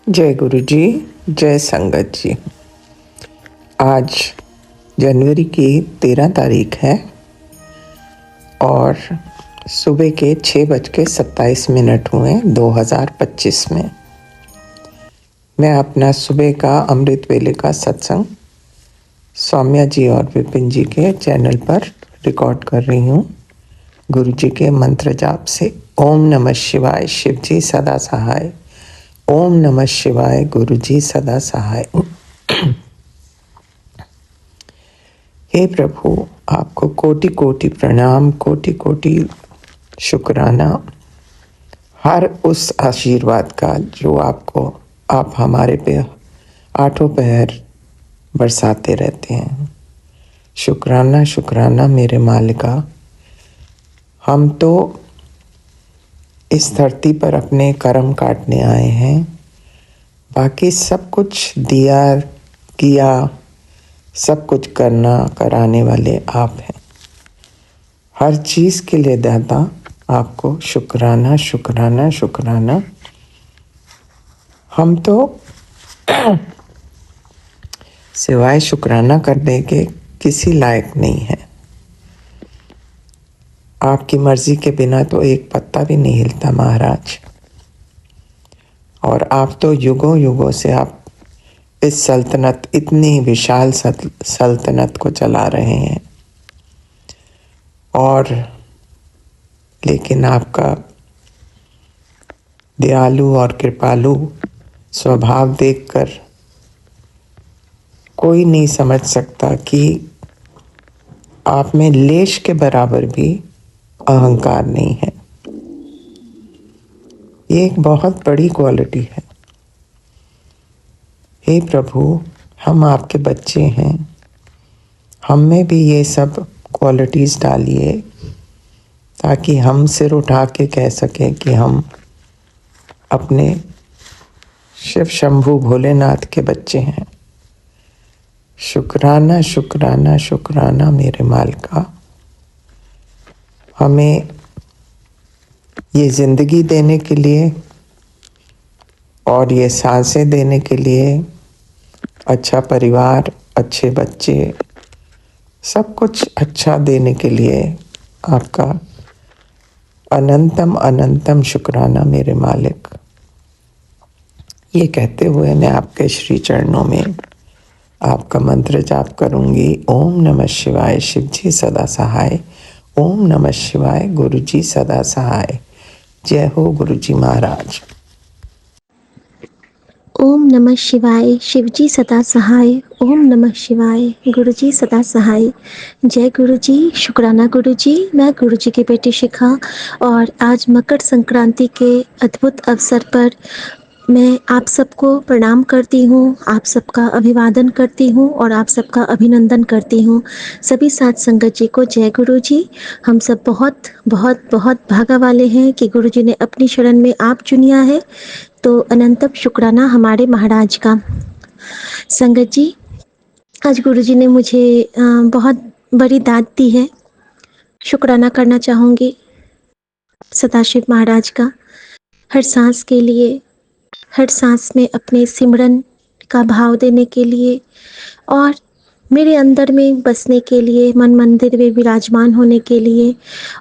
जय गुरु जी, जय संगत जी। आज जनवरी की 13 तारीख है और सुबह के 6:27 हुए 2025 में। मैं अपना सुबह का अमृत वेले का सत्संग सौम्या जी और विपिन जी के चैनल पर रिकॉर्ड कर रही हूँ। गुरु जी के मंत्र जाप से। ओम नमः शिवाय, शिव जी सदा सहाय। ओम नमः शिवाय, गुरु जी सदा सहाय। हे प्रभु, आपको कोटि कोटि प्रणाम, कोटि कोटि शुक्राना हर उस आशीर्वाद का जो आप हमारे पे आठों पहर बरसाते रहते हैं। शुक्राना शुक्राना मेरे मालिका। हम तो इस धरती पर अपने कर्म काटने आए हैं, बाकी सब कुछ दिया किया, सब कुछ करना कराने वाले आप हैं। हर चीज़ के लिए दाता आपको शुक्राना शुक्राना शुक्राना। हम तो सिवाय शुक्राना करने के किसी लायक नहीं है। आपकी मर्जी के बिना तो एक पत्ता भी नहीं हिलता महाराज। और आप तो युगों युगों से आप इस सल्तनत, इतनी विशाल सल्तनत को चला रहे हैं। और लेकिन आपका दयालु और कृपालु स्वभाव देखकर कोई नहीं समझ सकता कि आप में लेश के बराबर भी अहंकार नहीं है। ये एक बहुत बड़ी क्वालिटी है। हे प्रभु, हम आपके बच्चे हैं, हम में भी ये सब क्वालिटीज़ डालिए ताकि हम सिर उठा के कह सकें कि हम अपने शिव शंभू भोलेनाथ के बच्चे हैं। शुक्राना शुक्राना शुक्राना मेरे मालिका। हमें ये ज़िंदगी देने के लिए और ये सांसें देने के लिए, अच्छा परिवार, अच्छे बच्चे, सब कुछ अच्छा देने के लिए आपका अनंतम अनंतम शुक्राना मेरे मालिक। ये कहते हुए मैं आपके श्री चरणों में आपका मंत्र जाप करूंगी। ओम नमः शिवाय, शिव जी सदा सहाय। ओम नमः शिवाय, गुरु जी सदा सहाय। जय हो गुरु जी महाराज। ओम नमः शिवाय, शिवजी सदा सहाय। ओम नमः शिवाय, गुरुजी सदा सहाय। जय गुरुजी, शुक्राना गुरुजी। मैं गुरुजी की बेटी शिखा और आज मकर संक्रांति के अद्भुत अवसर पर मैं आप सबको प्रणाम करती हूँ, आप सबका अभिवादन करती हूँ और आप सबका अभिनंदन करती हूँ। सभी साथ संगत जी को जय गुरु जी। हम सब बहुत बहुत बहुत भागा वाले हैं कि गुरु जी ने अपनी शरण में आप चुनिया है, तो अनंतम शुक्राना हमारे महाराज का। संगत जी, आज गुरु जी ने मुझे बहुत बड़ी दात दी है। शुक्राना करना चाहूँगी सदाशिव महाराज का, हर सांस के लिए, हर सांस में अपने सिमरन का भाव देने के लिए और मेरे अंदर में बसने के लिए, मन मंदिर में विराजमान होने के लिए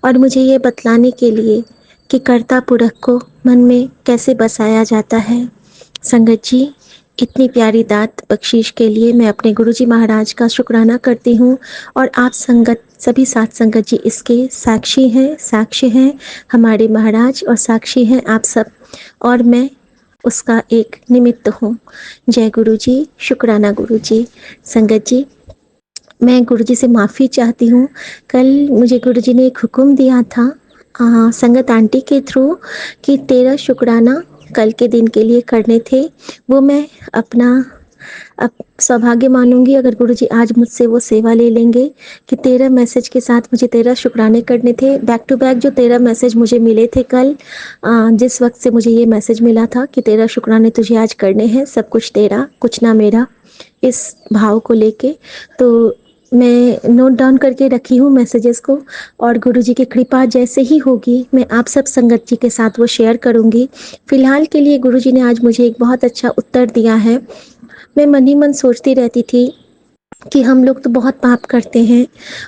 और मुझे ये बतलाने के लिए कि कर्ता पुरख को मन में कैसे बसाया जाता है। संगत जी, इतनी प्यारी दात बख्शीश के लिए मैं अपने गुरुजी महाराज का शुक्राना करती हूँ और आप संगत, सभी साथ संगत जी इसके साक्षी हैं, साक्षी हैं हमारे महाराज और साक्षी हैं आप सब, और मैं उसका एक निमित्त हूँ। जय गुरु जी, शुक्राना गुरु जी। संगत जी, मैं गुरुजी से माफ़ी चाहती हूँ। कल मुझे गुरुजी ने एक हुक्म दिया था संगत आंटी के थ्रू कि 13 शुक्राना कल के दिन के लिए करने थे। वो मैं अपना सौभाग्य मानूंगी अगर गुरुजी आज मुझसे वो सेवा ले लेंगे कि 13 मैसेज के साथ मुझे 13 शुक्राने करने थे। बैक टू बैक जो 13 मैसेज मुझे मिले थे कल, जिस वक्त से मुझे ये मैसेज मिला था कि 13 शुक्राने तुझे आज करने हैं, सब कुछ तेरा कुछ ना मेरा, इस भाव को लेके, तो मैं नोट डाउन करके रखी हूँ मैसेजेस को, और गुरुजी की कृपा जैसे ही होगी मैं आप सब संगत जी के साथ वो शेयर करूँगी। फिलहाल के लिए गुरुजी ने आज मुझे एक बहुत अच्छा उत्तर दिया है। मैं मन ही मन सोचती रहती थी कि हम लोग तो बहुत पाप करते हैं,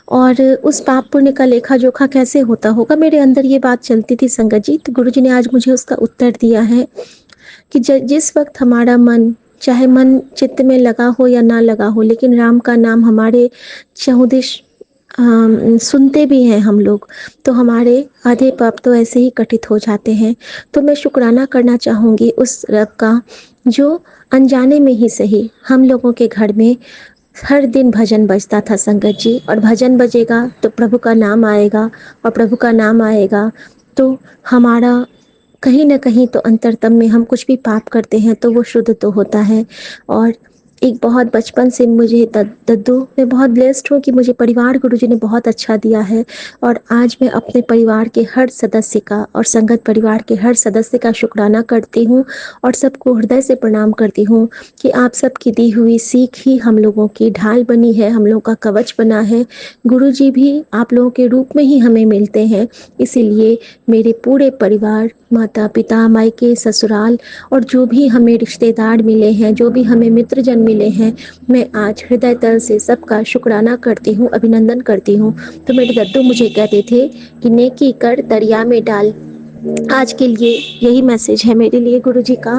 और उस पाप पुण्य का लेखा जोखा कैसे होता होगा, मेरे अंदर ये बात चलती थी संगत जी। तो गुरुजी ने आज मुझे उसका उत्तर दिया है कि जिस वक्त हमारा मन, चाहे मन चित्त में लगा हो या ना लगा हो, लेकिन राम का नाम हमारे चहुदिश सुनते भी हैं हम लोग, तो हमारे आधे पाप तो ऐसे ही कटित हो जाते हैं। तो मैं शुक्राना करना चाहूँगी उस रब का, जो अनजाने में ही सही हम लोगों के घर में हर दिन भजन बजता था संगत जी। और भजन बजेगा तो प्रभु का नाम आएगा, और प्रभु का नाम आएगा तो हमारा कहीं न कहीं तो अंतरतम में हम कुछ भी पाप करते हैं तो वो शुद्ध तो होता है। और एक बहुत बचपन से मुझे दद्दू, मैं बहुत ब्लेस्ड हूँ कि मुझे परिवार गुरुजी ने बहुत अच्छा दिया है, और आज मैं अपने परिवार के हर सदस्य का और संगत परिवार के हर सदस्य का शुक्राना करती हूँ, और सबको हृदय से प्रणाम करती हूँ कि आप सबकी दी हुई सीख ही हम लोगों की ढाल बनी है, हम लोगों का कवच बना है। गुरुजी भी आप लोगों के रूप में ही हमें मिलते हैं, इसीलिए मेरे पूरे परिवार, माता पिता, मायके, ससुराल और जो भी हमें रिश्तेदार मिले हैं, जो भी हमें मित्रजन मिले हैं, मैं आज हृदय तल से सबका शुक्राना करती हूँ, अभिनंदन करती हूँ। तो मेरे दद्दू मुझे कहते थे कि नेकी कर दरिया में डाल। आज के लिए यही मैसेज है मेरे लिए गुरुजी का,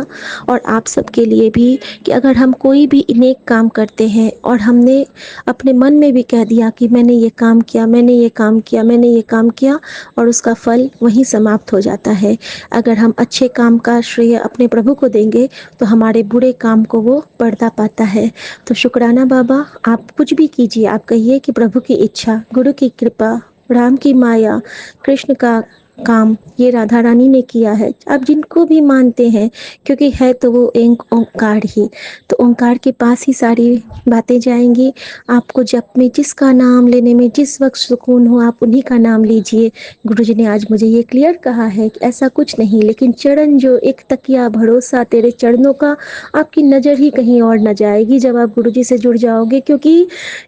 और आप सबके लिए भी, कि अगर हम कोई भी नेक काम करते हैं और हमने अपने मन में भी कह दिया कि मैंने ये काम किया, मैंने ये काम किया, मैंने ये काम किया, और उसका फल वहीं समाप्त हो जाता है। अगर हम अच्छे काम का श्रेय अपने प्रभु को देंगे तो हमारे बुरे काम को वो पर्दा पाता है। तो शुक्राना बाबा, आप कुछ भी कीजिए, आप कहिए कि प्रभु की इच्छा, गुरु की कृपा, राम की माया, कृष्ण का काम ये राधा रानी ने किया है। आप जिनको भी मानते हैं, क्योंकि है तो वो एक ओंकार ही, तो ओंकार के पास ही सारी बातें जाएंगी। आपको जब में जिसका नाम लेने में जिस वक्त सुकून हो, आप उन्हीं का नाम लीजिए। गुरुजी ने आज मुझे ये क्लियर कहा है कि ऐसा कुछ नहीं, लेकिन चरण जो एक तकिया भरोसा तेरे चरणों का, आपकी नज़र ही कहीं और न जाएगी जब आप गुरुजी से जुड़ जाओगे, क्योंकि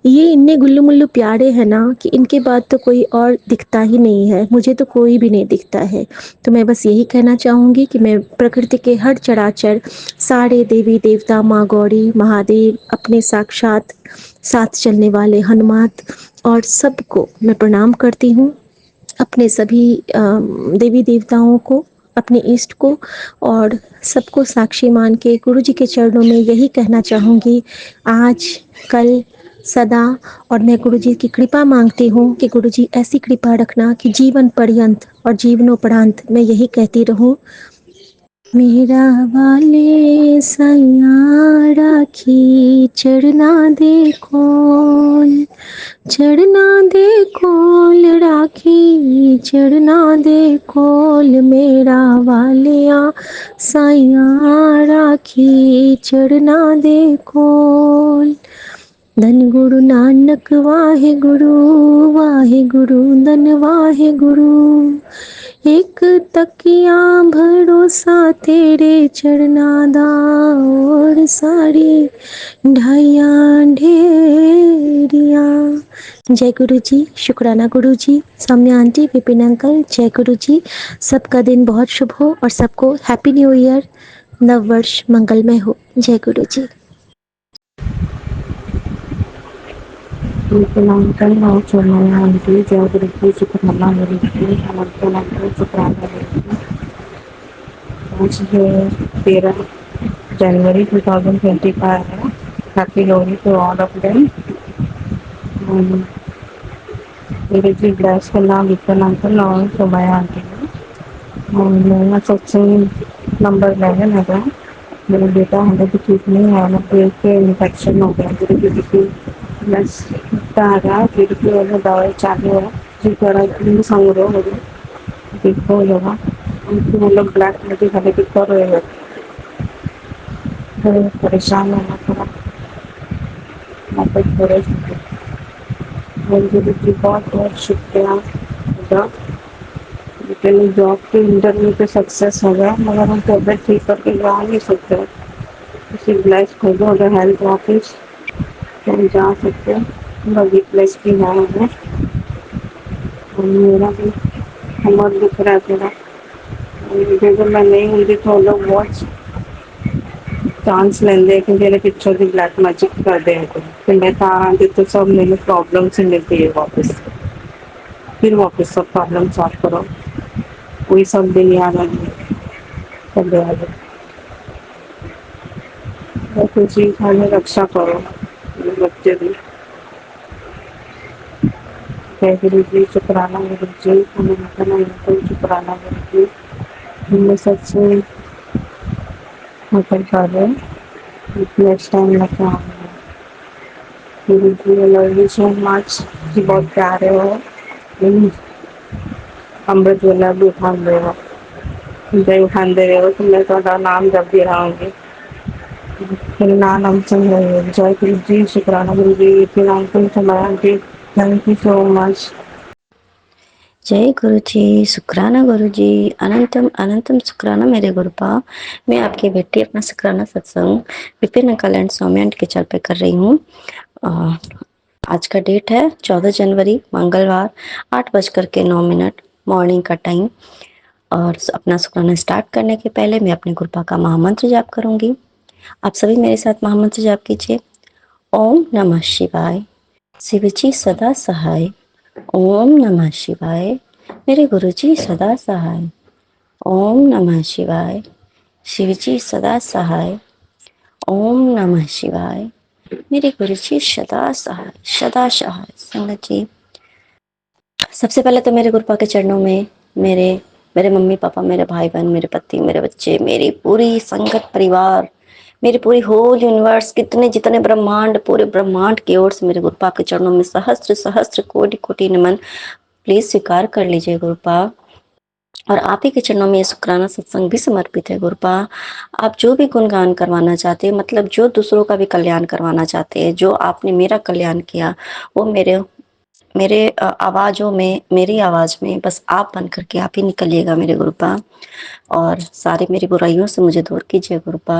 ये इतने गुल्लू मुल्लू प्यारे हैं ना कि इनके बाद तो कोई और दिखता ही नहीं है, मुझे तो कोई भी नहीं दिखता है। तो मैं बस यही कहना चाहूँगी कि मैं प्रकृति के हर चराचर, सारे देवी देवता, माँ गौरी, महादेव, अपने साक्षात साथ चलने वाले हनुमान, और सबको मैं प्रणाम करती हूँ। अपने सभी देवी देवताओं को, अपने इष्ट को, और सबको साक्षी मान के गुरुजी के चरणों में यही कहना चाहूँगी, आज कल सदा। और मैं गुरुजी की कृपा मांगती हूँ कि गुरुजी ऐसी कृपा रखना कि जीवन पर्यंत और जीवनोपरांत मैं यही कहती रहूँ, मेरा वाले सैया राखी चढ़ना दे खोल, चढ़ना दे खोल राखी चढ़ना दे खोल, मेरा वालिया साइया राखी चढ़ना दे खोल। धन गुरु नानक वाहे गुरु धन वाहे गुरु, एक तकिया भरोसा तेरे चरना दा, और सारी ढाइया ढेरिया। जय गुरु जी, शुक्राना गुरु जी, सौम्या आंटी, विपिन अंकल, जय गुरु जी। सबका दिन बहुत शुभ हो और सबको हैप्पी न्यू ईयर, नव वर्ष मंगलमय हो। जय गुरु जी। अंकल और सौम्या आंटी, जय गुरु जी, शुक्राना गुरु जी, नमस्ते अंकल, शुक्राना गुरु जी। आज है 13 जनवरी 2025 है। Happy Lohri to all of them. मेरे जी ब्लेस का नाम विपिन अंकल और सौम्या आंटी है, और मेरा सत्संग नंबर 11 है। मेरा बेटा हमें तो ठीक नहीं है, ना पेट के इन्फेक्शन हो गया, मेरे बेटे की बस आ रहा, पेट की वजह दवाई चालू है जी, थोड़ा संग रहो मुझे देखो होगा उनकी, वो लोग ब्लैक में खाली दिक्कत रहेगा, तो परेशान होना थोड़ा वापस थोड़े मुझे भी बहुत बहुत शुक्रिया। लेकिन जॉब के इंटरव्यू पे सक्सेस हो गया, मगर हम तबियत ठीक करके जा नहीं सकते, किसी ब्लेस खोजो अगर हेल्थ ऑफिस तो हम जा सकते हैं। वीकनेस भी है हमें, और मेरा भी कमर दुख रहा है थोड़ा। जब मैं नहीं हूँ तो लोग बहुत चांस लेंदे कि मेरे पिछों की ब्लैक मैजिक कर दे, तो मैं आगे तो सब मेरे प्रॉब्लम से मिलती है वापस, फिर वापस सब प्रॉब्लम सॉल्व करो, कोई सब दिन याद आ गया, सब याद है। कुछ ही खाने रक्षा करो मेरे बच्चे भी। जय गुरु जी, शुक्राना गुरु जी, हमें इतना शुक्राना गुरु जी, हमें सबसे मतलब कर रहे नेक्स्ट टाइम लेके आऊँगा। Guru ji I love you so much, कि बहुत प्यारे हो। अमृत वेला भी उठाते हो, जय उठाते रहो, तो मैं थोड़ा नाम जप भी रहाऊंगी। फिर नाम चंद्र, जय गुरु जी, शुक्राना गुरु जी, फिर अंकुल समाया जी, थैंक यू सो मच। जय गुरु जी, शुक्राना गुरु जी, अनंतम अनंतम शुक्राना मेरे गुरुपा। मैं आपकी बेटी अपना शुक्राना सत्संग Vipin uncle and Saumya aunty के चल पे कर रही हूँ। आज का डेट है 14 जनवरी मंगलवार, 8:09 मॉर्निंग का टाइम। और अपना शुक्राना स्टार्ट करने के पहले मैं अपने गुरुपा का महामंत्र जाप करूंगी। आप सभी मेरे साथ महामंत्र जाप कीजिए। ओम नमः शिवाय, शिव जी सदा सहाय। ओम नमः शिवाय, मेरे गुरुजी सदा सहाय। ओम नमः शिवाय, शिवजी सदा सहाय। ओम नमः शिवाय, मेरे गुरुजी सदा सहाय, सदा सहाय। संगत जी, सबसे पहले तो मेरे गुरुपा के चरणों में मेरे मेरे मम्मी पापा, मेरे भाई बहन, मेरे पति, मेरे बच्चे, मेरी पूरी संगत परिवार, मेरी पूरी होल यूनिवर्स, कितने जितने ब्रह्मांड, पूरे ब्रह्मांड की ओर से मेरे गुरुपा के चरणों में सहस्त्र सहस्त्र कोटि कोटि नमन। प्लीज स्वीकार कर लीजिए गुरुपा। और आप ही के चरणों में ये शुक्राना सत्संग भी समर्पित है गुरुपा। आप जो भी गुणगान करवाना चाहते हैं, मतलब जो दूसरों का भी कल्याण करवाना चाहते हैं, जो आपने मेरा कल्याण किया, वो मेरे मेरे आवाजों में, मेरी आवाज में बस आप बन करके आप ही निकलिएगा मेरे गुरुपा। और सारी मेरी बुराइयों से मुझे दूर कीजिए गुरुपा।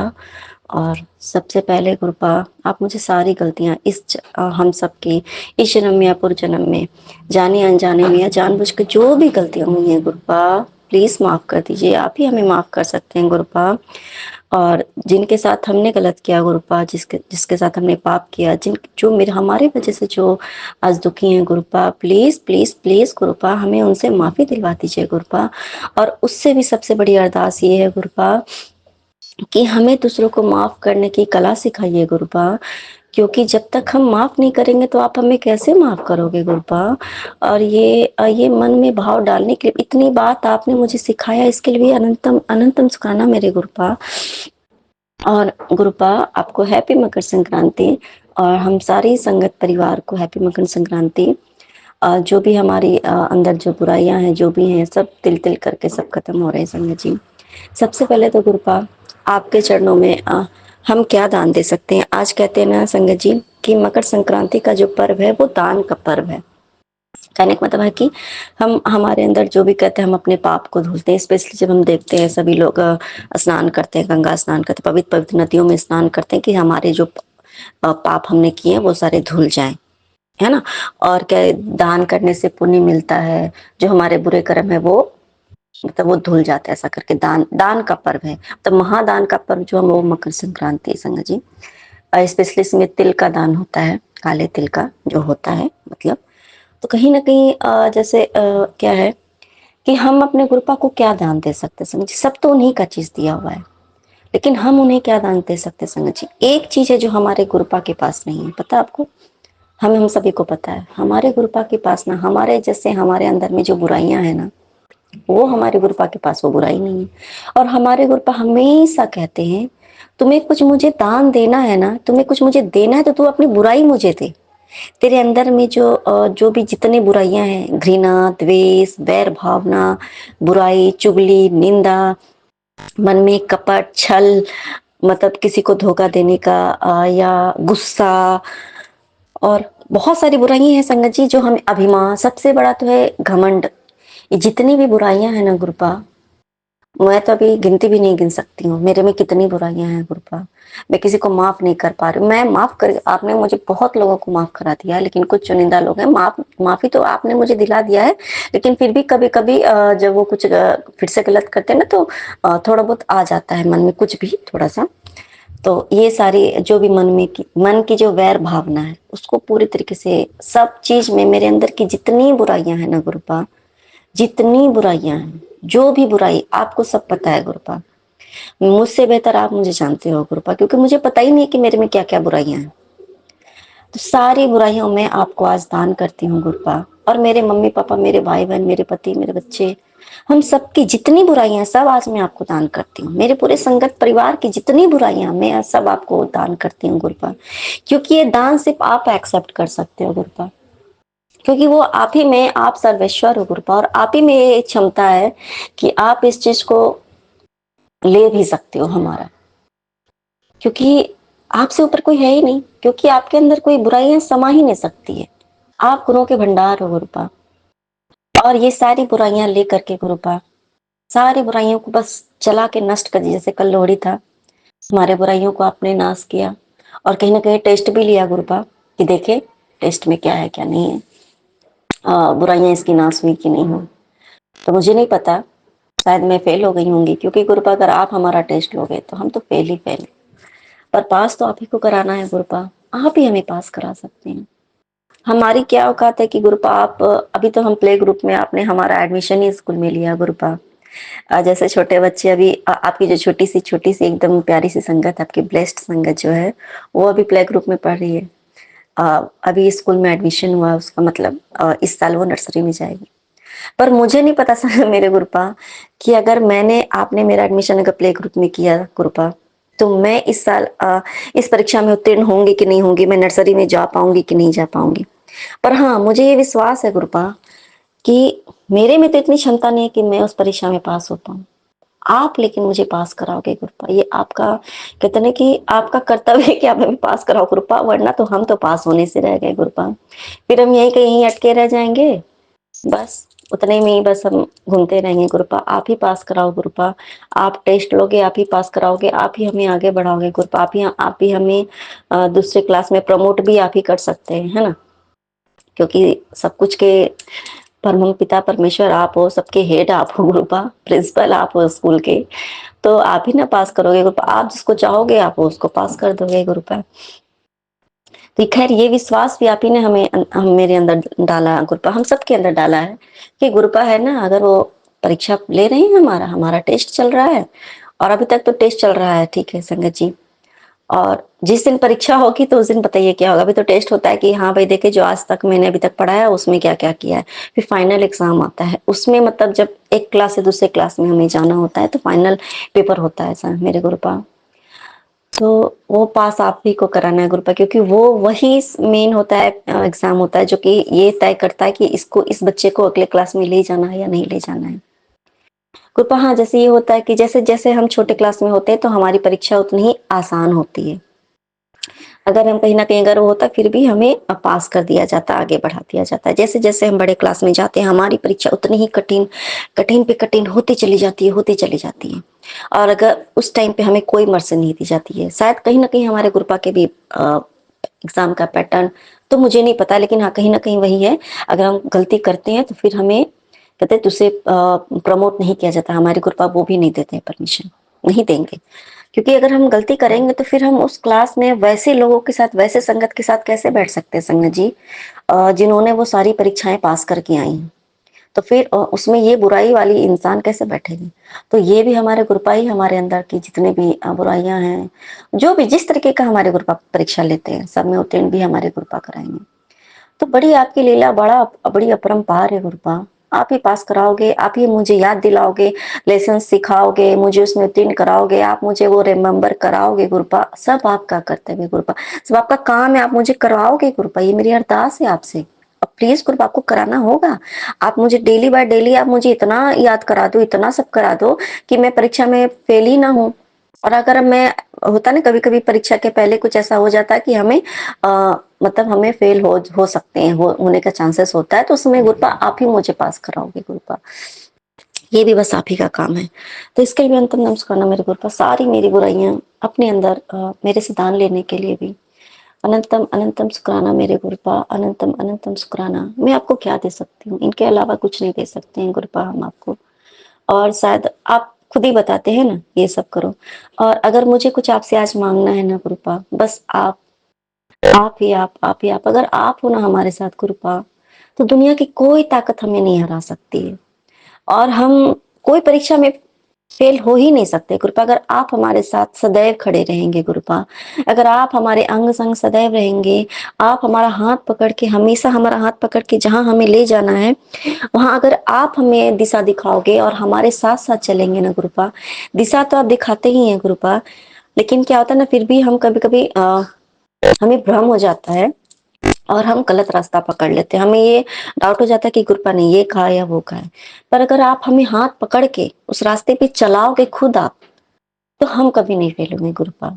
और सबसे पहले गुरुपा, आप मुझे सारी गलतियां हम सबकी इस जन्म में या पूर्व जन्म में, जाने अनजाने में या जानबूझ के जो भी गलतियां हुई हैं गुरुपा, प्लीज माफ कर दीजिए। आप ही हमें माफ कर सकते हैं गुरुपा। और जिनके साथ हमने गलत किया गुरुपा, जिसके जिसके साथ हमने पाप किया, जिन जो मेरे हमारे वजह से जो आज दुखी हैं गुरुपा, प्लीज प्लीज प्लीज गुरुपा हमें उनसे माफी दिलवा दीजिए गुरुपा। और उससे भी सबसे बड़ी अरदास ये है गुरुपा कि हमें दूसरों को माफ करने की कला सिखाइए गुरुपा। क्योंकि जब तक हम माफ नहीं करेंगे तो आप हमें कैसे माफ करोगे गुरुपा। और ये मन में भाव डालने के लिए इतनी बात आपने मुझे सिखाया, इसके लिए भी अनंतम अनंतम शुक्राना मेरे गुरुपा। और गुरुपा, आपको हैप्पी मकर संक्रांति, और हम सारी संगत परिवार को हैप्पी मकर संक्रांति। जो भी हमारी अंदर जो बुराइयां हैं, जो भी हैं, सब तिल तिल करके सब खत्म हो रहे हैं संगत जी। सबसे पहले तो गुरुपा, आपके चरणों में हम क्या दान दे सकते हैं। आज कहते हैं ना संगत जी कि मकर संक्रांति का जो पर्व है वो दान का पर्व है। कहने का मतलब है कि हम हमारे अंदर जो भी कहते हैं, हम अपने पाप को धुलते हैं। स्पेशली जब हम देखते हैं सभी लोग स्नान करते हैं, गंगा स्नान करते हैं, पवित्र पवित्र नदियों में स्नान करते हैं कि हमारे जो पाप हमने किए हैं वो सारे धुल जाएं, है ना। और क्या, दान करने से पुण्य मिलता है, जो हमारे बुरे कर्म है वो मतलब वो धुल जाता है। ऐसा करके दान दान का पर्व है। तो महादान का पर्व जो है वो मकर संक्रांति है संगत जी। स्पेशली इसमें तिल का दान होता है, काले तिल का जो होता है मतलब। तो कहीं ना कहीं जैसे क्या है कि हम अपने गुरुपा को क्या दान दे सकते हैं संगत जी। सब तो उन्हीं का चीज दिया हुआ है, लेकिन हम उन्हें क्या दान दे सकते हैं संगत जी। एक चीज है जो हमारे गुरुपा के पास नहीं है, पता आपको। हम सभी को पता है, हमारे गुरुपा के पास ना, हमारे जैसे हमारे अंदर में जो बुराइयां हैं ना, वो हमारे गुरुपा के पास वो बुराई नहीं है। और हमारे गुरुपा हमेशा कहते हैं, तुम्हें कुछ मुझे दान देना है ना, तुम्हें कुछ मुझे देना है तो तू अपनी बुराई मुझे दे। तेरे अंदर में जो भी जितनी बुराइयां हैं, घृणा, द्वेष, बैर भावना, बुराई, चुगली, निंदा, मन में कपट, छल, मतलब किसी को धोखा देने का, या गुस्सा, और बहुत सारी बुराइयां हैं संगत जी जो हमें, अभिमान, सबसे बड़ा तो है घमंड। ये जितनी भी बुराइयां हैं ना गुरुपा, मैं तो अभी गिनती भी नहीं गिन सकती हूँ, मेरे में कितनी बुराइयां हैं गुरुपा। मैं किसी को माफ नहीं कर पा रही हूँ। मैं माफ कर, आपने मुझे बहुत लोगों को माफ करा दिया है, लेकिन कुछ चुनिंदा लोग हैं, माफी तो आपने मुझे दिला दिया है, लेकिन फिर भी कभी कभी जब वो कुछ फिर से गलत करते हैं ना, तो थोड़ा बहुत आ जाता है मन में कुछ भी थोड़ा सा। तो ये सारी जो भी मन की जो वैर भावना है, उसको पूरी तरीके से सब चीज में मेरे अंदर की जितनी बुराइयां हैं ना गुरुपा, जितनी बुराइयां हैं, जो भी बुराई आपको सब पता है गुरुपा। मुझसे बेहतर आप मुझे जानते हो गुरुपा, क्योंकि मुझे पता ही नहीं कि मेरे में क्या क्या बुराइयां हैं। तो सारी बुराइयों में आपको आज दान करती हूँ गुरुपा। और मेरे मम्मी पापा, मेरे भाई बहन, मेरे पति, मेरे बच्चे, हम सबकी जितनी बुराइयां हैं सब आज मैं आपको दान करती हूँ। मेरे पूरे संगत परिवार की जितनी बुराइयां मैं सब आपको दान करती हूँ गुरुपा, क्योंकि ये दान सिर्फ आप एक्सेप्ट कर सकते हो गुरुपा, क्योंकि वो आप ही में, आप सर्वेश्वर हो गुरुपा, और आप ही में ये क्षमता है कि आप इस चीज को ले भी सकते हो हमारा, क्योंकि आपसे ऊपर कोई है ही नहीं, क्योंकि आपके अंदर कोई बुराइयां समा ही नहीं सकती है। आप गुणों के भंडार हो गुरुपा, और ये सारी बुराइयां लेकर के गुरुपा, सारी बुराइयों को बस जला के नष्ट कर दिया। जैसे कल लोहड़ी था, हमारे बुराइयों को आपने नाश किया, और कहीं ना कहीं टेस्ट भी लिया गुरुपा कि देखे टेस्ट में क्या है क्या नहीं है, बुराइयां इसकी नाश हुई कि नहीं हुई। तो मुझे नहीं पता, शायद मैं फेल हो गई होंगी, क्योंकि गुरुपा अगर आप हमारा टेस्ट लोगे तो हम तो फेल ही फेल। पर पास तो आप ही को कराना है गुरुपा, आप ही हमें पास करा सकते हैं। हमारी क्या औकात है कि गुरुपा आप, अभी तो हम प्ले ग्रुप में, आपने हमारा एडमिशन ही स्कूल में लिया गुरुपा। जैसे छोटे बच्चे अभी आपकी जो छोटी सी एकदम प्यारी सी संगत, आपकी ब्लेस्ड संगत जो है, वो अभी प्ले ग्रुप में पढ़ रही है। अभी स्कूल में एडमिशन हुआ उसका, मतलब इस साल वो नर्सरी में जाएगी। पर मुझे नहीं पता सर मेरे गुरुपा, कि अगर मैंने, आपने मेरा एडमिशन अगर प्ले ग्रुप में किया गुरुपा, तो मैं इस साल इस परीक्षा में उत्तीर्ण होंगी कि नहीं होंगी, मैं नर्सरी में जा पाऊंगी कि नहीं जा पाऊंगी। पर हाँ, मुझे ये विश्वास है गुरुपा कि मेरे में तो इतनी क्षमता नहीं है कि मैं उस परीक्षा में पास हो पाऊं। आप लेकिन मुझे पास कराओगे गुरुपा, ये आपका, कहते हैं कि आपका कर्तव्य है कि आप हमें पास कराओ गुरुपा, वरना तो हम तो पास होने से रह गए गुरुपा। फिर हम यहीं कहीं अटके रह जाएंगे, बस उतने में ही बस हम घूमते रहेंगे गुरुपा। आप ही पास कराओ गुरुपा, आप टेस्ट लोगे, आप ही पास कराओगे, आप ही हमें आगे बढ़ाओगे गुरुपा, आप ही हमें दूसरे क्लास में प्रमोट भी आप ही कर सकते हैं, है ना, क्योंकि सब कुछ के परम पिता परमेश्वर आप हो, सबके हेड आप हो गुरुपा, प्रिंसिपल आप हो स्कूल के, तो आप ही ना पास करोगे गुरुपा। आप जिसको चाहोगे आप उसको पास कर दोगे गुरुपा। तो खैर ये विश्वास भी आप ही ने हम मेरे अंदर डाला गुरुपा, हम सबके अंदर डाला है कि गुरुपा है ना, अगर वो परीक्षा ले रहे हैं, हमारा हमारा टेस्ट चल रहा है, और अभी तक तो टेस्ट चल रहा है, ठीक है संगत जी। और जिस दिन परीक्षा होगी तो उस दिन बताइए क्या होगा। अभी तो टेस्ट होता है कि हाँ भाई देखिए जो आज तक मैंने अभी तक पढ़ा है उसमें क्या क्या किया है। फिर फाइनल एग्जाम आता है, उसमें मतलब जब एक क्लास से दूसरे क्लास में हमें जाना होता है, तो फाइनल पेपर होता है सर मेरे गुरुपा। तो वो पास आप ही को कराना है गुरुपा, क्योंकि वो वही मेन होता है, एग्जाम होता है जो कि ये तय करता है कि इसको, इस बच्चे को अगले क्लास में ले जाना है या नहीं ले जाना है गुरुपा। हाँ, जैसे ये होता है कि जैसे जैसे हम छोटे क्लास में होते हैं तो हमारी परीक्षा उतनी ही आसान होती है। अगर हम कहीं ना कहीं अगर वो होता फिर भी हमें पास कर दिया जाता, आगे बढ़ा दिया जाता है। जैसे जैसे हम बड़े क्लास में जाते हैं हमारी परीक्षा उतनी ही कठिन, कठिन पे कठिन होती चली जाती है, होती चली जाती है। और अगर उस टाइम पे हमें कोई मर्सी नहीं दी जाती है, शायद कहीं ना कहीं हमारे गुरुपा के भी एग्जाम का पैटर्न तो मुझे नहीं पता, लेकिन हाँ कहीं ना कहीं वही है। अगर हम गलती करते हैं तो फिर हमें कहते हैं तुझसे प्रमोट नहीं किया जाता, हमारे गुरुपा वो भी नहीं देते परमिशन, नहीं देंगे। क्योंकि अगर हम गलती करेंगे तो फिर हम उस क्लास में वैसे लोगों के साथ, वैसे संगत के साथ कैसे बैठ सकते हैं संगत जी, जिन्होंने वो सारी परीक्षाएं पास करके आई हैं। तो फिर उसमें ये बुराई वाली इंसान कैसे बैठेगी। तो ये भी हमारे गुरुपा ही हमारे अंदर की जितने भी बुराइयां हैं, जो भी जिस तरीके का हमारे गुरुपा परीक्षा लेते हैं, सब में उत्तीर्ण भी हमारे गुरुपा कराएंगे। तो बड़ी आपकी लीला, बड़ी अपरंपार है गुरुपा। आप ही पास कराओगे, आप ही मुझे याद दिलाओगे, लेसन सिखाओगे, मुझे उसमें उत्तीर्ण कराओगे, आप मुझे वो रिमेम्बर कराओगे गुरुपा। सब आपका कर्तव्य गुरुपा, सब आपका काम है, आप मुझे करवाओगे गुरुपा। ये मेरी अरदास है आपसे। अब प्लीज गुरुपा आपको कराना होगा। आप मुझे डेली बाय डेली आप मुझे इतना याद करा दो, इतना सब करा दो कि मैं परीक्षा में फेल ही ना हूँ। और अगर मैं, होता ना कभी कभी परीक्षा के पहले कुछ ऐसा हो जाता है कि हमें मतलब हमें फेल हो सकते हैं, होने का चांसेस होता है, तो उसमें गुरुपा आप ही मुझे पास कराओगे गुरुपा। ये भी बस आप ही का काम है। तो इसके लिए भी अंतम नमस्कार मेरे गुरुपा, सारी मेरी बुराइयां अपने अंदर मेरे से दान लेने के लिए भी अनंतम अनंतम शुक्राना मेरे गुरुपा, अनंतम अनंतम शुक्राना। मैं आपको क्या दे सकती हूँ, इनके अलावा कुछ नहीं दे सकते हैं गुरुपा हम आपको। और शायद आप खुद ही बताते हैं ना, ये सब करो। और अगर मुझे कुछ आपसे आज मांगना है ना गुरुपा, बस आप ही आप, अगर आप हो ना हमारे साथ गुरुपा, तो दुनिया की कोई ताकत हमें नहीं हरा सकती है। और हम कोई परीक्षा में फेल हो ही नहीं सकते गुरुपा, अगर आप हमारे साथ सदैव खड़े रहेंगे गुरुपा, अगर आप हमारे अंग संग सदैव रहेंगे, आप हमारा हाथ पकड़ के, हमेशा हमारा हाथ पकड़ के जहां हमें ले जाना है वहां अगर आप हमें दिशा दिखाओगे और हमारे साथ साथ चलेंगे ना गुरुपा, दिशा तो आप दिखाते ही हैं गुरुपा, लेकिन क्या होता है ना, फिर भी हम कभी कभी हमें भ्रम हो जाता है और हम गलत रास्ता पकड़ लेते हैं। हमें ये डाउट हो जाता है कि गुरुपा ने ये कहा या वो कहा है। पर अगर आप हमें हाथ पकड़ के उस रास्ते पे चलाओगे खुद आप, तो हम कभी नहीं फेल होंगे गुरुपा।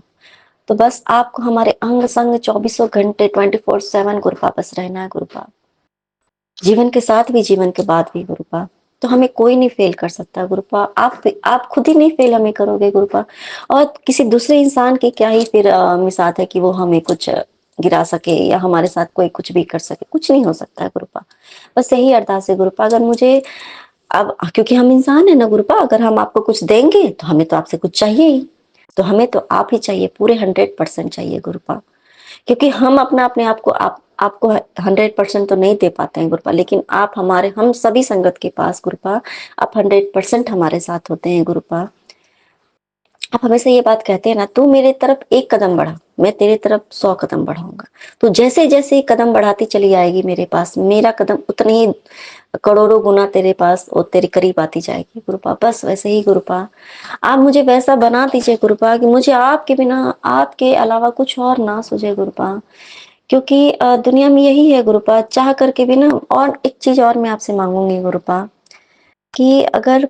तो बस आपको हमारे अंग संग 24 घंटे 24/7 गुरुपा बस रहना है गुरुपा, जीवन के साथ भी जीवन के बाद भी गुरुपा। तो हमें कोई नहीं फेल कर सकता गुरुपा, आप खुद ही नहीं फेल हमें करोगे गुरुपा। और किसी दूसरे इंसान की क्या ही फिर मिसात है कि वो हमें कुछ गिरा सके या हमारे साथ कोई कुछ भी कर सके, कुछ नहीं हो सकता है गुरुपा। बस यही अरदास है गुरुपा, अगर मुझे अब, क्योंकि हम इंसान है ना गुरुपा, अगर हम आपको कुछ देंगे तो हमें तो आपसे कुछ चाहिए ही, तो हमें तो आप ही चाहिए, पूरे 100% चाहिए गुरुपा। क्योंकि हम अपना अपने आप को आपको 100% तो नहीं दे पाते हैं गुरुपा, लेकिन आप हमारे, हम सभी संगत के पास गुरुपा, आप 100% हमारे साथ होते हैं गुरुपा। आप हमेशा ये बात कहते हैं ना, तू मेरे तरफ एक कदम बढ़ा, मैं तेरे तरफ 100 कदम बढ़ाऊंगा। तो जैसे जैसे कदम बढ़ाती चली आएगी मेरे पास, मेरा कदम उतने ही करोड़ों गुना तेरे पास और तेरे करीब आती जाएगी गुरुपा। बस वैसे ही गुरुपा, आप मुझे वैसा बना दीजिए गुरुपा कि मुझे आपके बिना, आपके अलावा कुछ और ना सूझे गुरुपा। क्योंकि दुनिया में यही है गुरुपा, चाह करके भी ना। और एक चीज और मैं आपसे मांगूंगी गुरुपा, कि अगर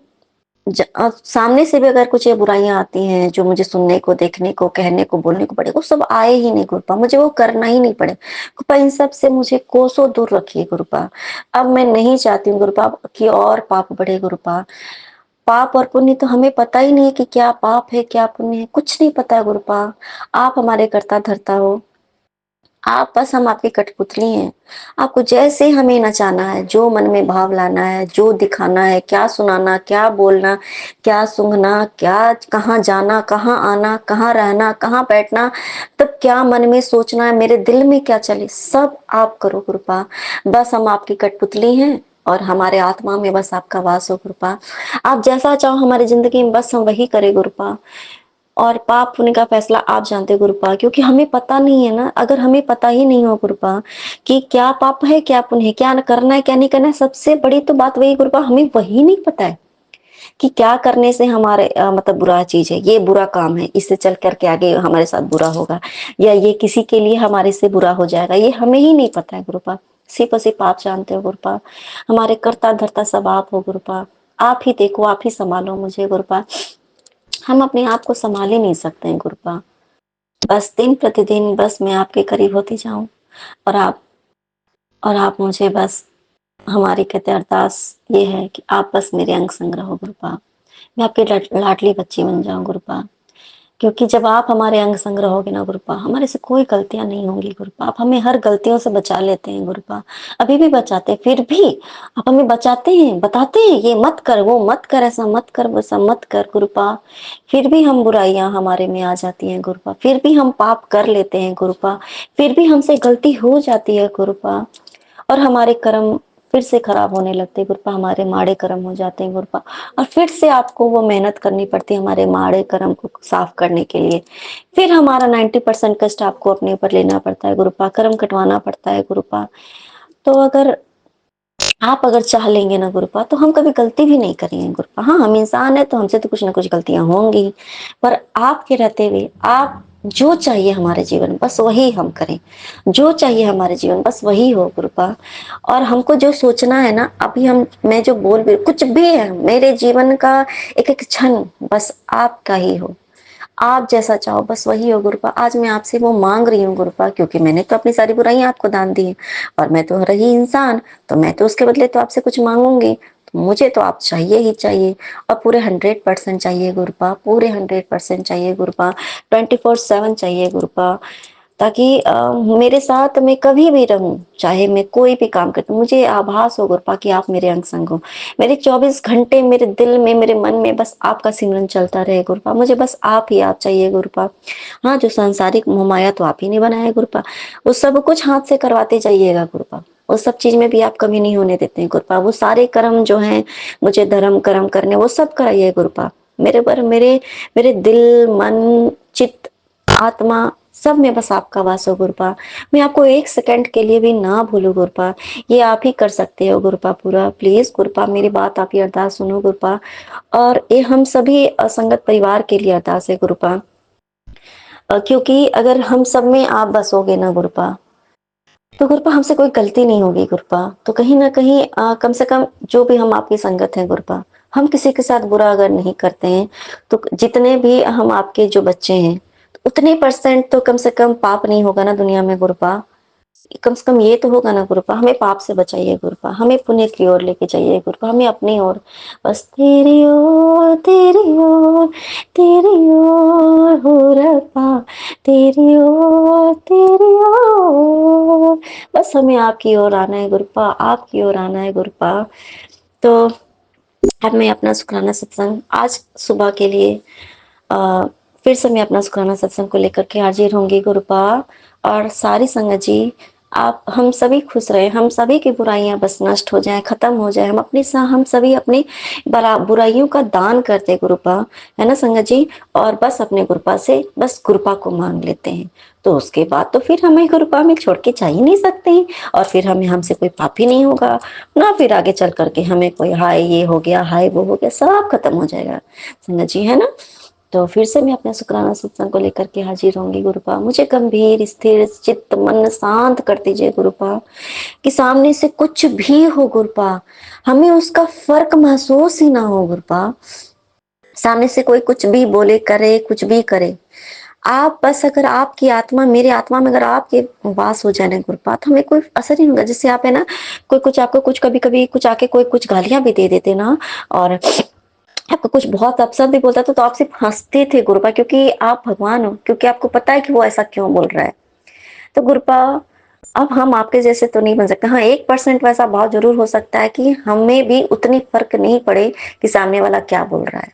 सामने से भी अगर कुछ ये बुराइयां आती हैं जो मुझे सुनने को, देखने को, कहने को, बोलने को पड़े, वो सब आए ही नहीं गुरुपा, मुझे वो करना ही नहीं पड़े गुरुपा। इन सब से मुझे कोसों दूर रखिए गुरुपा। अब मैं नहीं चाहती हूँ गुरुपा कि और पाप बढ़े गुरुपा। पाप और पुण्य तो हमें पता ही नहीं है कि क्या पाप है क्या पुण्य है, कुछ नहीं पता है गुरुपा। आप हमारे कर्ता धर्ता हो, आप बस हम आपकी कठपुतली हैं। आपको जैसे हमें नचाना है, जो मन में भाव लाना है, जो दिखाना है, क्या सुनाना, क्या बोलना, क्या सूंघना, क्या कहाँ जाना, कहाँ आना, कहाँ रहना, कहाँ बैठना, तब क्या मन में सोचना है, मेरे दिल में क्या चले, सब आप करो कृपा। बस हम आपकी कठपुतली हैं और हमारे आत्मा में बस आपका वास हो कृपा। आप जैसा चाहो हमारी जिंदगी में, बस हम वही करें गुरुपा। और पाप पुण्य का फैसला आप जानते हो गुरुपा, क्योंकि हमें पता नहीं है ना। अगर हमें पता ही नहीं हो गुरुपा कि क्या पाप है क्या पुण्य है, क्या करना है क्या नहीं करना है, सबसे बड़ी तो बात वही गुरुपा, हमें वही नहीं पता है कि क्या करने से हमारे मतलब बुरा चीज है, ये बुरा काम है, इससे चल करके आगे हमारे साथ बुरा होगा, या ये किसी के लिए हमारे से बुरा हो जाएगा, ये हमें ही नहीं पता है गुरुपा। सिर्फ और सिर्फ आप जानते हो गुरुपा। हमारे कर्ता धर्ता सब आप हो गुरुपा। आप ही देखो, आप ही संभालो मुझे गुरुपा। हम अपने आप को संभाल ही नहीं सकते हैं गुरुपा। बस दिन प्रतिदिन बस मैं आपके करीब होती जाऊं, और आप मुझे बस, हमारी कहते अरदास ये है कि आप बस मेरे अंग संग रहो गुरुपा। मैं आपकी लाडली बच्ची बन जाऊं गुरुपा। क्योंकि जब आप हमारे अंग संग रहोगे ना गुरुपा, हमारे से कोई गलतियां नहीं होंगी गुरुपा। आप हमें हर गलतियों से बचा लेते हैं गुरुपा, अभी भी बचाते हैं, फिर भी आप हमें बचाते हैं, बताते हैं ये मत कर, वो मत कर, ऐसा मत कर, वैसा मत कर गुरुपा। फिर भी हम बुराइयां हमारे में आ जाती हैं गुरुपा, फिर भी हम पाप कर लेते हैं गुरुपा, फिर भी हमसे गलती हो जाती है गुरुपा। और हमारे कर्म फिर से खराब होने लगते हैं गुरुपा, हमारे माड़े कर्म हो जाते हैं गुरुपा। और फिर से आपको वो मेहनत करनी पड़ती है हमारे माड़े कर्म को साफ करने के लिए। फिर हमारा 90% कष्ट आपको अपने ऊपर लेना पड़ता है गुरुपा, कर्म कटवाना पड़ता है गुरुपा। तो अगर आप अगर चाह लेंगे ना गुरुपा, तो हम कभी गलती भी नहीं करेंगे गुरुपा। हाँ, हम इंसान है तो हमसे तो कुछ ना कुछ गलतियां होंगी, पर आपके रहते हुए आप जो चाहिए हमारे जीवन बस वही हम करें, जो चाहिए हमारे जीवन बस वही हो गुरुपा। और हमको जो सोचना है ना, अभी हम, मैं जो बोल भी कुछ भी है मेरे जीवन का, एक एक क्षण बस आपका ही हो, आप जैसा चाहो बस वही हो गुरुपा। आज मैं आपसे वो मांग रही हूँ गुरुपा, क्योंकि मैंने तो अपनी सारी बुराइयां आपको दान दी है, और मैं तो रही इंसान, तो मैं तो उसके बदले तो आपसे कुछ मांगूंगी। तो मुझे तो आप चाहिए ही चाहिए, और पूरे 100% चाहिए गुरुपा, पूरे 100% चाहिए गुरुपा, 24/7 चाहिए गुरुपा, ताकि मेरे साथ मैं कभी भी रहूं, चाहे मैं कोई भी काम करती हूँ, मुझे आभास हो गुरुपा कि आप मेरे अंग संग हो। मेरे 24 घंटे मेरे दिल में, मेरे मन में बस आपका सिमरन चलता रहे गुरुपा, मुझे बस आप ही आप चाहिए गुरुपा। हाँ, जो सांसारिक मोहमाया तो आप ही ने बनाया गुरुपा, वो सब कुछ हाथ से करवाते जाइएगा गुरुपा, उस सब चीज में भी आप कमी नहीं होने देते हैं गुरुपा। वो सारे कर्म जो हैं, मुझे धर्म कर्म करने, वो सब कराइए गुरुपा। मेरे पर मेरे दिल, मन, चित्त, आत्मा, सब में बस आपका वास हो गुरुपा। मैं आपको एक सेकंड के लिए भी ना भूलूं गुरुपा, ये आप ही कर सकते हो गुरुपा पूरा। प्लीज गुरुपा, मेरी बात आप ही अरदास सुनो गुरुपा। और ये हम सभी असंगत परिवार के लिए अरदास है गुरुपा, क्योंकि अगर हम सब में आप बसोगे ना गुरुपा, तो गुरुपा हमसे कोई गलती नहीं होगी गुरुपा। तो कहीं ना कहीं कम से कम जो भी हम आपकी संगत हैं गुरुपा, हम किसी के साथ बुरा अगर नहीं करते हैं, तो जितने भी हम आपके जो बच्चे हैं, तो उतने परसेंट तो कम से कम पाप नहीं होगा ना दुनिया में गुरुपा। कम से कम ये तो होगा ना गुरुपा, हमें पाप से बचाइए गुरुपा, हमें पुण्य की ओर लेके जाइए गुरुपा, हमें अपनी ओर, बस तेरी ओर, तेरी ओर, तेरी ओर हो रब्बा, तेरी ओर, तेरी ओर, बस हमें आपकी ओर आना है गुरुपा, आपकी ओर आना है गुरुपा। तो अब मैं अपना शुक्राना सत्संग आज सुबह के लिए अ, फिर से मैं अपना शुक्राना सत्संग को लेकर के हाजिर होंगी गुरुपा। और सारी संगत जी, आप हम सभी खुश रहे, हम सभी की बुराइयां बस नष्ट हो जाएं, खत्म हो जाए, हम सभी अपनी बुराइयों का दान करते गुरुपा, है ना संगत जी। और बस अपने गुरुपा से बस गुरुपा को मांग लेते हैं, तो उसके बाद तो फिर हमें गुरुपा में छोड़ के जा ही नहीं सकते हैं, और फिर हमें हमसे कोई पाप ही नहीं होगा ना, फिर आगे चल करके हमें कोई हाय ये हो गया, हाय वो हो गया, सब खत्म हो जाएगा संगत जी, है ना। तो फिर से मैं अपने शुक्राना सत्संग को लेकर के हाजिर होंगी गुरुपा। मुझे गंभीर स्थिर चित्त मन शांत कर दीजिए गुरुपा, कि सामने से कुछ भी हो गुरुपा, हमें उसका फर्क महसूस ही ना हो गुरुपा। सामने से कोई कुछ भी बोले, करे, कुछ भी करे, आप बस अगर आपकी आत्मा, मेरी आत्मा में अगर आपके वास हो जाए ना गुरुपा, तो हमें कोई असर नहीं होगा। जैसे आप है ना, कोई कुछ आपको कुछ कभी कभी कुछ आके कोई कुछ गालियां भी दे देते ना, और आपको कुछ बहुत अपशब्द भी बोलता था, तो आप सिर्फ हंसते थे गुरुपा, क्योंकि आप भगवान हो, क्योंकि आपको पता है कि वो ऐसा क्यों बोल रहा है। तो गुरुपा, अब हम आपके जैसे तो नहीं बन सकते। हाँ, 1% वैसा भाव जरूर हो सकता है कि हमें भी उतनी फर्क नहीं पड़े कि सामने वाला क्या बोल रहा है।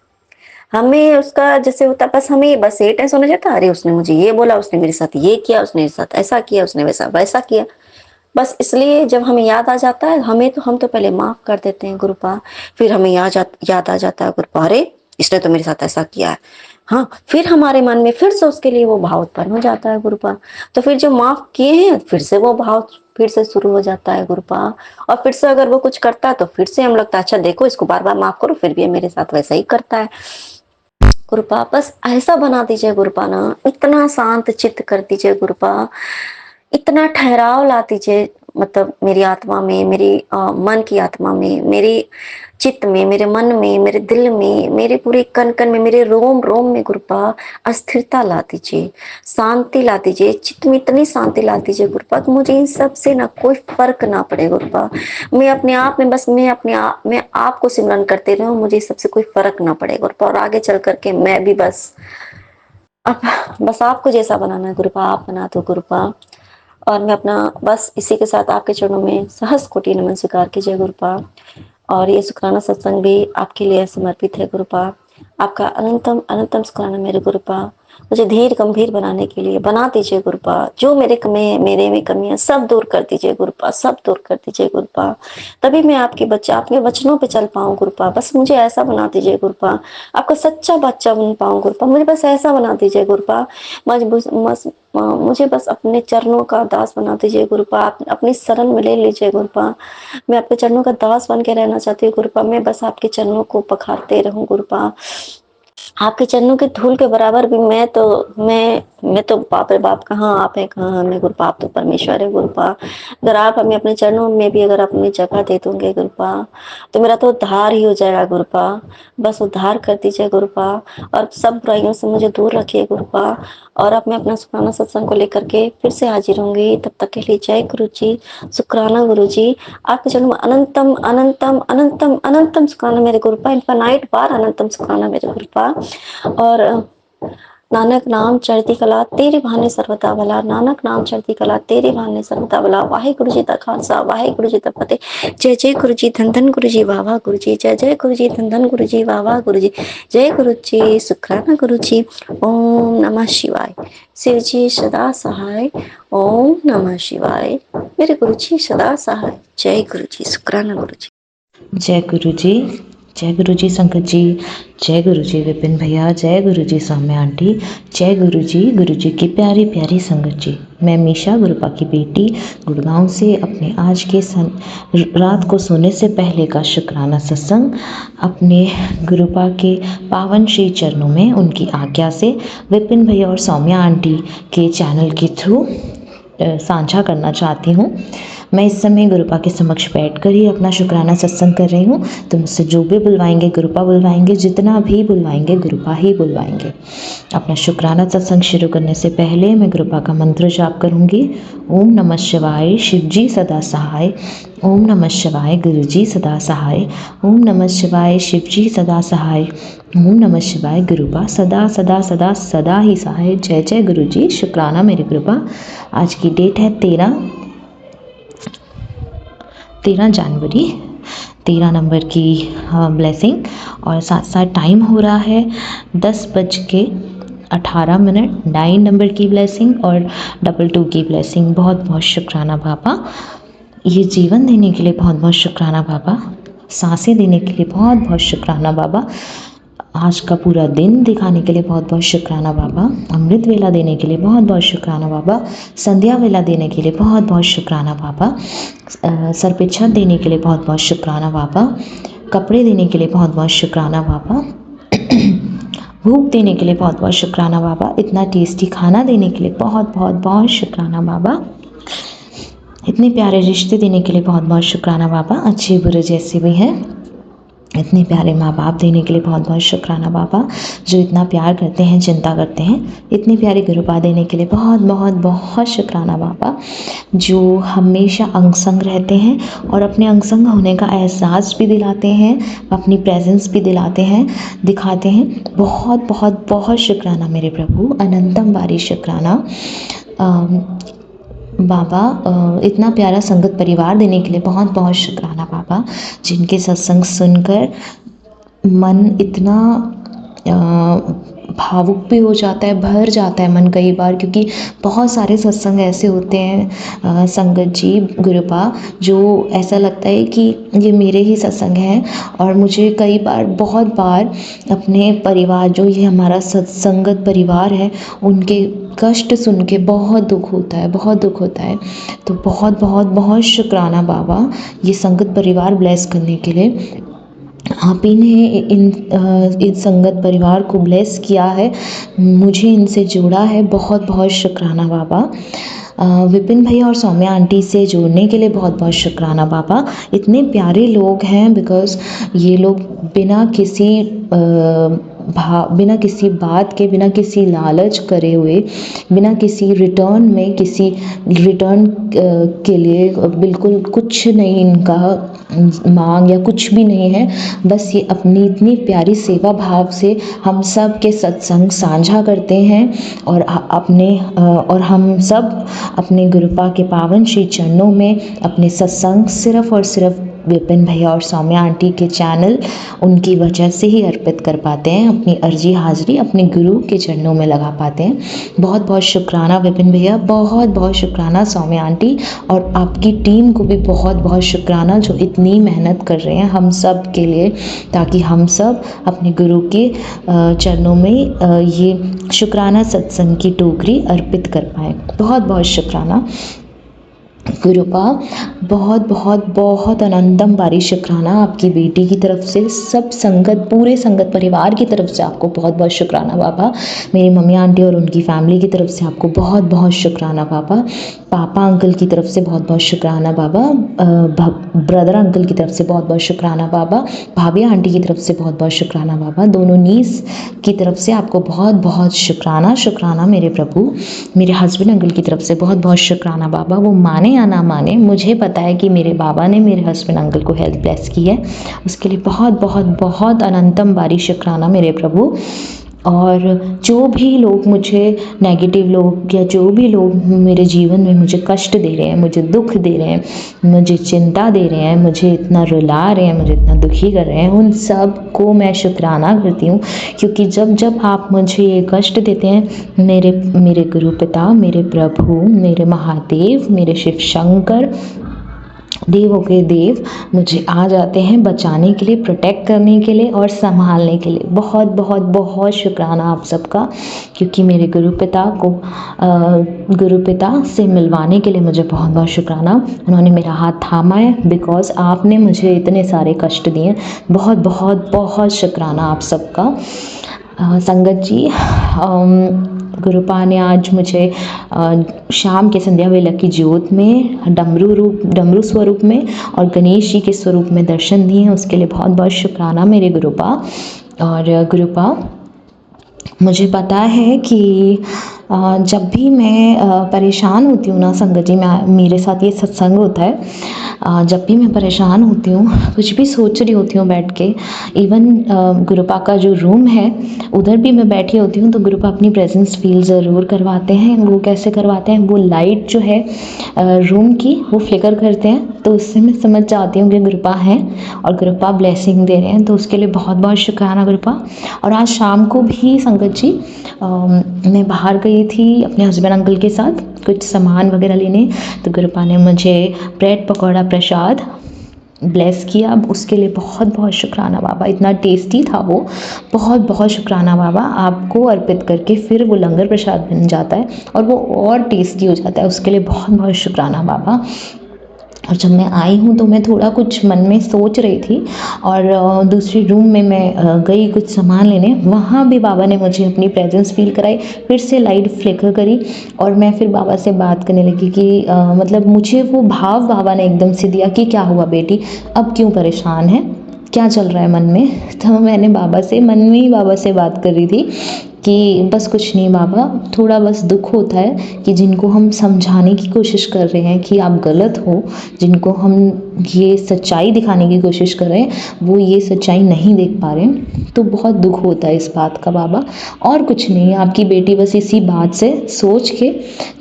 हमें उसका जैसे होता, बस हमें बस ये टेंशन हो जाता, अरे उसने मुझे ये बोला, उसने मेरे साथ ये किया, उसने मेरे साथ ऐसा किया, उसने वैसा वैसा किया। बस इसलिए जब हमें याद आ जाता है, हम तो पहले माफ कर देते हैं गुरुपा, फिर हमें याद आ जाता है गुरुपा, अरे इसने तो मेरे साथ ऐसा किया है। हाँ, फिर हमारे मन में फिर से उसके लिए वो भाव उत्पन्न हो जाता है गुरुपा। तो फिर जो माफ किए हैं, फिर से वो भाव फिर से शुरू हो जाता है गुरुपा। और फिर से अगर वो कुछ करता है, तो फिर से हम लगता है अच्छा देखो इसको बार बार माफ करो, फिर भी मेरे साथ वैसा ही करता है गुरुपा। बस ऐसा बना दीजिए गुरुपा ना, इतना शांत चित्त कर दीजिए गुरुपा, इतना ठहराव ला दीजिए, मतलब मेरी आत्मा में, मेरी मन की आत्मा में, मेरी चित्त में, मेरे मन में, मेरे दिल में, मेरे पूरे कण कण में, मेरे रोम रोम में गुरुपा अस्थिरता ला दीजिए, शांति ला दीजिए, चित्त में इतनी शांति ला दीजिए गुरुपा कि मुझे इन सब से ना कोई फर्क ना पड़े गुरुपा। मैं अपने आप में बस मैं आपको सिमरन करते रहूं, मुझे इस सबसे कोई फर्क ना पड़े गुरुपा। और आगे चल करके मैं भी अब बस आपको जैसा बनाना है गुरुपा, आप बना दो गुरुपा। और मैं अपना बस इसी के साथ आपके चरणों में सहस्त्र कोटि नमन स्वीकार कीजिए गुरुपा। और ये शुक्राना सत्संग भी आपके लिए समर्पित है गुरुपा। आपका अनंतम अनंतम शुक्राना मेरे गुरुपा। मुझे धीर गंभीर बनाने के लिए बना दीजिए गुरुपा। जो मेरे में कमियां सब दूर कर दीजिए गुरुपा, सब दूर कर दीजिए गुरुपा। तभी मैं आपके बच्चा, आपके वचनों पे चल पाऊं गुरुपा। बस मुझे ऐसा बना दीजिए गुरुपा, आपका सच्चा बच्चा बन पाऊं गुरुपा। मुझे बस ऐसा बना दीजिए गुरुपा। मुझे बस अपने चरणों का दास बना दीजिए गुरुपा। आप अपनी शरण में ले लीजिए गुरुपा। मैं आपके चरणों का दास बन के रहना चाहती हूँ गुरुपा। मैं बस आपके चरणों को पखारते रहूं गुरुपा। आपके चरणों के धूल के बराबर भी मैं मैं तो बाप रे बाप, कहाँ आप है, कहाँ हम है गुरुपा, आप तो परमेश्वर है गुरुपा। अगर आप हमें अपने चरणों में भी अगर अपनी जगह दे दोगे गुरुपा, तो मेरा तो उद्धार ही हो जाएगा गुरुपा। बस उद्धार कर दीजिए गुरुपा, और सब बुराइयों से मुझे दूर रखिए गुरुपा। और अब मैं अपना शुक्राना सत्संग को लेकर के फिर से हाजिर होंगी। तब तक के लिए जय गुरु जी, शुक्राना गुरु जी। आपके चरणों में अनंतम अनंतम अनंतम अनंतम शुक्राना मेरे गुरुपा, इनफाइनाइट बार अनंतम शुक्राना मेरे गुरुपा। और नानक नाम चढ़ती कला तेरे बहाने सर्वदा भला, नानक नाम चढ़ती कला तेरे बहाने सर्वदा भला। वाहिगुरु जी दा खालसा, वाहिगुरु जी दा फतेह। जय जय गुरु जी, धन धन गुरु जी, वाह वाह गुरु जी। जय जय गुरु जी, धन धन गुरु जी, वाह वाह गुरु जी। जय गुरु जी, शुक्राना गुरु जी। ओम नमः शिवाय। शिव जी सदा सहाय। ओम नमः शिवाय। मेरे गुरु जी सदा सहाय। जय गुरु जी, शुक्राना गुरु जी। जय गुरु जी, जय गुरु जी संगत जी, जय गुरु जी विपिन भैया, जय गुरु जी सौम्या आंटी, जय गुरु जी की प्यारी प्यारी संगत जी। मैं मीशा गुरुपा की बेटी गुड़गांव से अपने आज के रात को सोने से पहले का शुक्राना सत्संग अपने गुरुपा के पावन श्री चरणों में उनकी आज्ञा से विपिन भैया और सौम्या आंटी के चैनल के थ्रू साझा करना चाहती हूँ। मैं इस समय गुरुपा के समक्ष बैठकर ही अपना शुक्राना सत्संग कर रही हूँ। तो मुझसे जो भी बुलवाएंगे गुरुपा बुलवाएंगे, जितना भी बुलवाएंगे गुरुपा ही बुलवाएंगे। अपना शुक्राना सत्संग शुरू करने से पहले मैं गुरुपा का मंत्र जाप करूँगी। ओम नमः शिवाय, शिव जी सदा सहाय। ओम नमः शिवाय, गुरु जी सदा सहाय। ओम नमः शिवाय, शिव जी सदा सहाय। ओम नमः शिवाय, गुरुपा सदा सदा सदा सदा ही सहाय। जय जय गुरु जी, शुक्राना मेरे गुरुपा। आज की डेट है 13 जनवरी, 13 नंबर की ब्लेसिंग, और साथ साथ टाइम हो रहा है 10:18 9 नंबर की ब्लेसिंग और 22 की ब्लेसिंग। बहुत बहुत शुक्राना बाबा, ये जीवन देने के लिए बहुत बहुत शुक्राना बाबा, सांसें देने के लिए बहुत बहुत शुक्राना बाबा, आज का पूरा दिन दिखाने के लिए बहुत बहुत शुक्राना बाबा, अमृत वेला देने के लिए बहुत बहुत शुक्राना बाबा, संध्या वेला देने के लिए बहुत बहुत शुक्राना बाबा, सर पे छत देने के लिए बहुत बहुत शुक्राना बाबा, कपड़े देने के लिए बहुत बहुत शुक्राना बाबा, भूख देने के लिए बहुत बहुत शुक्राना बाबा, इतना टेस्टी खाना देने के लिए बहुत बहुत बहुत शुक्राना बाबा, इतने प्यारे रिश्ते देने के लिए बहुत बहुत शुक्राना बाबा, अच्छे बुरे जैसे भी हैं, इतने प्यारे माँ बाप देने के लिए बहुत बहुत शुक्राना बाबा, जो इतना प्यार करते हैं, चिंता करते हैं, इतने प्यारे गुरुपा देने के लिए बहुत बहुत बहुत शुक्राना बाबा, जो हमेशा अंग संग रहते हैं और अपने अंग संग होने का एहसास भी दिलाते हैं, अपनी प्रेजेंस भी दिलाते हैं, दिखाते हैं। बहुत बहुत बहुत शुक्राना मेरे प्रभु, अनंतम बारी शुक्राना बाबा, इतना प्यारा संगत परिवार देने के लिए बहुत बहुत शुक्राना बाबा, जिनके सत्संग सुनकर मन इतना भावुक भी हो जाता है, भर जाता है मन कई बार, क्योंकि बहुत सारे सत्संग ऐसे होते हैं संगत जी गुरुपा, जो ऐसा लगता है कि ये मेरे ही सत्संग हैं, और मुझे कई बार बहुत बार अपने परिवार, जो ये हमारा सत्संगत परिवार है, उनके कष्ट सुन के बहुत दुख होता है, बहुत दुख होता है। तो बहुत बहुत बहुत शुक्राना बाबा, ये संगत परिवार ब्लेस करने के लिए। आप ही ने इन संगत परिवार को ब्लेस किया है, मुझे इनसे जोड़ा है, बहुत बहुत शुक्राना बाबा। विपिन भैया और सौम्या आंटी से जोड़ने के लिए बहुत बहुत शुक्राना बाबा, इतने प्यारे लोग हैं, बिकॉज़ ये लोग बिना किसी बात के, बिना किसी लालच करे हुए, बिना किसी रिटर्न के लिए बिल्कुल कुछ नहीं इनका मांग या कुछ भी नहीं है, बस ये अपनी इतनी प्यारी सेवा भाव से हम सब के सत्संग साझा करते हैं, और हम सब अपने गुरुपा के पावन श्री चरणों में अपने सत्संग सिर्फ़ और सिर्फ विपिन भैया और सौम्या आंटी के चैनल, उनकी वजह से ही अर्पित कर पाते हैं, अपनी अर्जी हाजिरी अपने गुरु के चरणों में लगा पाते हैं। बहुत बहुत शुक्राना विपिन भैया, बहुत बहुत शुक्राना सौम्या आंटी, और आपकी टीम को भी बहुत बहुत शुक्राना, जो इतनी मेहनत कर रहे हैं हम सब के लिए, ताकि हम सब अपने गुरु के चरणों में ये शुक्राना सत्संग की टोकरी अर्पित कर पाएँ। बहुत बहुत शुक्राना। गुरुपा बहुत बहुत बहुत अनंतम बारी शुक्राना आपकी बेटी की तरफ से, सब संगत, पूरे संगत परिवार की तरफ से आपको बहुत बहुत शुक्राना बाबा। मेरी मम्मी आंटी और उनकी फैमिली की तरफ से आपको बहुत बहुत शुक्राना बाबा। पापा अंकल की तरफ से बहुत बहुत शुक्राना बाबा। ब्रदर अंकल की तरफ से बहुत बहुत शुक्राना बाबा। भाभी आंटी की तरफ से बहुत बहुत शुक्राना बाबा। दोनों नीस की तरफ से आपको बहुत बहुत शुक्राना शुक्राना मेरे प्रभु। मेरे हस्बैंड अंकल की तरफ से बहुत बहुत शुक्राना बाबा। वो माने या ना माने, मुझे पता है कि मेरे बाबा ने मेरे हस्बैंड अंकल को हेल्थ ब्लेस की है, उसके लिए बहुत बहुत बहुत अनंतम बारी शुक्राना मेरे प्रभु। और जो भी लोग मुझे, नेगेटिव लोग या जो भी लोग मेरे जीवन में मुझे कष्ट दे रहे हैं, मुझे दुख दे रहे हैं, मुझे चिंता दे रहे हैं, मुझे इतना रुला रहे हैं, मुझे इतना दुखी कर रहे हैं, उन सब को मैं शुक्राना करती हूँ। क्योंकि जब जब आप मुझे ये कष्ट देते हैं, मेरे गुरु पिता, मेरे प्रभु, मेरे महादेव, मेरे शिव शंकर, देवों के देव मुझे आ जाते हैं बचाने के लिए, प्रोटेक्ट करने के लिए और संभालने के लिए। बहुत बहुत बहुत शुक्राना आप सबका, क्योंकि मेरे गुरु पिता से मिलवाने के लिए मुझे बहुत बहुत शुक्राना। उन्होंने मेरा हाथ थामा है, बिकॉज़ आपने मुझे इतने सारे कष्ट दिए। बहुत बहुत बहुत शुक्राना आप सबका। संगत जी, गुरुपा ने आज मुझे शाम के संध्या वेला की ज्योत में डमरू स्वरूप में और गणेश जी के स्वरूप में दर्शन दिए हैं, उसके लिए बहुत बहुत शुक्राना मेरे गुरुपा। और गुरुपा, मुझे पता है कि जब भी मैं परेशान होती हूँ ना संगत जी, मेरे साथ ये सत्संग होता है, जब भी मैं परेशान होती हूँ, कुछ भी सोच रही होती हूँ बैठ के, इवन गुरुपा का जो रूम है उधर भी मैं बैठी होती हूँ, तो गुरुपा अपनी प्रेजेंस फील ज़रूर करवाते हैं। वो कैसे करवाते हैं, वो लाइट जो है रूम की वो फ्लिकर करते हैं, तो उससे मैं समझ जाती हूँ कि गुरुपा हैं और गुरुपा ब्लेसिंग दे रहे हैं, तो उसके लिए बहुत बहुत शुक्राना गुरुपा। और आज शाम को भी संगत जी मैं बाहर गई थी अपने हस्बैंड अंकल के साथ कुछ सामान वगैरह लेने, तो गुरुपा ने मुझे ब्रेड पकौड़ा प्रसाद ब्लेस किया। अब उसके लिए बहुत बहुत शुक्राना बाबा, इतना टेस्टी था वो, बहुत बहुत शुक्राना बाबा। आपको अर्पित करके फिर वो लंगर प्रसाद बन जाता है और वो और टेस्टी हो जाता है, उसके लिए बहुत बहुत शुक्राना बाबा। और जब मैं आई हूँ तो मैं थोड़ा कुछ मन में सोच रही थी और दूसरी रूम में मैं गई कुछ सामान लेने, वहाँ भी बाबा ने मुझे अपनी प्रेजेंस फील कराई, फिर से लाइट फ्लिकर करी और मैं फिर बाबा से बात करने लगी कि मतलब मुझे वो भाव बाबा ने एकदम से दिया कि क्या हुआ बेटी, अब क्यों परेशान है, क्या चल रहा है मन में। तो मैंने बाबा से मन में ही बाबा से बात कर रही थी कि बस कुछ नहीं बाबा, थोड़ा बस दुख होता है कि जिनको हम समझाने की कोशिश कर रहे हैं कि आप गलत हो, जिनको हम ये सच्चाई दिखाने की कोशिश कर रहे हैं वो ये सच्चाई नहीं देख पा रहे हैं, तो बहुत दुख होता है इस बात का बाबा। और कुछ नहीं, आपकी बेटी बस इसी बात से सोच के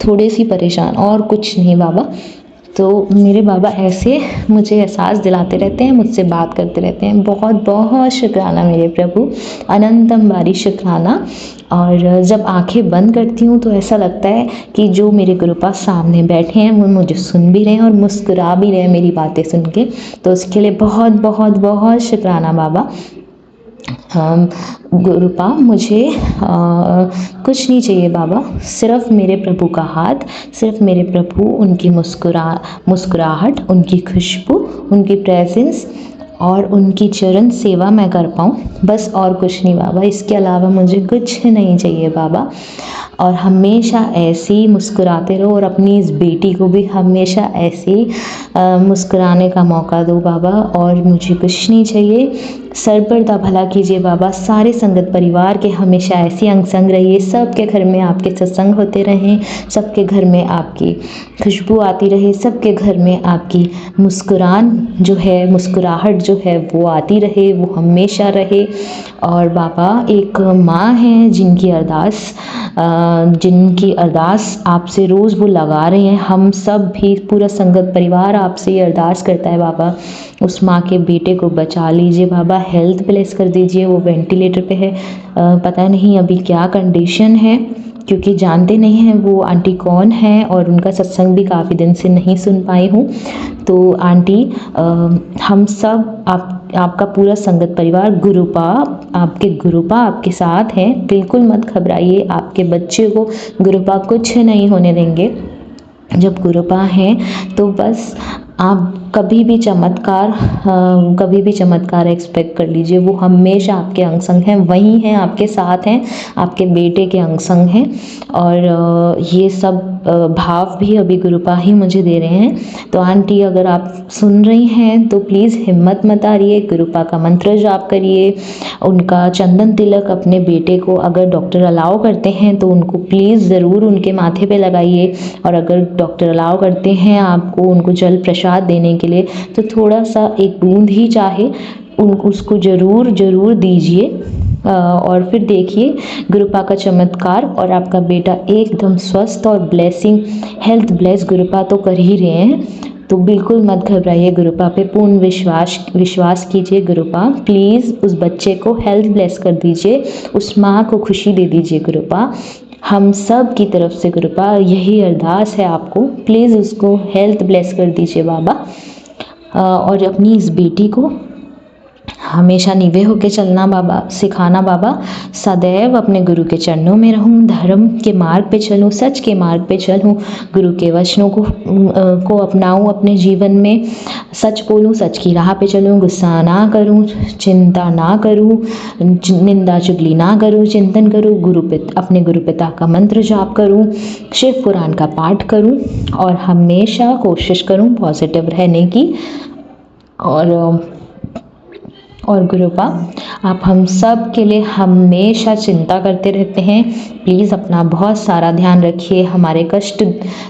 थोड़ी सी परेशान, और कुछ नहीं बाबा। तो मेरे बाबा ऐसे मुझे एहसास दिलाते रहते हैं, मुझसे बात करते रहते हैं। बहुत बहुत शुक्राना मेरे प्रभु, अनंतम बारी शुक्राना। और जब आंखें बंद करती हूँ तो ऐसा लगता है कि जो मेरे गुरुपा सामने बैठे हैं वो मुझे सुन भी रहे हैं और मुस्कुरा भी रहे हैं मेरी बातें सुन के, तो उसके लिए बहुत बहुत बहुत शुक्राना बाबा। गुरुपा, मुझे कुछ नहीं चाहिए बाबा, सिर्फ मेरे प्रभु का हाथ, सिर्फ मेरे प्रभु, उनकी मुस्कुराहट, उनकी खुशबू, उनकी प्रेजेंस और उनकी चरण सेवा मैं कर पाऊँ, बस और कुछ नहीं बाबा। इसके अलावा मुझे कुछ नहीं चाहिए बाबा। और हमेशा ऐसे ही मुस्कुराते रहो और अपनी इस बेटी को भी हमेशा ऐसे ही मुस्कुराने का मौका दो बाबा। और मुझे कुछ नहीं चाहिए, सर्वदा भला कीजिए बाबा। सारे संगत परिवार के हमेशा ऐसे अंग संग रहिए, सबके घर में आपके सत्संग होते रहें, सबके घर में आपकी खुशबू आती रहे, सबके घर में आपकी मुस्कुराहट जो है वो आती रहे, वो हमेशा रहे। और बाबा, एक माँ है जिनकी अरदास आपसे रोज़ वो लगा रहे हैं, हम सब भी पूरा संगत परिवार आपसे ये अरदास करता है बाबा, उस माँ के बेटे को बचा लीजिए बाबा, हेल्थ ब्लेस कर दीजिए। वो वेंटिलेटर पे है, पता नहीं अभी क्या कंडीशन है, क्योंकि जानते नहीं हैं वो आंटी कौन है और उनका सत्संग भी काफ़ी दिन से नहीं सुन पाई हूँ। तो आंटी, हम सब आपका पूरा संगत परिवार, गुरुपा आपके साथ हैं, बिल्कुल मत घबराइए, आपके बच्चे को गुरुपा कुछ नहीं होने देंगे। जब गुरुपा हैं तो बस आप कभी भी चमत्कार एक्सपेक्ट कर लीजिए। वो हमेशा आपके अंग संग हैं, वहीं हैं, आपके साथ हैं, आपके बेटे के अंग संग हैं। और ये सब भाव भी अभी गुरुपा ही मुझे दे रहे हैं। तो आंटी अगर आप सुन रही हैं तो प्लीज़ हिम्मत मत हारिए, गुरुपा का मंत्र जाप करिए, उनका चंदन तिलक अपने बेटे को अगर डॉक्टर अलाउ करते हैं तो उनको प्लीज़ ज़रूर उनके माथे पे लगाइए। और अगर डॉक्टर अलाउ करते हैं आपको उनको जल प्रसाद देने के लिए तो थोड़ा सा एक बूंद ही चाहे उसको ज़रूर ज़रूर दीजिए। और फिर देखिए गुरुपा का चमत्कार, और आपका बेटा एकदम स्वस्थ और ब्लेसिंग हेल्थ ब्लेस गुरुपा तो कर ही रहे हैं। तो बिल्कुल मत घबराइए, गुरुपा पे पूर्ण विश्वास कीजिए। गुरुपा प्लीज़ उस बच्चे को हेल्थ ब्लेस कर दीजिए, उस माँ को खुशी दे दीजिए। गुरुपा हम सब की तरफ से गुरुपा यही अरदास है आपको, प्लीज़ उसको हेल्थ ब्लेस कर दीजिए बाबा। और अपनी इस बेटी को हमेशा नीवे होके चलना बाबा सिखाना बाबा। सदैव अपने गुरु के चरणों में रहूं, धर्म के मार्ग पे चलूं, सच के मार्ग पे चलूं, गुरु के वचनों को अपनाऊं अपने जीवन में, सच बोलूं, सच की राह पे चलूं, गुस्सा ना करूं, चिंता ना करूं, निंदा चुगली ना करूं, चिंतन करूं, अपने गुरु पिता का मंत्र जाप करूं, शिव पुराण का पाठ करूं और हमेशा कोशिश करूं पॉजिटिव रहने की। और गुरुपा आप हम सब के लिए हमेशा चिंता करते रहते हैं, प्लीज़ अपना बहुत सारा ध्यान रखिए। हमारे कष्ट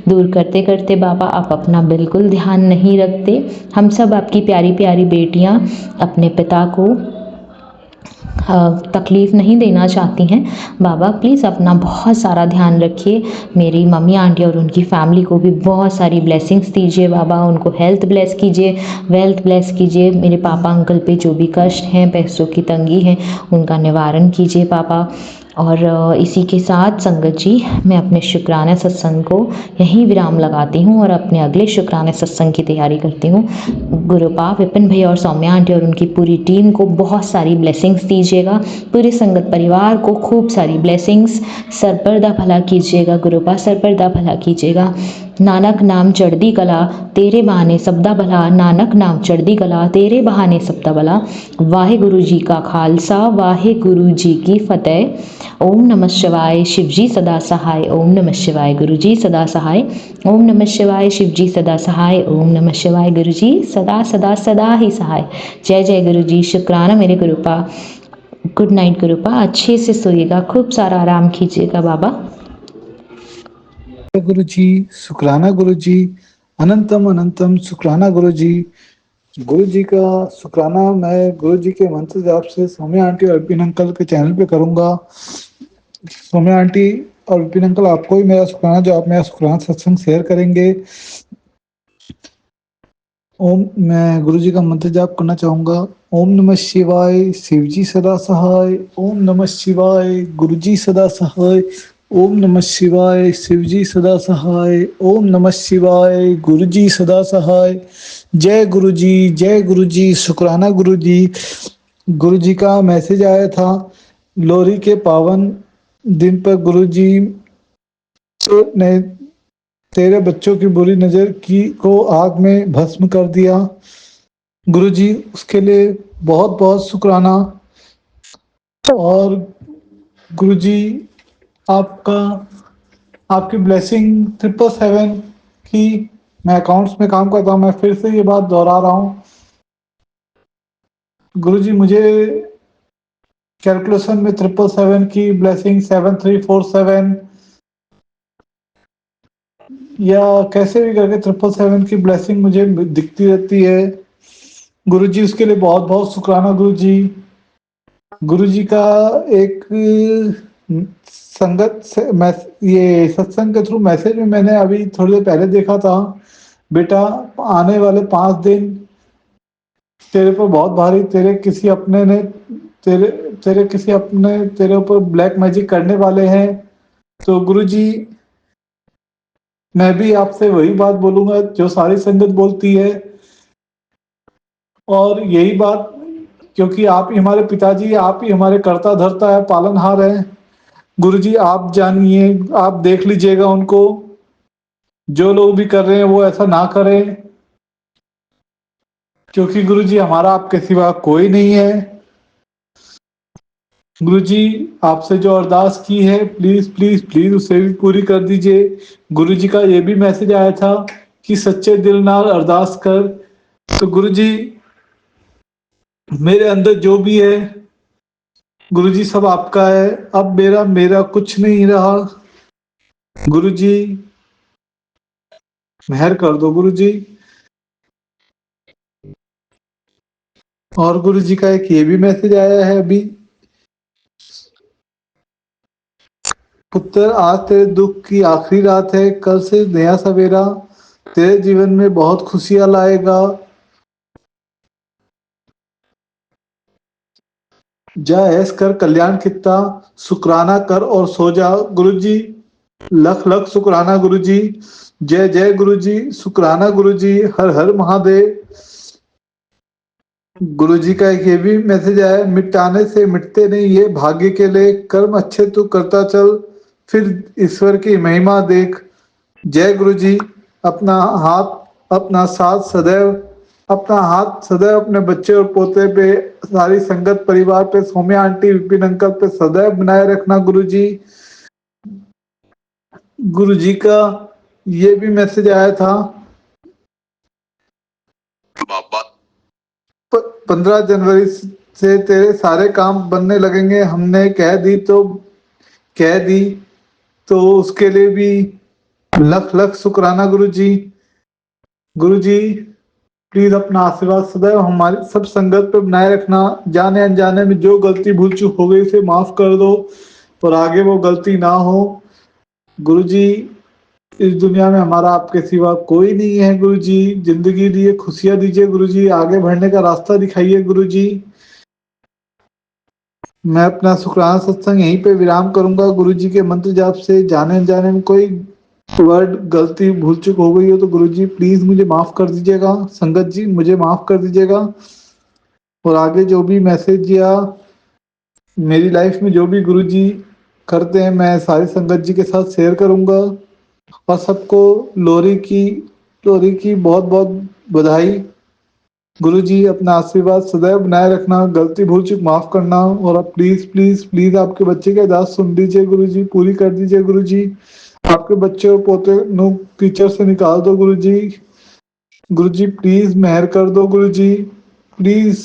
दूर करते करते बाबा आप अपना बिल्कुल ध्यान नहीं रखते। हम सब आपकी प्यारी प्यारी बेटियां अपने पिता को तकलीफ़ नहीं देना चाहती हैं। बाबा प्लीज़ अपना बहुत सारा ध्यान रखिए। मेरी मम्मी आंटी और उनकी फैमिली को भी बहुत सारी ब्लेसिंग्स दीजिए बाबा, उनको हेल्थ ब्लेस कीजिए, वेल्थ ब्लेस कीजिए। मेरे पापा अंकल पे जो भी कष्ट हैं, पैसों की तंगी है, उनका निवारण कीजिए पापा। और इसी के साथ संगत जी मैं अपने शुक्राना सत्संग को यहीं विराम लगाती हूँ और अपने अगले शुक्राना सत्संग की तैयारी करती हूँ। गुरुपा विपिन भैया और सौम्या आंटी और उनकी पूरी टीम को बहुत सारी ब्लेसिंग्स दीजिएगा, पूरे संगत परिवार को खूब सारी ब्लेसिंग्स, सरपर्दा भला कीजिएगा गुरुपा, सरपर्दा भला कीजिएगा। नानक नाम चढ़दी कला तेरे बहाने सबदा भला, नानक नाम चढ़दी कला तेरे बहाने सबदा भला। वाहिगुरु जी का खालसा, वाहिगुरु जी की फतेह। ओम नमः शिवाय, शिव जी सदा सहाय। ओम नमः शिवाय, गुरु जी सदा सहाय। ओम नमः शिवाय, शिव जी सदा सहाय। ओम नमः शिवाय, गुरु जी सदा सदा सदा ही सहाय। जय जय गुरु जी, शुक्राना मेरे गुरुपा। गुड नाइट गुरुपा, अच्छे से सोइएगा, खूब सारा आराम कीजिएगा बाबा। गुरु जी, शुक्राना गुरु जी, अनंतम अनंतम शुक्राना गुरु जी। गुरु जी का शुक्राना मैं गुरु जी के मंत्र जाप से सौम्या आंटी और विपिन अंकल के चैनल पे करूंगा। सौम्या आंटी और विपिन अंकल आपको ही मेरा शुक्राना, जो आप मेरा शुक्राना सत्संग शेयर करेंगे। ओम मैं गुरु जी का मंत्र जाप करना चाहूंगा। ओम नमः शिवाय, शिव जी सदा सहाय। ओम नमः शिवाय, गुरु जी सदा सहाय। ओम नमः शिवाय, शिव जी सदा सहाय। ओम नमः शिवाय, गुरु जी सदा सहाय। जय गुरु जी, जय गुरु जी, शुक्राना गुरु जी। गुरु जी का मैसेज आया था लोहरी के पावन दिन पर गुरु जी ने तेरे बच्चों की बुरी नजर की को आग में भस्म कर दिया। गुरु जी उसके लिए बहुत बहुत शुक्राना। और गुरु जी आपका आपकी ब्लेसिंग 777 की, मैं अकाउंट्स में काम करता हूँ, मैं फिर से ये बात दोहरा रहा हूँ। गुरु जी मुझे कैलकुलेशन में 777 की ब्लेसिंग 7347 या कैसे भी करके 777 की ब्लेसिंग मुझे दिखती रहती है। गुरु जी उसके लिए बहुत बहुत शुक्राना गुरु जी। गुरु जी का एक संगत से ये सत्संग के थ्रू मैसेज में मैंने अभी थोड़ी देर पहले देखा था, बेटा आने वाले 5 दिन तेरे पर बहुत भारी, तेरे किसी अपने ने तेरे ऊपर ब्लैक मैजिक करने वाले हैं। तो गुरु जी मैं भी आपसे वही बात बोलूंगा जो सारी संगत बोलती है, और यही बात, क्योंकि आप ही हमारे पिताजी, आप ही हमारे कर्ता धर्ता है, पालनहार है। गुरु जी आप जानिए, आप देख लीजिएगा उनको। जो लोग भी कर रहे हैं वो ऐसा ना करें, क्योंकि गुरुजी हमारा आपके सिवा कोई नहीं है। गुरुजी आपसे जो अरदास की है प्लीज प्लीज प्लीज उसे भी पूरी कर दीजिए। गुरुजी का ये भी मैसेज आया था कि सच्चे दिल नाल अरदास कर। तो गुरुजी मेरे अंदर जो भी है गुरुजी सब आपका है, अब मेरा मेरा कुछ नहीं रहा। गुरुजी मेहर कर दो गुरुजी। और गुरुजी का एक ये भी मैसेज आया है अभी, पुत्र आज तेरे दुख की आखिरी रात है, कल से नया सवेरा तेरे जीवन में बहुत खुशियां लाएगा। जा ऐस कर कल्याण कितना, शुक्राना कर और सो जा। गुरुजी लख लख शुक्राना गुरुजी, जय जय गुरुजी, शुक्राना गुरुजी, हर हर महादेव। गुरुजी का एक ये भी मैसेज आया, मिटाने से मिटते नहीं ये भाग्य के लिए, कर्म अच्छे तू करता चल फिर ईश्वर की महिमा देख। जय गुरुजी। अपना हाथ अपना साथ सदैव अपना हाथ सदैव अपने बच्चे और पोते पे, सारी संगत परिवार पे, सौम्या आंटी विपिन अंकल पे सदैव बनाए रखना गुरुजी। गुरुजी का ये भी मैसेज आया था, 15 जनवरी से तेरे सारे काम बनने लगेंगे, हमने कह दी तो उसके लिए भी लख लख शुक्राना गुरुजी। गुरुजी प्लीज अपना आशीर्वाद सदैव हमारी सब संगत पे बनाए रखना। जाने अनजाने में जो गलती भूल चूक हो गई उसे माफ कर दो और आगे वो गलती ना हो। गुरुजी इस दुनिया में हमारा आपके सिवा कोई नहीं है गुरुजी। जिंदगी दिए, खुशियां दीजिए गुरुजी, आगे बढ़ने का रास्ता दिखाइए गुरुजी। मैं अपना शुक्राना सत्संग यहीं पे विराम करूंगा। गुरुजी के मंत्र जाप से जाने अनजाने में कोई वर्ड गलती भूल चूक हो गई हो तो गुरुजी प्लीज मुझे माफ कर दीजिएगा। संगत जी मुझे माफ कर दीजिएगा। और आगे जो भी मैसेज या मेरी लाइफ में जो भी गुरुजी करते हैं मैं सारी संगत जी के साथ शेयर करूंगा। और सबको लोरी की बहुत बहुत बधाई। गुरुजी अपना आशीर्वाद सदैव बनाए रखना, गलती भूल चूक माफ करना। और अब प्लीज प्लीज प्लीज आपके बच्चे की अरदास सुन लीजिए गुरुजी, पूरी कर दीजिए गुरुजी। आपके बच्चे और पोते नो टीचर से निकाल दो गुरुजी। गुरुजी प्लीज मेहर कर दो गुरुजी, प्लीज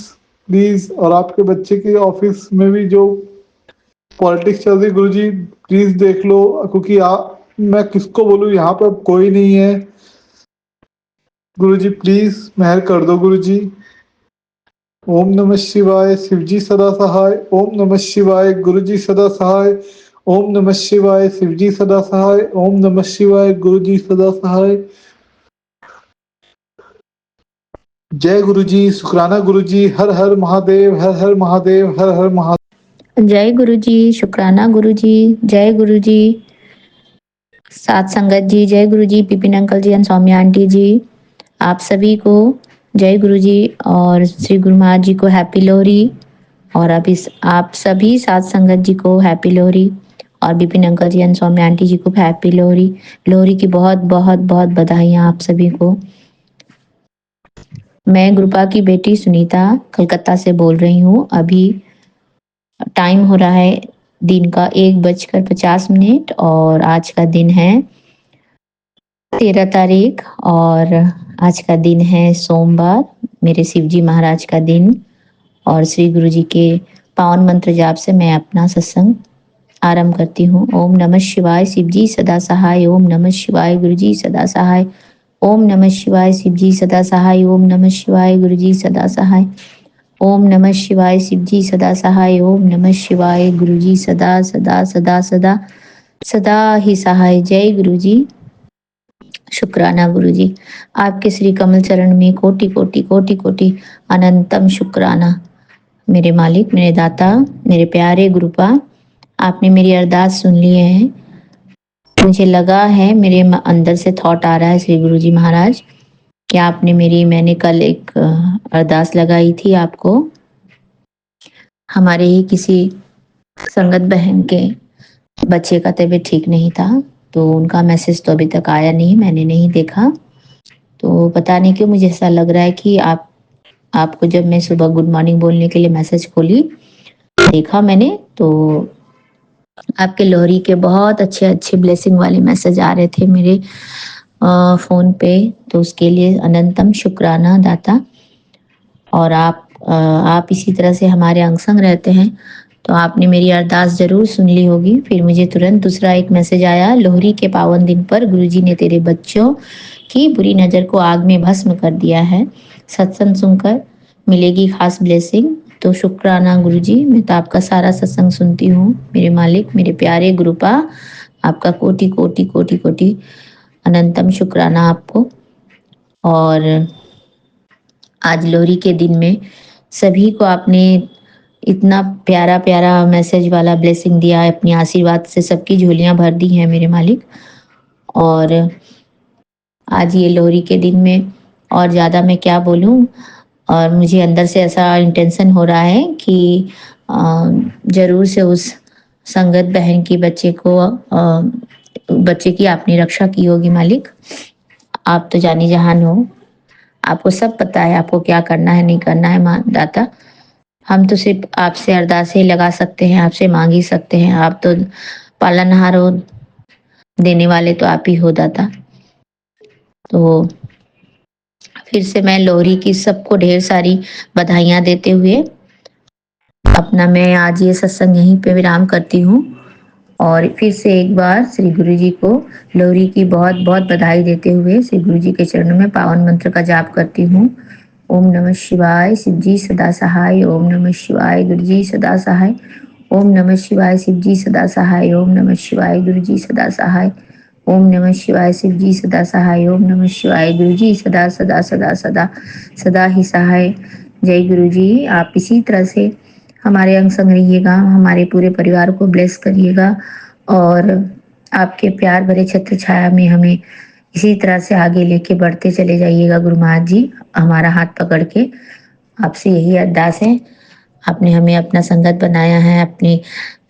प्लीज। और आपके बच्चे के ऑफिस में भी जो पॉलिटिक्स चल रही गुरुजी प्लीज देख लो, क्योंकि मैं किसको बोलूं, यहाँ पर कोई नहीं है। गुरुजी प्लीज मेहर कर दो गुरुजी। ओम नमः शिवाय, शिवजी सदा सहाय। ओम नमः शिवाय, गुरुजी सदा सहाय। ओम नमः शिवाय, शिवजी सदा सहाय। ओम नमः शिवाय, गुरुजी सदा सहाय। जय गुरुजी, शुक्राना गुरुजी, हर हर महादेव, हर हर महादेव, हर हर महादेव। जय गुरुजी, शुक्राना गुरुजी, जय गुरुजी, सात संगत जी, जय गुरुजी, पिपिन अंकल जी, सौम्या आंटी जी, आप सभी को जय गुरुजी और श्री गुरु महाराज जी को हैप्पी लोहरी। और अब आप सभी सात संगत जी को हैप्पी लोहरी और बिपिन अंकल जी, सौम्या आंटी जी को हैप्पी लोहरी। लोहरी की बहुत बहुत बहुत बधाइयाँ आप सभी को। मैं गुरुपा की बेटी सुनीता कलकत्ता से बोल रही हूँ। अभी टाइम हो रहा है दिन का 1:50 और आज का दिन है 13 तारीख और आज का दिन है सोमवार, मेरे शिवजी महाराज का दिन। और श्री गुरु जी के पावन मंत्र जाप से मैं अपना सत्संग आरंभ करती हूँ। ओम नमः शिवाय, शिवजी सदा सहाय। ओम नमः शिवाय, गुरुजी सदा सहाय। ओम नमः शिवाय, शिवजी सदा सहाय। ओम नमः शिवाय, गुरुजी सदा सहाय। ओम नमः शिवाय, शिवजी सदा सहाय। ओम नमः शिवाय, गुरुजी सदा सदा सदा सदा सदा ही सहाय। जय गुरुजी, शुक्राना गुरुजी। आपके श्री कमल चरण में कोटि कोटि कोटि कोटि अनंतम शुक्राना। मेरे मालिक, मेरे दाता, मेरे प्यारे गुरुपा, आपने मेरी अरदास सुन ली है। मुझे लगा है, मेरे अंदर से थॉट आ रहा है श्री गुरुजी महाराज कि मैंने कल एक अरदास लगाई थी आपको। हमारे ही किसी संगत बहन के बच्चे का तबीयत ठीक नहीं था तो उनका मैसेज तो अभी तक आया नहीं, मैंने नहीं देखा। तो पता नहीं क्यों मुझे ऐसा लग रहा है कि आपको जब मैं सुबह गुड मॉर्निंग बोलने के लिए मैसेज खोली, देखा मैंने, तो आपके लोहरी के बहुत अच्छे ब्लेसिंग वाले मैसेज आ रहे थे मेरे फ़ोन पे। तो उसके लिए अनंतम शुक्राना दाता। और आप इसी तरह से हमारे अंग संग रहते हैं, तो आपने मेरी अरदास ज़रूर सुन ली होगी। फिर मुझे तुरंत दूसरा एक मैसेज आया, लोहरी के पावन दिन पर गुरुजी ने तेरे बच्चों की बुरी नज़र को आग में भस्म कर दिया है। सत्संग सुनकर मिलेगी खास ब्लेसिंग। तो शुक्राना गुरुजी, मैं तो आपका सारा सत्संग सुनती हूँ। मेरे मालिक, मेरे प्यारे गुरुपा, आपका कोटि कोटि कोटि कोटि अनंतम शुक्राना आपको। और आज लोहरी के दिन में सभी को आपने इतना प्यारा प्यारा मैसेज वाला ब्लेसिंग दिया है, अपनी आशीर्वाद से सबकी झोलियां भर दी हैं मेरे मालिक। और आज ये लोहरी के दिन में और ज़्यादा मैं क्या बोलूं, और मुझे अंदर से ऐसा इंटेंशन हो रहा है कि ज़रूर से उस संगत बहन की बच्चे की आपने रक्षा की होगी मालिक। आप तो जानी जहान हो, आपको सब पता है आपको क्या करना है नहीं करना है माँ दाता। हम तो सिर्फ आपसे अरदासें लगा सकते हैं, आपसे मांग ही सकते हैं। आप तो पालनहार हो, देने वाले तो आप ही हो दाता। तो फिर से मैं लोहरी की सबको ढेर सारी बधाइयाँ देते हुए अपना मैं आज ये सत्संग यहीं पे विराम करती हूँ। और फिर से एक बार श्री गुरु जी को लोहरी की बहुत बहुत बधाई देते हुए श्री गुरु जी के चरणों में पावन मंत्र का जाप करती हूँ। ओम नमः शिवाय, शिव जी सदा सहाय। ओम नमः शिवाय, गुरु जी सदा सहाय। ओम नमः शिवाय, शिव जी सदा सहाय। ओम नमः शिवाय, गुरु जी सदा सहाय। ओम नमः शिवाय, शिव जी सदा सहाय। ओम नमः शिवाय, गुरु जी सदा सदा सदा सदा सदा ही सहाय। जय गुरु जी। आप इसी तरह से हमारे अंग संग रहिएगा, हमारे पूरे परिवार को ब्लेस करिएगा और आपके प्यार भरे छत्र छाया में हमें इसी तरह से आगे लेके बढ़ते चले जाइएगा गुरु महाराज जी, हमारा हाथ पकड़ के। आपसे यही अरदास है। आपने हमें अपना संगत बनाया है, अपने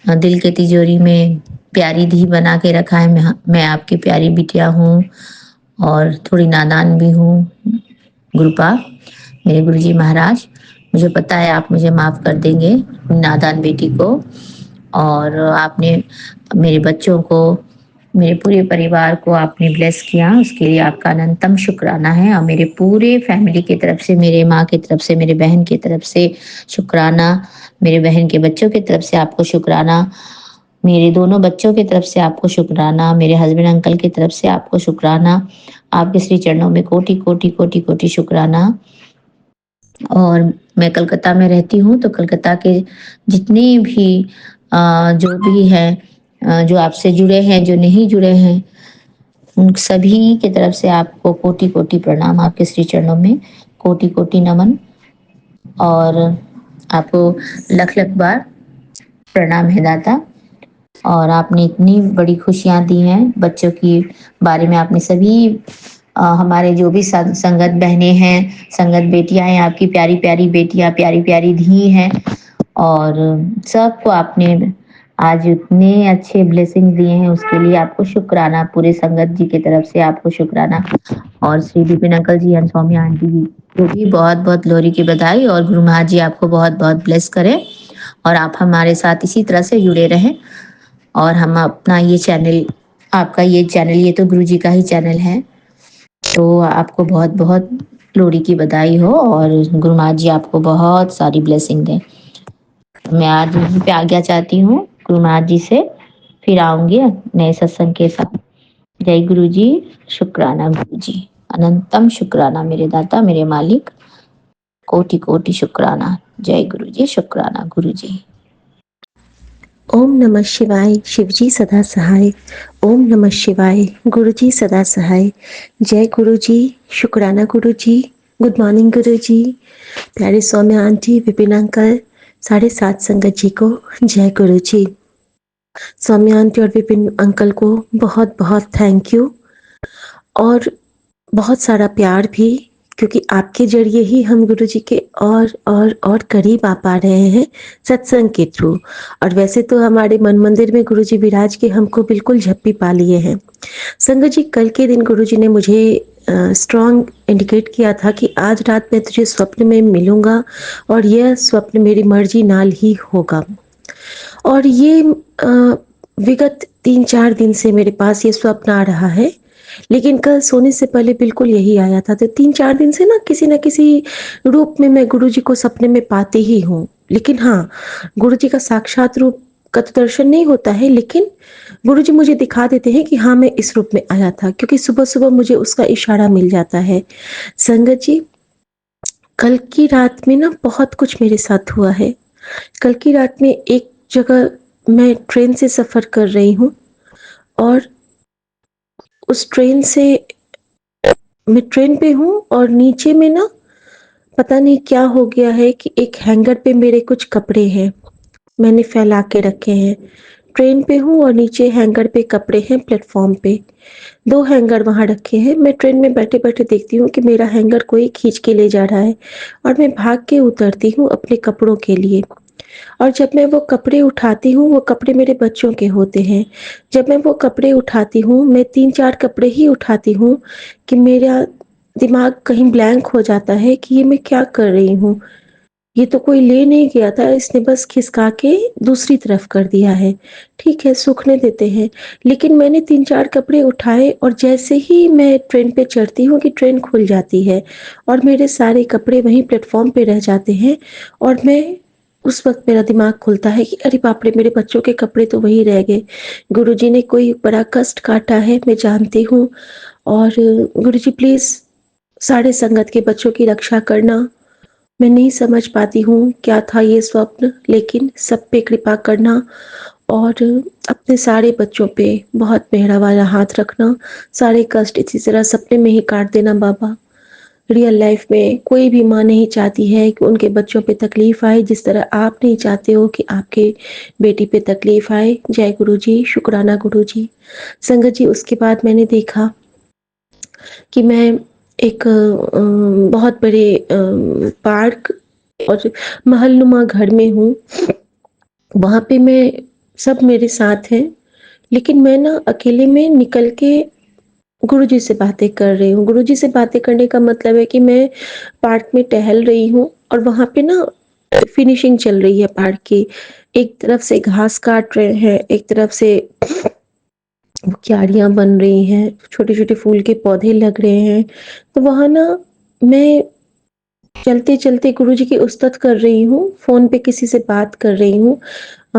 दिल के तिजोरी में प्यारी धी बना के रखा है। मैं आपकी प्यारी बिटिया हूँ और थोड़ी नादान भी हूँ गुरुपा, मेरे गुरुजी महाराज। मुझे पता है आप मुझे माफ़ कर देंगे नादान बेटी को। और आपने मेरे बच्चों को, मेरे पूरे परिवार को आपने ब्लेस किया, उसके लिए आपका अनंतम शुक्राना है। और मेरे पूरे फैमिली की तरफ से, मेरे माँ की तरफ से, मेरे बहन की तरफ से शुक्राना, मेरे बहन के बच्चों की तरफ से आपको शुक्राना, मेरे दोनों बच्चों की तरफ से आपको शुक्राना, मेरे हस्बैंड अंकल की तरफ से आपको शुक्राना। आपके श्री चरणों में कोटि कोटि कोटि कोटि शुक्राना। और मैं कलकत्ता में रहती हूँ, तो कलकत्ता के जितने भी जो भी हैं, जो आपसे जुड़े हैं, जो नहीं जुड़े हैं, उन सभी की तरफ से आपको कोटि कोटि प्रणाम, आपके श्री चरणों में कोटि कोटि नमन। और आपको लख लख बार प्रणाम है दाता। और आपने इतनी बड़ी खुशियाँ दी हैं, बच्चों की बारे में आपने सभी हमारे जो भी संगत बहनें हैं, संगत बेटियां हैं, आपकी प्यारी प्यारी बेटियां, प्यारी प्यारी धी हैं, और सबको आपने आज इतने अच्छे ब्लेसिंग दिए हैं, उसके लिए आपको शुक्राना। पूरे संगत जी की तरफ से आपको शुक्राना। और श्री विपिन अंकल जी, स्वामी आंटी जी को भी बहुत बहुत लोहरी की बधाई। और गुरु महाराज जी आपको बहुत बहुत ब्लेस करें और आप हमारे साथ इसी तरह से जुड़े रहें। और हम अपना ये चैनल, आपका ये चैनल, ये तो गुरु जी का ही चैनल है, तो आपको बहुत बहुत लोहड़ी की बधाई हो और गुरु महाराज जी आपको बहुत सारी ब्लेसिंग दें। मैं आज यहीं पे आज्ञा चाहती हूँ गुरु महाराज जी से, फिर आऊंगी नए सत्संग के साथ। जय गुरु जी, शुक्राना गुरु जी, अनंतम शुक्राना मेरे दाता, मेरे मालिक, कोटि कोटि शुक्राना। जय गुरु जी, शुक्राना गुरु जी। ओम नमः शिवाय, शिवजी सदा सहाय। ओम नमः शिवाय, गुरुजी सदा सहाय। जय गुरुजी, शुक्राना गुरुजी, गुड मॉर्निंग गुरुजी, प्यारे सौम्या आंटी, विपिन अंकल, साढ़े सात संगत जी को जय गुरुजी। सौम्या आंटी और विपिन अंकल को बहुत बहुत थैंक यू और बहुत सारा प्यार भी, क्योंकि आपके जरिए ही हम गुरु जी के और करीब आ पा रहे हैं सत्संग के थ्रू। और वैसे तो हमारे मन मंदिर में गुरु जी विराज के हमको बिल्कुल झप्पी पा लिए हैं, संगत जी, कल के दिन गुरुजी ने मुझे स्ट्रॉन्ग इंडिकेट किया था कि आज रात मैं तुझे स्वप्न में मिलूंगा और यह स्वप्न मेरी मर्जी नाल ही होगा। और ये विगत 3-4 दिन से मेरे पास ये स्वप्न आ रहा है, लेकिन कल सोने से पहले बिल्कुल यही आया था। तो 3-4 दिन से ना किसी रूप में मैं गुरुजी को सपने में पाती ही हूँ। लेकिन हाँ, गुरुजी का साक्षात रूप का तो दर्शन नहीं होता है, लेकिन गुरुजी मुझे दिखा देते हैं कि हाँ, मैं इस रूप में आया था, क्योंकि सुबह-सुबह मुझे उसका इशारा मिल जाता है। संगत जी, कल की रात में ना बहुत कुछ मेरे साथ हुआ है। कल की रात में एक जगह मैं ट्रेन से सफ़र कर रही हूँ और उस ट्रेन से मैं ट्रेन पे हूँ और नीचे में ना पता नहीं क्या हो गया है कि एक हैंगर पे मेरे कुछ कपड़े हैं, मैंने फैला के रखे हैं। ट्रेन पे हूँ और नीचे हैंगर पे कपड़े हैं प्लेटफ़ॉर्म पे। 2 हैंगर वहाँ रखे हैं। मैं ट्रेन में बैठे-बैठे देखती हूँ कि मेरा हैंगर कोई खींच के ले जा रहा है और मैं भाग के उतरती हूँ अपने कपड़ों के लिए। और जब मैं वो कपड़े उठाती हूँ, वो कपड़े मेरे बच्चों के होते हैं। जब मैं वो कपड़े उठाती हूँ, मैं 3-4 कपड़े ही उठाती हूँ कि मेरा दिमाग कहीं ब्लैंक हो जाता है कि ये मैं क्या कर रही हूँ? ये तो कोई ले नहीं गया था, इसने बस खिसका के दूसरी तरफ कर दिया है। ठीक है, सूखने देते हैं। लेकिन मैंने 3-4 कपड़े उठाए और जैसे ही मैं ट्रेन पे चढ़ती हूँ कि ट्रेन खुल जाती है और मेरे सारे कपड़े वहीं प्लेटफ़ॉर्म पे रह जाते हैं और मैं उस वक़्त मेरा दिमाग खुलता है कि अरे बाप रे! मेरे बच्चों के कपड़े तो वहीं रह गए। गुरुजी ने कोई बड़ा कष्ट काटा है, मैं जानती हूँ। और गुरुजी प्लीज़ सारे संगत के बच्चों की रक्षा करना। मैं नहीं समझ पाती हूँ क्या था ये स्वप्न, लेकिन सब पे कृपा करना और अपने सारे बच्चों पे बहुत मेहरा वाला हाथ रखना। सारे कष्ट इसी तरह सपने में ही काट देना बाबा। रियल लाइफ में कोई भी माँ नहीं चाहती है कि उनके बच्चों पे तकलीफ आए, जिस तरह आप नहीं चाहते हो कि आपके बेटी पे तकलीफ आए। जय गुरुजी, शुक्राना गुरुजी। संगत जी, उसके बाद मैंने देखा कि मैं एक बहुत बड़े पार्क और महलनुमा घर में हूँ। वहाँ पे मैं सब मेरे साथ हैं, लेकिन मैं ना अकेले में निकल के गुरुजी से बातें कर रही हूँ। गुरुजी से बातें करने का मतलब है कि मैं पार्क में टहल रही हूँ और वहाँ पे ना फिनिशिंग चल रही है पार्क की। एक तरफ से घास काट रहे हैं, एक तरफ से क्यारियाँ बन रही हैं, छोटे-छोटे फूल के पौधे लग रहे हैं। तो वहाँ ना मैं चलते-चलते गुरुजी की उस्तत कर रही हूँ, फ़ोन पे किसी से बात कर रही हूँ,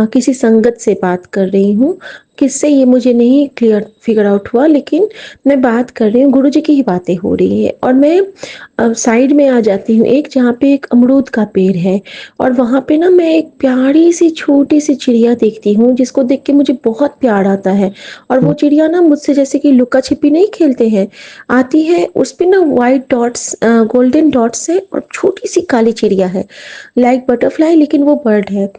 किसी संगत से बात कर रही हूँ। किससे ये मुझे नहीं क्लियर फ़िगर आउट हुआ, लेकिन मैं बात कर रही हूँ, गुरुजी की ही बातें हो रही हैं और मैं साइड में आ जाती हूँ एक, जहाँ पे एक अमरूद का पेड़ है और वहाँ पे ना मैं एक प्यारी-सी छोटी-सी चिड़िया देखती हूँ, जिसको देख के मुझे बहुत प्यार आता है और वो चिड़िया ना मुझसे जैसे कि लुका-छिपी नहीं खेलते हैं, आती है, उस पे ना व्हाइट डॉट्स गोल्डन डॉट्स है और छोटी-सी काली चिड़िया है, लाइक बटरफ्लाई, लेकिन वो बर्ड है।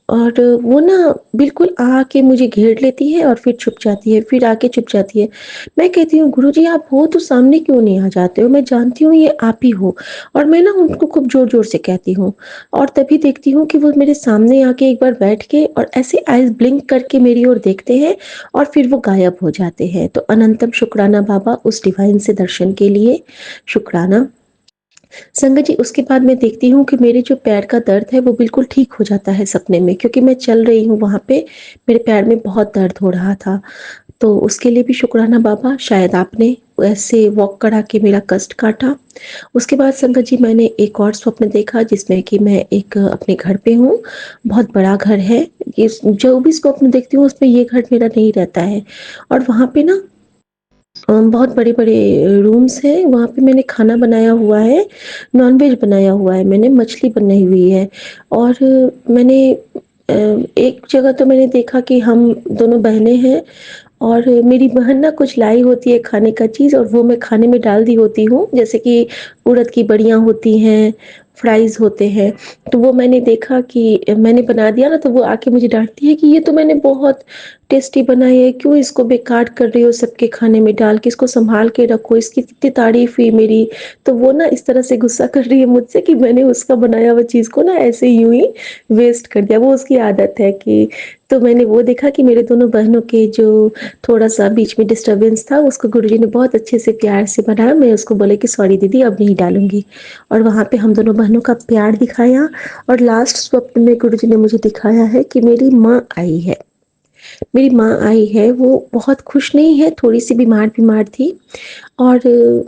और वो ना बिल्कुल आके मुझे घेर लेती है और फिर छुप जाती है, फिर आके छुप जाती है। मैं कहती हूँ, "गुरुजी आप हो तो सामने क्यों नहीं आ जाते हो? मैं जानती हूँ ये आप ही हो।" और मैं ना उनको खूब ज़ोर-ज़ोर से कहती हूँ और तभी देखती हूँ कि वो मेरे सामने आके एक बार बैठ के और ऐसे आइज़ ब्लिंक करके मेरी ओर देखते हैं और फिर वो गायब हो जाते हैं। तो अनंतम शुक्राना बाबा उस डिवाइन से दर्शन के लिए, शुक्राना। संगत जी, उसके बाद मैं देखती हूँ कि मेरे जो पैर का दर्द है वो बिल्कुल ठीक हो जाता है सपने में, क्योंकि मैं चल रही हूँ वहाँ पे, मेरे पैर में बहुत दर्द हो रहा था। तो उसके लिए भी शुक्राना बाबा, शायद आपने ऐसे वॉक करा के मेरा कष्ट काटा। उसके बाद संगत जी, मैंने एक और स्वप्न देखा जिसमें कि मैं एक अपने घर पे हूँ, बहुत बड़ा घर है। ये जो भी स्वप्न देखती हूँ उसमें ये घर मेरा नहीं रहता है और वहाँ पे ना बहुत बड़े-बड़े रूम्स हैं, वहाँ पे मैंने खाना बनाया हुआ है, नॉन-वेज बनाया हुआ है मैंने, मछली बनाई हुई है और मैंने एक जगह तो मैंने देखा कि हम दोनों बहनें हैं और मेरी बहन ना कुछ लाई होती है खाने का चीज़ और वो मैं खाने में डाल दी होती हूँ, जैसे कि उड़द की बड़ियाँ होती हैं, फ्राइज़ होते हैं, तो वो मैंने देखा कि मैंने बना दिया ना, तो वो आके मुझे डाँटती है कि ये तो मैंने बहुत टेस्टी बनाई है, क्यों इसको बेकार कर रही हो सबके खाने में डाल के, इसको संभाल के रखो, इसकी कितनी तारीफ हुई मेरी। तो वो ना इस तरह से गुस्सा कर रही है मुझसे कि मैंने उसका बनाया हुआ चीज़ को ना ऐसे यूं ही वेस्ट कर दिया। वो उसकी आदत है कि, तो मैंने वो देखा कि मेरे दोनों बहनों के जो थोड़ा सा बीच में डिस्टरबेंस था उसको गुरुजी ने बहुत अच्छे से प्यार से बनाया। मैं उसको बोले कि सॉरी दीदी अब नहीं डालूंगी, और वहाँ पे हम दोनों बहनों का प्यार दिखाया। और लास्ट स्वप्न में गुरुजी ने मुझे दिखाया है कि मेरी माँ आई है। मेरी माँ आई है, वो बहुत खुश नहीं है, थोड़ी-सी बीमार-बीमार थी। और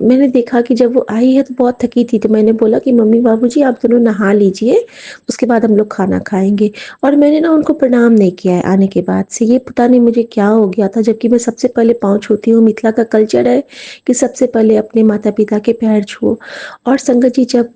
मैंने देखा कि जब वो आई है तो बहुत थकी थी, तो मैंने बोला कि मम्मी बाबूजी आप दोनों नहा लीजिए, उसके बाद हम लोग खाना खाएँगे। और मैंने ना उनको प्रणाम नहीं किया है आने के बाद से, ये पता नहीं मुझे क्या हो गया था, जबकि मैं सबसे पहले पाँव छूती हूँ। मिथिला का कल्चर है कि सबसे पहले अपने माता-पिता के पैर छुओ। और संगत जी जब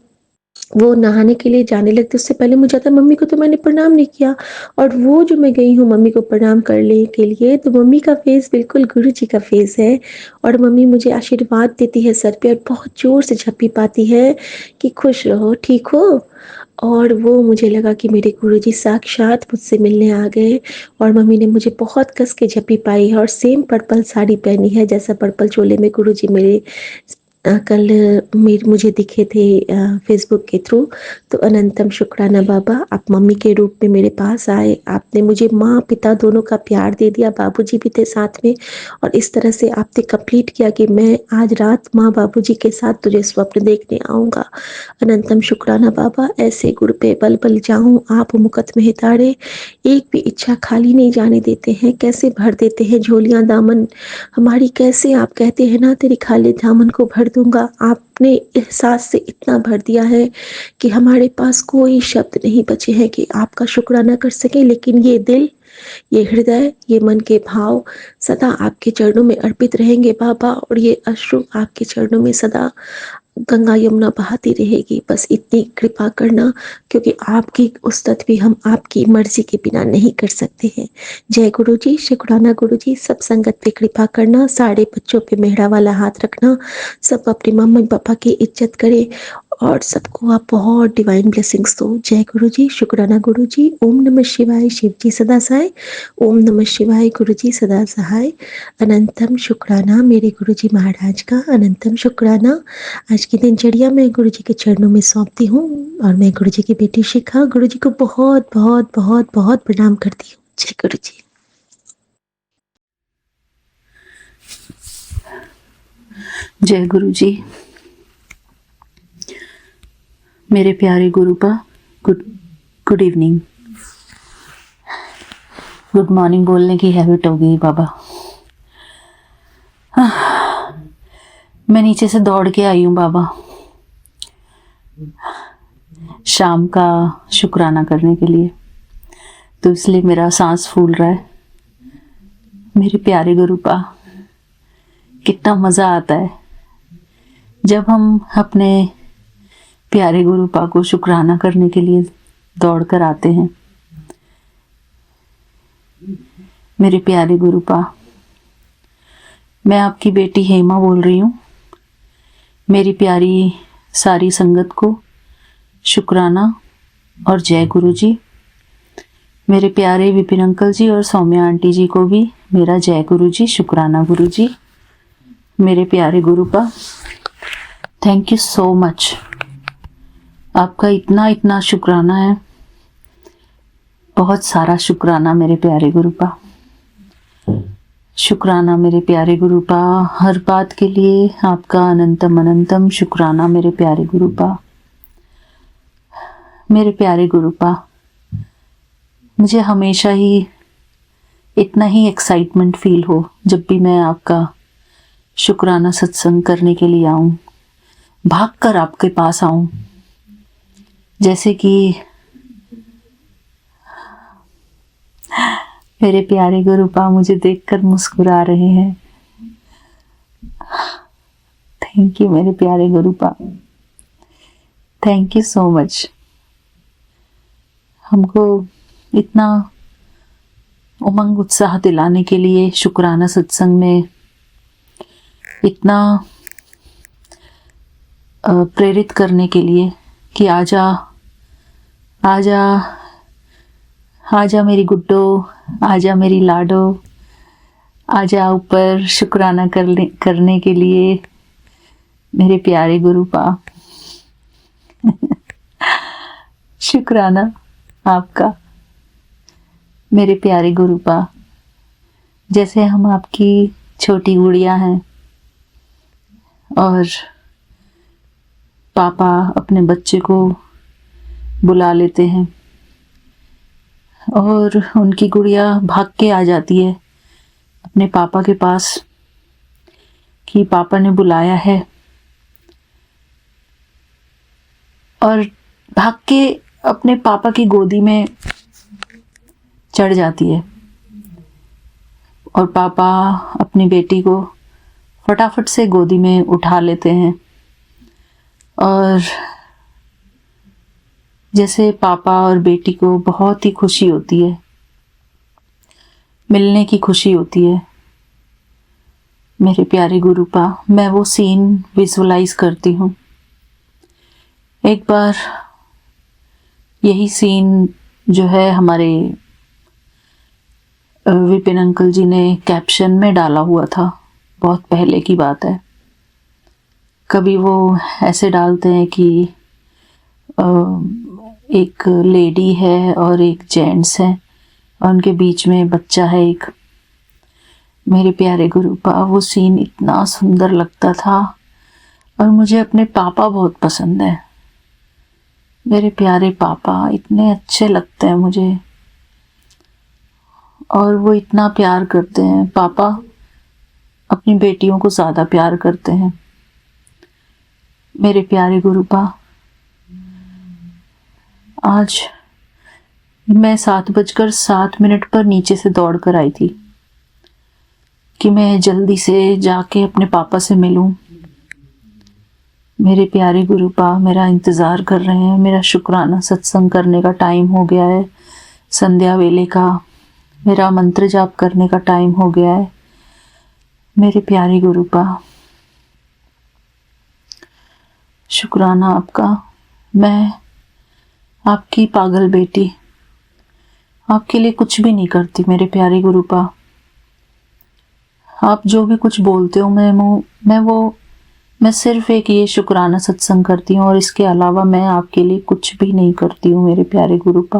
वो नहाने के लिए जाने लगते उससे पहले मुझे आता मम्मी को तो मैंने प्रणाम नहीं किया। और वो जो मैं गई हूँ मम्मी को प्रणाम करने के लिए, तो मम्मी का फेस बिल्कुल गुरु जी का फेस है। और मम्मी मुझे आशीर्वाद देती है सर पे और बहुत जोर से झप्पी पाती है कि खुश रहो, ठीक हो। और वो मुझे लगा कि मेरे गुरुजी साक्षात मुझसे मिलने आ गए। और मम्मी ने मुझे बहुत कस के झप्पी पाई है और सेम पर्पल साड़ी पहनी है जैसा पर्पल चोले में गुरुजी मेरे कल मुझे दिखे थे फेसबुक के थ्रू। तो अनंतम शुक्राना बाबा, आप मम्मी के रूप में मेरे पास आए, आपने मुझे माँ पिता दोनों का प्यार दे दिया, बाबूजी भी थे साथ में। और इस तरह से आपने कंप्लीट किया कि मैं आज रात माँ बाबूजी के साथ तुझे स्वप्न देखने आऊँगा। अनंतम शुक्राना बाबा, ऐसे गुरु पे बल बल जाऊँ, आप मुकत में हिताड़े, एक भी इच्छा खाली नहीं जाने देते हैं, कैसे भर देते हैं झोलियाँ दामन हमारी, कैसे आप कहते हैं ना तेरी खाली दामन को भर दूंगा। आपने एहसास से इतना भर दिया है कि हमारे पास कोई शब्द नहीं बचे हैं कि आपका शुक्राना कर सके। लेकिन ये दिल, ये हृदय, ये मन के भाव सदा आपके चरणों में अर्पित रहेंगे बाबा। और ये अश्रु आपके चरणों में सदा गंगा यमुना बहाती रहेगी। बस इतनी कृपा करना, क्योंकि आपकी उस्तत भी हम आपकी मर्जी के बिना नहीं कर सकते हैं। जय गुरु जी, शुक्राना गुरु जी। सब संगत पे कृपा करना, सारे बच्चों पे मेहरा वाला हाथ रखना, सब अपने मम्मी पापा की इज्जत करे और सबको आप बहुत डिवाइन ब्लेसिंग्स दो। जय गुरु जी, शुक्राना गुरु जी। ओम नमः शिवाय, शिव जी सदा सहाय। ओम नमः शिवाय, गुरु जी सदा सहाय। अनंतम शुक्राना मेरे गुरु जी महाराज का, अनंतम शुक्राना। आज की दिनचर्या मैं गुरु जी के चरणों में सौंपती हूँ और मैं गुरु जी की बेटी शिखा गुरु जी को बहुत बहुत बहुत बहुत प्रणाम करती हूँ। जय गुरु जी। जय गुरु जी। मेरे प्यारे गुरुपा, गुड इवनिंग। गुड मॉर्निंग बोलने की हैबिट हो गई बाबा। मैं नीचे से दौड़ के आई हूँ बाबा, शाम का शुक्राना करने के लिए, तो इसलिए मेरा सांस फूल रहा है। मेरे प्यारे गुरुपा, कितना मज़ा आता है जब हम अपने प्यारे गुरुपा को शुक्राना करने के लिए दौड़ कर आते हैं। मेरे प्यारे गुरुपा, मैं आपकी बेटी हेमा बोल रही हूँ। मेरी प्यारी सारी संगत को शुक्राना और जय गुरु जी। मेरे प्यारे विपिन अंकल जी और सौम्या आंटी जी को भी मेरा जय गुरु जी, शुक्राना गुरु जी। मेरे प्यारे Gurupa, thank you so much. आपका इतना इतना शुक्राना है, बहुत सारा शुक्राना मेरे प्यारे गुरुपा। शुक्राना मेरे प्यारे गुरुपा, हर बात के लिए आपका अनंतम अनंतम शुक्राना मेरे प्यारे गुरुपा। मेरे प्यारे गुरुपा, मुझे हमेशा ही इतना ही एक्साइटमेंट फील हो जब भी मैं आपका शुक्राना सत्संग करने के लिए आऊं, भागकर आपके पास आऊं, जैसे कि मेरे प्यारे गुरुपा मुझे देखकर मुस्कुरा रहे हैं। थैंक यू मेरे प्यारे Gurupa, thank you so much. हमको इतना उमंग उत्साह दिलाने के लिए, शुक्राना सत्संग में इतना प्रेरित करने के लिए कि आजा आजा आजा मेरी गुड्डो, आजा मेरी लाडो, आ जा ऊपर शुक्राना करने के लिए मेरे प्यारे गुरुपा। शुक्राना आपका मेरे प्यारे गुरुपा। जैसे हम आपकी छोटी गुड़िया हैं और पापा अपने बच्चे को बुला लेते हैं और उनकी गुड़िया भाग के आ जाती है अपने पापा के पास कि पापा ने बुलाया है, और भाग के अपने पापा की गोदी में चढ़ जाती है और पापा अपनी बेटी को फटाफट से गोदी में उठा लेते हैं और जैसे पापा और बेटी को बहुत ही खुशी होती है, मिलने की खुशी होती है। मेरे प्यारे गुरुपा, मैं वो सीन विजुअलाइज करती हूँ। एक बार यही सीन जो है हमारे विपिन अंकल जी ने कैप्शन में डाला हुआ था, बहुत पहले की बात है। कभी वो ऐसे डालते हैं कि एक लेडी है और एक जेंट्स है और उनके बीच में बच्चा है एक। मेरे प्यारे गुरुपा, वो सीन इतना सुंदर लगता था और मुझे अपने पापा बहुत पसंद है। मेरे प्यारे पापा इतने अच्छे लगते हैं मुझे और वो इतना प्यार करते हैं। पापा अपनी बेटियों को ज़्यादा प्यार करते हैं। मेरे प्यारे गुरुपा, आज मैं 7:07 पर नीचे से दौड़ कर आई थी कि मैं जल्दी से जाके अपने पापा से मिलूं। मेरे प्यारे गुरुपा मेरा इंतज़ार कर रहे हैं। मेरा शुक्राना सत्संग करने का टाइम हो गया है, संध्या वेले का मेरा मंत्र जाप करने का टाइम हो गया है। मेरे प्यारे गुरुपा, शुक्राना आपका। मैं आपकी पागल बेटी आपके लिए कुछ भी नहीं करती। मेरे प्यारे गुरुपा, आप जो भी कुछ बोलते हो मैं सिर्फ एक ये शुक्राना सत्संग करती हूँ और इसके अलावा मैं आपके लिए कुछ भी नहीं करती हूँ मेरे प्यारे गुरुपा।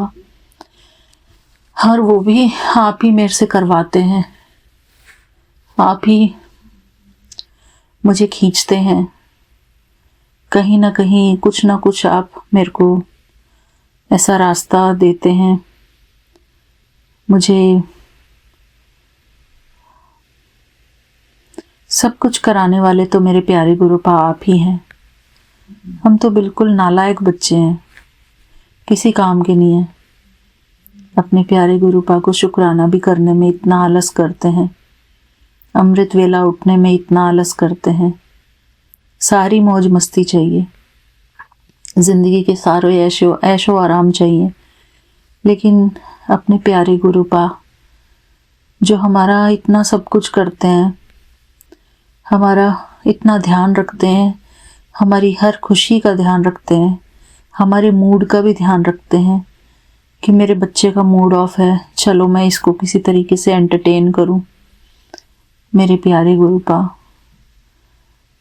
और वो भी आप ही मेरे से करवाते हैं, आप ही मुझे खींचते हैं। कहीं ना कहीं कुछ ना कुछ आप मेरे को ऐसा रास्ता देते हैं। मुझे सब कुछ कराने वाले तो मेरे प्यारे गुरुपा आप ही हैं। हम तो बिल्कुल नालायक बच्चे हैं, किसी काम के नहीं हैं। अपने प्यारे गुरुपा को शुक्राना भी करने में इतना आलस करते हैं, अमृत वेला उठने में इतना आलस करते हैं। सारी मौज मस्ती चाहिए, जिंदगी के सारे ऐशो आराम चाहिए, लेकिन अपने प्यारे गुरुपा जो हमारा इतना सब कुछ करते हैं, हमारा इतना ध्यान रखते हैं, हमारी हर खुशी का ध्यान रखते हैं, हमारे मूड का भी ध्यान रखते हैं कि मेरे बच्चे का मूड ऑफ है, चलो मैं इसको किसी तरीके से एंटरटेन करूं। मेरे प्यारे गुरुपा,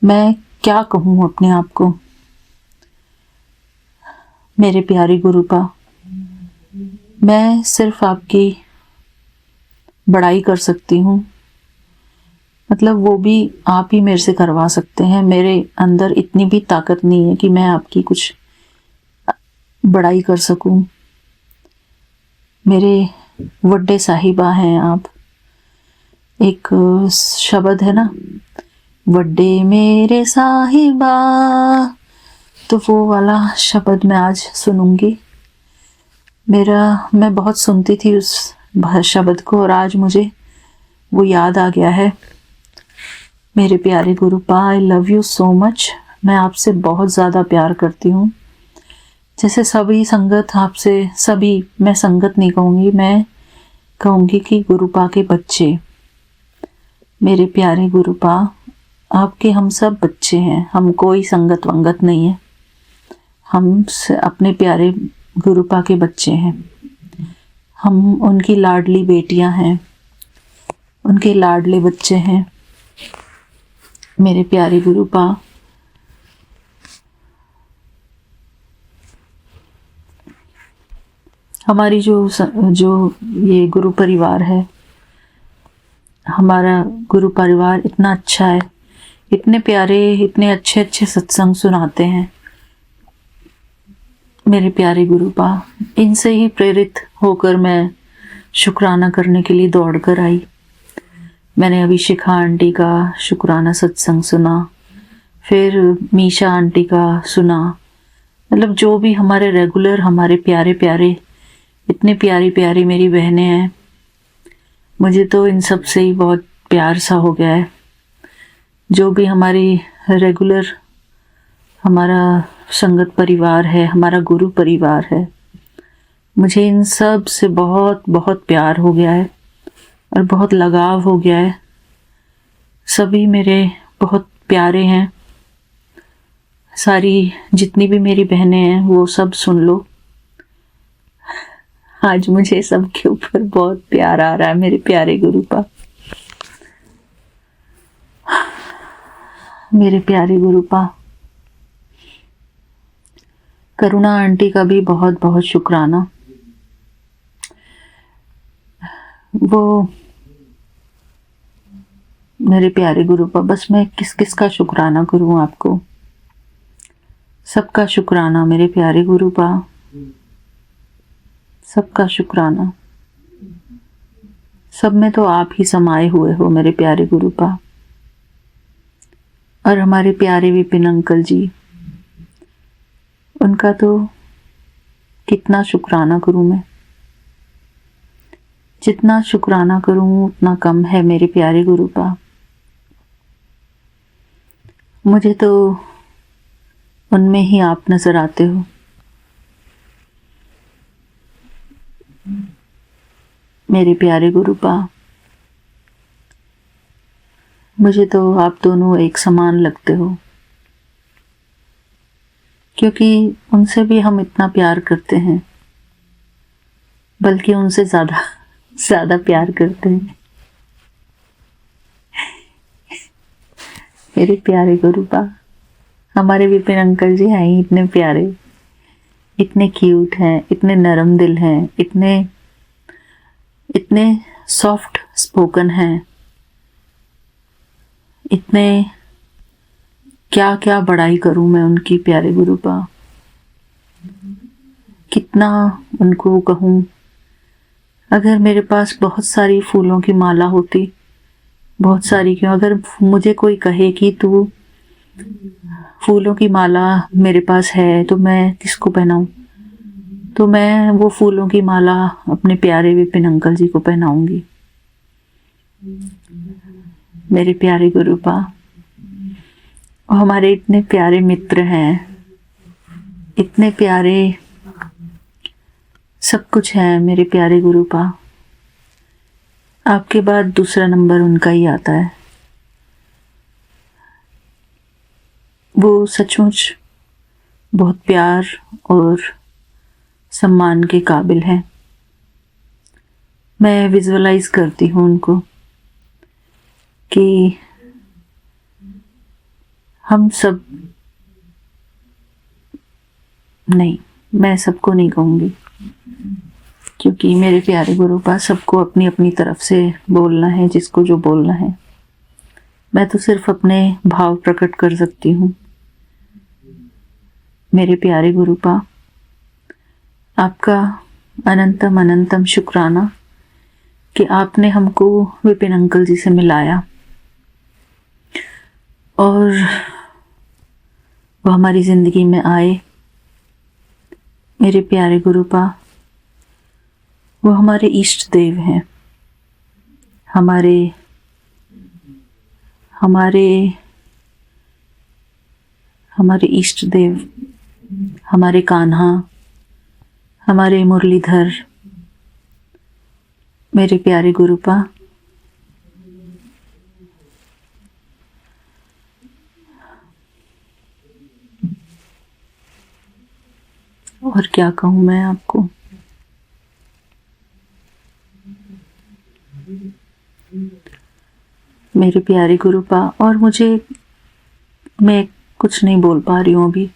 मैं क्या कहूँ अपने आप को। मेरे प्यारे गुरुपा, मैं सिर्फ आपकी बड़ाई कर सकती हूँ, मतलब वो भी आप ही मेरे से करवा सकते हैं। मेरे अंदर इतनी भी ताकत नहीं है कि मैं आपकी कुछ बड़ाई कर सकूं। मेरे वड्डे साहिबा हैं आप। एक शब्द है ना, वड्डे मेरे साहिबा, तो वो वाला शब्द मैं आज सुनूंगी। मैं बहुत सुनती थी उस शब्द को और आज मुझे वो याद आ गया है। मेरे प्यारे Gurupa, I love you so much. मैं आपसे बहुत ज़्यादा प्यार करती हूँ। जैसे सभी संगत आपसे, सभी, मैं संगत नहीं कहूँगी, मैं कहूँगी कि गुरुपा के बच्चे। मेरे प्यारे गुरुपा, आपके हम सब बच्चे हैं, हम कोई संगत वंगत नहीं है, हम अपने प्यारे गुरुपा के बच्चे हैं, हम उनकी लाडली बेटियां हैं उनके लाडले बच्चे हैं। मेरे प्यारे गुरुपा, हमारी जो ये गुरु परिवार है, हमारा गुरु परिवार इतना अच्छा है, इतने प्यारे, इतने अच्छे अच्छे सत्संग सुनाते हैं। मेरे प्यारे गुरुपा, इनसे ही प्रेरित होकर मैं शुक्राना करने के लिए दौड़ कर आई। मैंने अभी शिखा आंटी का शुक्राना सत्संग सुना, फिर मीशा आंटी का सुना। मतलब जो भी हमारे रेगुलर, हमारे प्यारे प्यारे, इतने प्यारी प्यारी मेरी बहनें हैं, मुझे तो इन सब से ही बहुत प्यार सा हो गया है। जो भी हमारी रेगुलर, हमारा संगत परिवार है, हमारा गुरु परिवार है, मुझे इन सब से बहुत बहुत प्यार हो गया है और बहुत लगाव हो गया है। सभी मेरे बहुत प्यारे हैं। सारी जितनी भी मेरी बहनें हैं वो सब सुन लो। आज मुझे सबके ऊपर बहुत प्यार आ रहा है मेरे प्यारे गुरुपा। मेरे प्यारे गुरुपा, करुणा आंटी का भी बहुत बहुत शुक्राना। वो मेरे प्यारे गुरुपा, बस मैं किस किस का शुक्राना करूं आपको। सबका शुक्राना मेरे प्यारे गुरुपा, सबका शुक्राना। सब में तो आप ही समाये हुए हो मेरे प्यारे गुरुपा। और हमारे प्यारे विपिन अंकल जी, उनका तो कितना शुक्राना करूं मैं। जितना शुक्राना करूं उतना कम है मेरे प्यारे गुरुपा। मुझे तो उनमें ही आप नजर आते हो। मेरे प्यारे गुरुपा, मुझे तो आप दोनों एक समान लगते हो, क्योंकि उनसे भी हम इतना प्यार करते हैं, बल्कि उनसे ज्यादा प्यार करते हैं। मेरे प्यारे गुरुपा, हमारे विपिन अंकल जी हैं ही इतने प्यारे, इतने क्यूट हैं, इतने नरम दिल हैं, इतने सॉफ्ट स्पोकन हैं, इतने क्या क्या बड़ाई करूं मैं उनकी प्यारे गुरुपा। कितना उनको कहूं। अगर मेरे पास बहुत सारी फूलों की माला होती, बहुत सारी क्यों, अगर मुझे कोई कहे कि तू फूलों की माला मेरे पास है तो मैं किसको पहनाऊं, तो मैं वो फूलों की माला अपने प्यारे विपिन अंकल जी को पहनाऊंगी। मेरे प्यारे गुरुपा, हमारे इतने प्यारे मित्र हैं, इतने प्यारे सब कुछ है मेरे प्यारे गुरुपा। आपके बाद दूसरा नंबर उनका ही आता है। वो सचमुच बहुत प्यार और सम्मान के काबिल हैं। मैं विजुअलाइज करती हूँ उनको कि हम सब, नहीं, मैं सबको नहीं कहूँगी, क्योंकि मेरे प्यारे गुरुपा सबको अपनी अपनी तरफ से बोलना है जिसको जो बोलना है। मैं तो सिर्फ अपने भाव प्रकट कर सकती हूँ। मेरे प्यारे गुरुपा, आपका अनंतम अनंतम शुक्राना कि आपने हमको विपिन अंकल जी से मिलाया और वो हमारी ज़िंदगी में आए। मेरे प्यारे गुरुपा, वो हमारे इष्ट देव हैं, हमारे हमारे हमारे इष्ट देव, हमारे कान्हा, हमारे मुरलीधर। मेरे प्यारे गुरुपा, और क्या कहूँ मैं आपको। मेरे प्यारे गुरुपा, और मैं कुछ नहीं बोल पा रही हूँ अभी।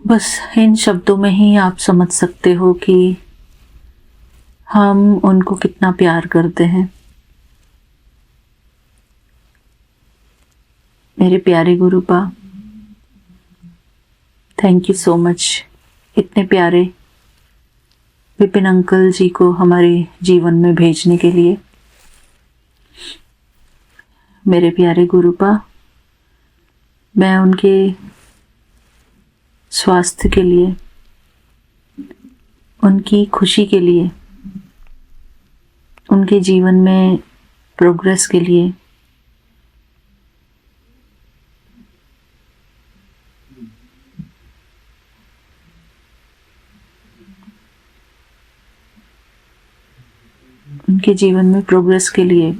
बस इन शब्दों में ही आप समझ सकते हो कि हम उनको कितना प्यार करते हैं। मेरे प्यारे Gurupa, thank you so much इतने प्यारे विपिन अंकल जी को हमारे जीवन में भेजने के लिए। मेरे प्यारे गुरुपा, मैं उनके स्वास्थ्य के लिए, उनकी खुशी के लिए, उनके जीवन में प्रोग्रेस के लिए उनके जीवन में प्रोग्रेस के लिए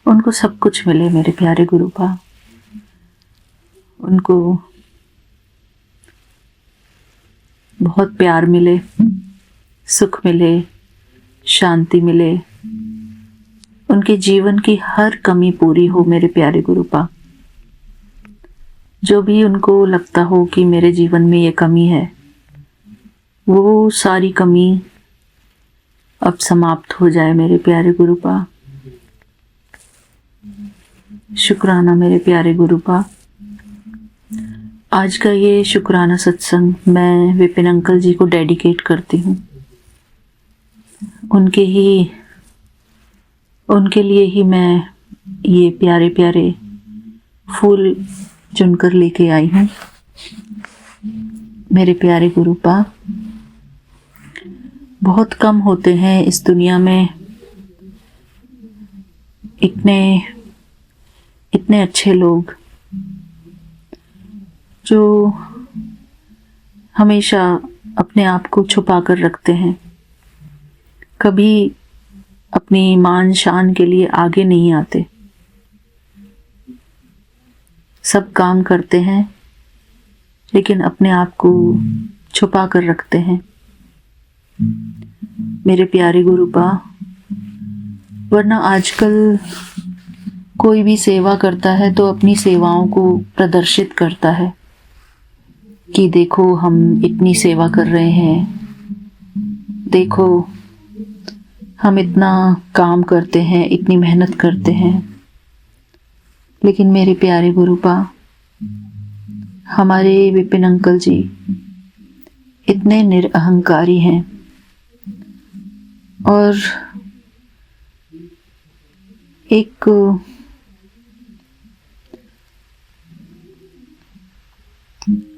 उनको सब कुछ मिले। मेरे प्यारे गुरुपा, उनको बहुत प्यार मिले, सुख मिले, शांति मिले, उनके जीवन की हर कमी पूरी हो। मेरे प्यारे गुरुपा, जो भी उनको लगता हो कि मेरे जीवन में ये कमी है, वो सारी कमी अब समाप्त हो जाए। मेरे प्यारे गुरुपा, शुक्राना मेरे प्यारे गुरुपा। आज का ये शुक्राना सत्संग मैं विपिन अंकल जी को डेडिकेट करती हूँ। उनके लिए ही मैं ये प्यारे प्यारे फूल चुनकर लेके आई हूँ। मेरे प्यारे गुरुपा, बहुत कम होते हैं इस दुनिया में इतने अच्छे लोग जो हमेशा अपने आप को छुपा कर रखते हैं, कभी अपनी मान शान के लिए आगे नहीं आते, सब काम करते हैं लेकिन अपने आप को छुपा कर रखते हैं। मेरे प्यारे गुरुपा, वरना आजकल कोई भी सेवा करता है तो अपनी सेवाओं को प्रदर्शित करता है कि देखो हम इतनी सेवा कर रहे हैं, देखो हम इतना काम करते हैं, इतनी मेहनत करते हैं। लेकिन मेरे प्यारे गुरुपा, हमारे विपिन अंकल जी इतने निरअहंकारी हैं और एक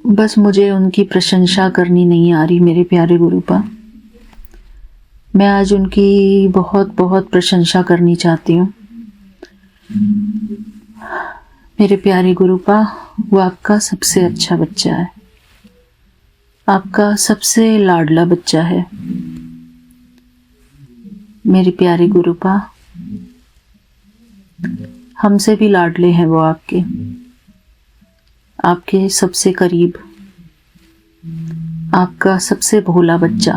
बस मुझे उनकी प्रशंसा करनी नहीं आ रही। मेरे प्यारे गुरुपा, मैं आज उनकी बहुत बहुत प्रशंसा करनी चाहती हूँ। मेरे प्यारे गुरुपा, वो आपका सबसे अच्छा बच्चा है, आपका सबसे लाडला बच्चा है। मेरे प्यारे गुरुपा, हमसे भी लाडले हैं वो आपके सबसे करीब, आपका सबसे भोला बच्चा।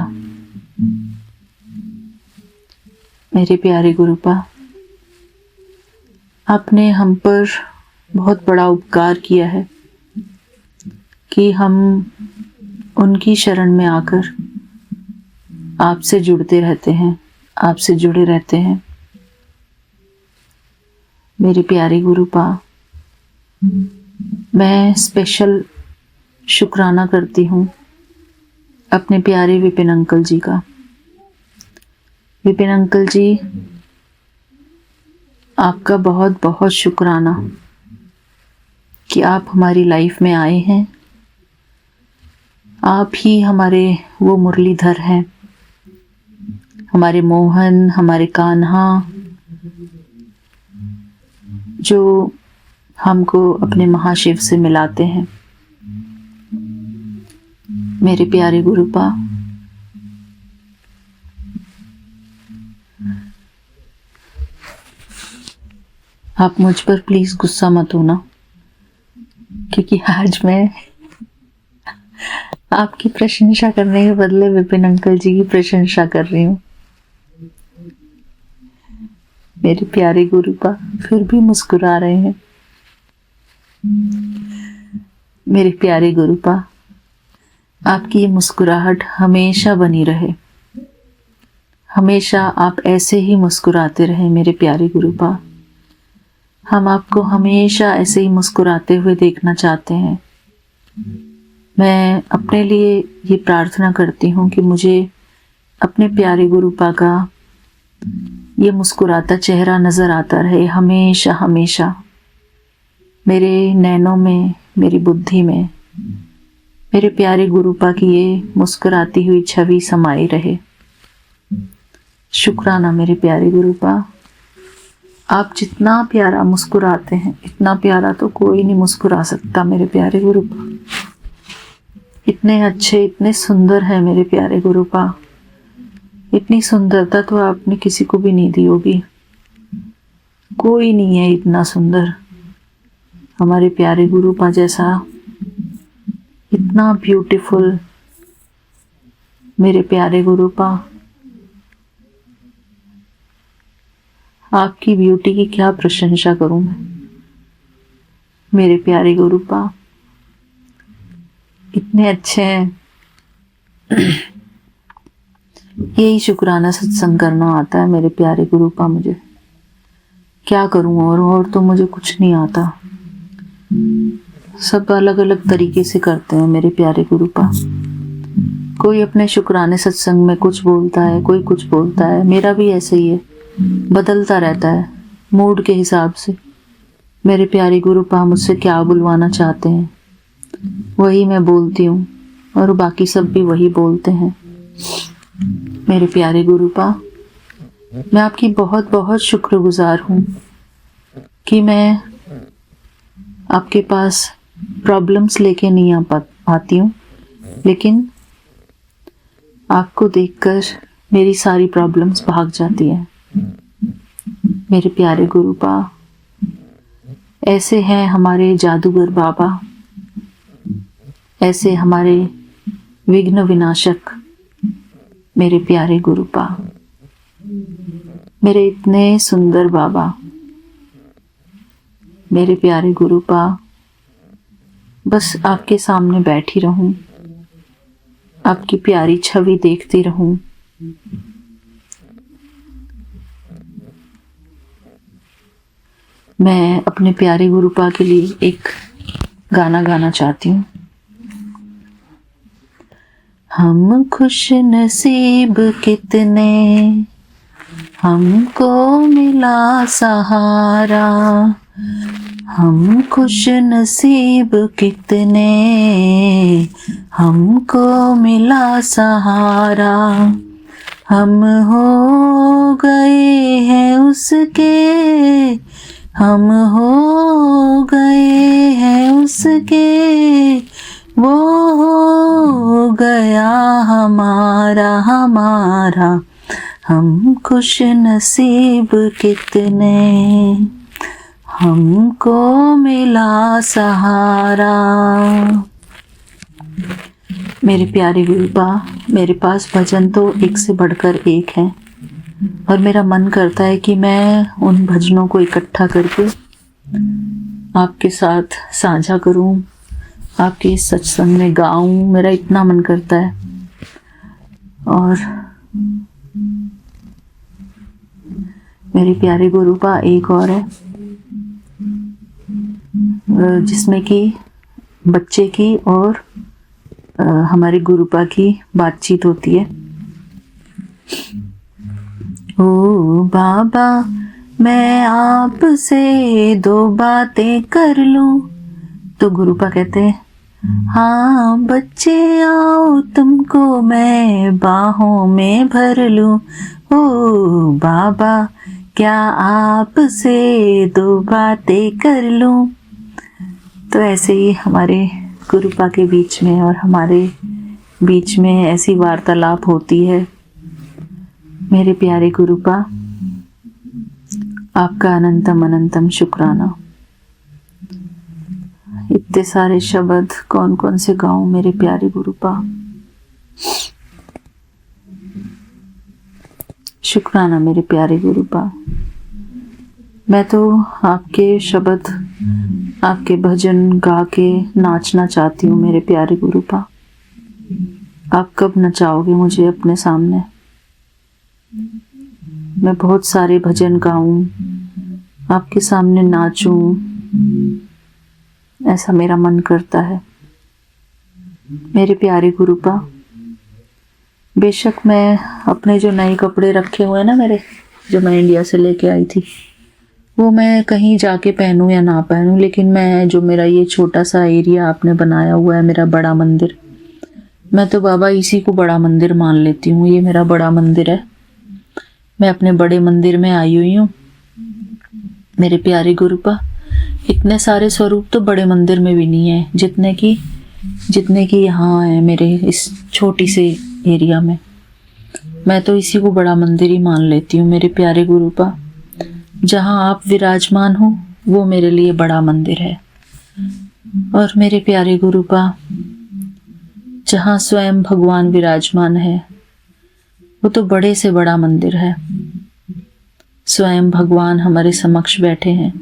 मेरे प्यारे गुरुपा, आपने हम पर बहुत बड़ा उपकार किया है कि हम उनकी शरण में आकर आपसे जुड़ते रहते हैं, आपसे जुड़े रहते हैं। मेरे प्यारे गुरुपा, मैं स्पेशल शुक्राना करती हूँ अपने प्यारे विपिन अंकल जी का। विपिन अंकल जी, आपका बहुत बहुत शुक्राना कि आप हमारी लाइफ में आए हैं। आप ही हमारे वो मुरलीधर हैं, हमारे मोहन, हमारे कान्हा, जो हमको अपने महाशिव से मिलाते हैं। मेरे प्यारे गुरुपा, आप मुझ पर प्लीज गुस्सा मत होना, क्योंकि आज मैं आपकी प्रशंसा करने के बदले विपिन अंकल जी की प्रशंसा कर रही हूँ। मेरे प्यारे गुरुपा फिर भी मुस्कुरा रहे हैं। मेरे प्यारे गुरुपा, आपकी ये मुस्कुराहट हमेशा बनी रहे, हमेशा आप ऐसे ही मुस्कुराते रहे मेरे प्यारे गुरुपा। हम आपको हमेशा ऐसे ही मुस्कुराते हुए देखना चाहते हैं। मैं अपने लिए ये प्रार्थना करती हूँ कि मुझे अपने प्यारे गुरुपा का ये मुस्कुराता चेहरा नज़र आता रहे हमेशा हमेशा, मेरे नैनों में, मेरी बुद्धि में मेरे प्यारे गुरुपा की ये मुस्कुराती हुई छवि समाई रहे। शुक्राना मेरे प्यारे गुरुपा, आप जितना प्यारा मुस्कुराते हैं, इतना प्यारा तो कोई नहीं मुस्कुरा सकता मेरे प्यारे गुरुपा। इतने अच्छे, इतने सुंदर है मेरे प्यारे गुरुपा। इतनी सुंदरता तो आपने किसी को भी नहीं दी होगी, कोई नहीं है इतना सुंदर हमारे प्यारे गुरुपा जैसा, इतना ब्यूटीफुल मेरे प्यारे गुरुपा। आपकी ब्यूटी की क्या प्रशंसा करूं मैं मेरे प्यारे गुरुपा, इतने अच्छे हैं। यही शुक्राना सत्संग करना आता है मेरे प्यारे गुरुपा मुझे, क्या करूं और तो मुझे कुछ नहीं आता। सब अलग अलग तरीके से करते हैं मेरे प्यारे गुरुपा। कोई अपने शुक्राने सत्संग में कुछ बोलता है, कोई कुछ बोलता है, मेरा भी ऐसे ही है, बदलता रहता है मूड के हिसाब से। मेरे प्यारे गुरुपा मुझसे क्या बुलवाना चाहते हैं वही मैं बोलती हूँ, और बाकी सब भी वही बोलते हैं। मेरे प्यारे गुरुपा, मैं आपकी बहुत बहुत शुक्रगुजार हूँ कि मैं आपके पास प्रॉब्लम्स लेके नहीं आती हूँ, लेकिन आपको देखकर मेरी सारी प्रॉब्लम्स भाग जाती हैं। मेरे प्यारे गुरुपा, ऐसे हैं हमारे जादूगर बाबा, ऐसे हमारे विघ्न विनाशक मेरे प्यारे गुरुपा, मेरे इतने सुंदर बाबा। मेरे प्यारे गुरुपा, बस आपके सामने बैठी रहूं, आपकी प्यारी छवि देखती रहूं। मैं अपने प्यारे गुरुपा के लिए एक गाना गाना चाहती हूँ। हम खुश नसीब कितने, हमको मिला सहारा। हम खुश नसीब कितने, हमको मिला सहारा। हम हो गए हैं उसके, हम हो गए हैं उसके, वो हो गया हमारा हमारा। हम खुश नसीब कितने, हमको मिला सहारा। मेरे प्यारे गुरुपा, मेरे पास भजन तो एक से बढ़कर एक है, और मेरा मन करता है कि मैं उन भजनों को इकट्ठा करके आपके साथ साझा करूं, आपके इस सत्संग में गाऊं। मेरा इतना मन करता है। और मेरे प्यारे गुरुपा, एक और है जिसमें कि बच्चे की और हमारे गुरुपा की बातचीत होती है। ओ बाबा, मैं आपसे दो बातें कर लूं। तो गुरुपा कहते हैं, हाँ बच्चे आओ, तुमको मैं बाहों में भर लूं। ओ बाबा, क्या आपसे दो बातें कर लूं। तो ऐसे ही हमारे गुरुपा के बीच में और हमारे बीच में ऐसी वार्तालाप होती है। मेरे प्यारे गुरुपा, आपका अनंतम अनंतम शुक्राना। इतने सारे शब्द कौन कौन से गाऊं मेरे प्यारे गुरुपा। शुक्राना मेरे प्यारे गुरुपा। मैं तो आपके शब्द, आपके भजन गा के नाचना चाहती हूँ मेरे प्यारे गुरुपा। आप कब नचाओगे मुझे अपने सामने? मैं बहुत सारे भजन गाऊं, आपके सामने नाचूं, ऐसा मेरा मन करता है मेरे प्यारे गुरुपा। बेशक मैं अपने जो नए कपड़े रखे हुए हैं ना मेरे, जो मैं इंडिया से लेके आई थी, वो मैं कहीं जाके पहनूं या ना पहनूं, लेकिन मैं जो मेरा ये छोटा सा एरिया आपने बनाया हुआ है, मेरा बड़ा मंदिर, मैं तो बाबा इसी को बड़ा मंदिर मान लेती हूँ। ये मेरा बड़ा मंदिर है। मैं अपने बड़े मंदिर में आई हुई हूँ मेरे प्यारे गुरुपा। इतने सारे स्वरूप तो बड़े मंदिर में भी नहीं है जितने की यहाँ है मेरे इस छोटी से एरिया में। मैं तो इसी को बड़ा मंदिर ही मान लेती हूँ मेरे प्यारे गुरुपा। जहाँ आप विराजमान हो वो मेरे लिए बड़ा मंदिर है। और मेरे प्यारे गुरुपा, जहाँ स्वयं भगवान विराजमान है वो तो बड़े से बड़ा मंदिर है। स्वयं भगवान हमारे समक्ष बैठे हैं।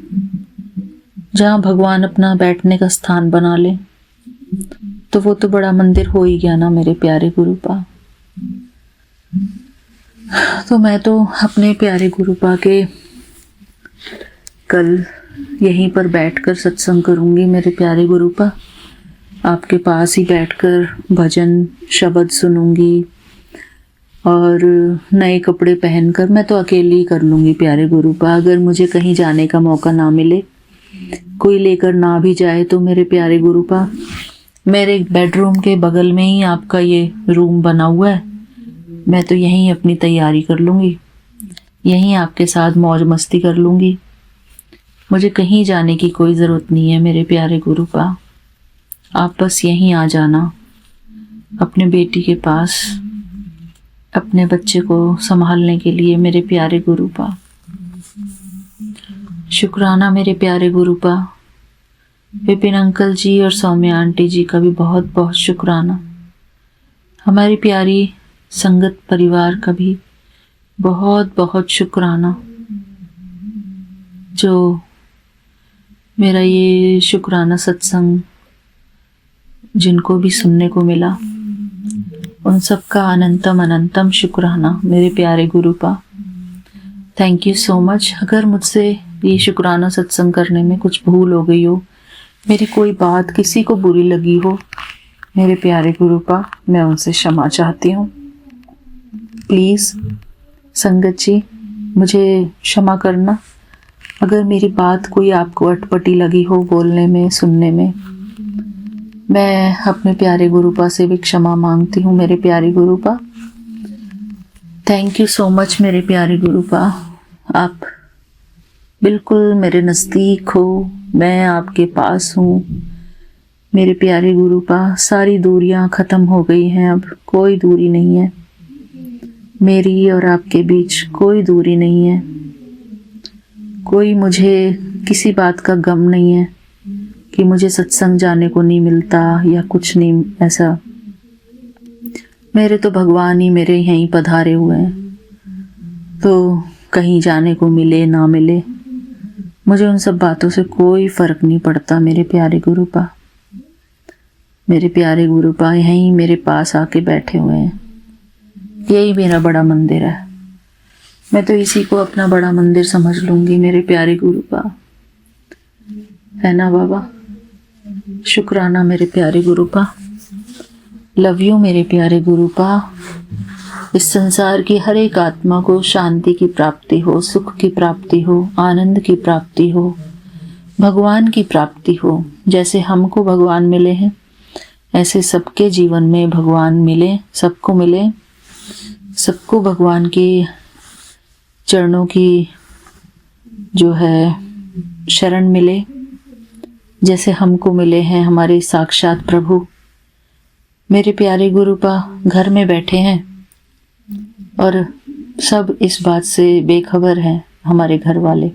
जहाँ भगवान अपना बैठने का स्थान बना ले तो वो तो बड़ा मंदिर हो ही गया ना मेरे प्यारे गुरुपा। तो मैं तो अपने प्यारे गुरुपा के कल यहीं पर बैठकर सत्संग करूंगी मेरे प्यारे गुरुपा। आपके पास ही बैठकर भजन शब्द सुनूंगी और नए कपड़े पहनकर मैं तो अकेली ही कर लूँगी प्यारे गुरुपा। अगर मुझे कहीं जाने का मौका ना मिले, कोई लेकर ना भी जाए, तो मेरे प्यारे गुरुपा, मेरे बेडरूम के बगल में ही आपका ये रूम बना हुआ है। मैं तो यहीं अपनी तैयारी कर लूँगी, यहीं आपके साथ मौज मस्ती कर लूँगी। मुझे कहीं जाने की कोई ज़रूरत नहीं है मेरे प्यारे गुरुपा। आप बस यहीं आ जाना अपने बेटी के पास, अपने बच्चे को संभालने के लिए मेरे प्यारे गुरुपा। शुक्राना मेरे प्यारे गुरुपा। विपिन अंकल जी और सौम्या आंटी जी का भी बहुत बहुत शुक्राना। हमारी प्यारी संगत परिवार का भी बहुत बहुत शुक्राना, जो मेरा ये शुक्राना सत्संग जिनको भी सुनने को मिला, उन सबका अनंतम अनंतम शुक्राना मेरे प्यारे Gurupa. Thank you so much. अगर मुझसे ये शुक्राना सत्संग करने में कुछ भूल हो गई हो, मेरी कोई बात किसी को बुरी लगी हो, मेरे प्यारे गुरुपा, मैं उनसे क्षमा चाहती हूँ। प्लीज़ संगत जी मुझे क्षमा करना अगर मेरी बात कोई आपको अटपटी लगी हो बोलने में, सुनने में। मैं अपने प्यारे गुरुपा से भी क्षमा मांगती हूँ मेरे प्यारे Gurupa. Thank you so much मेरे प्यारे गुरुपा। आप बिल्कुल मेरे नज़दीक हो, मैं आपके पास हूँ मेरे प्यारे गुरुपा। सारी दूरियां ख़त्म हो गई हैं, अब कोई दूरी नहीं है मेरी और आपके बीच, कोई दूरी नहीं है। कोई मुझे किसी बात का गम नहीं है कि मुझे सत्संग जाने को नहीं मिलता या कुछ नहीं ऐसा। मेरे तो भगवान ही मेरे यहीं पधारे हुए हैं, तो कहीं जाने को मिले ना मिले मुझे उन सब बातों से कोई फ़र्क नहीं पड़ता मेरे प्यारे गुरुपा। मेरे प्यारे गुरुपा यहीं मेरे पास आके बैठे हुए हैं। यही मेरा बड़ा मंदिर है। मैं तो इसी को अपना बड़ा मंदिर समझ लूँगी मेरे प्यारे गुरुपा, है ना बाबा। शुक्राना मेरे प्यारे गुरुपा। लव यू मेरे प्यारे गुरुपा। इस संसार की हर एक आत्मा को शांति की प्राप्ति हो, सुख की प्राप्ति हो, आनंद की प्राप्ति हो, भगवान की प्राप्ति हो। जैसे हमको भगवान मिले हैं, ऐसे सबके जीवन में भगवान मिले, सबको मिले, सबको भगवान के चरणों की जो है शरण मिले, जैसे हमको मिले हैं हमारे साक्षात प्रभु। मेरे प्यारे गुरुपा घर में बैठे हैं और सब इस बात से बेखबर हैं, हमारे घर वाले।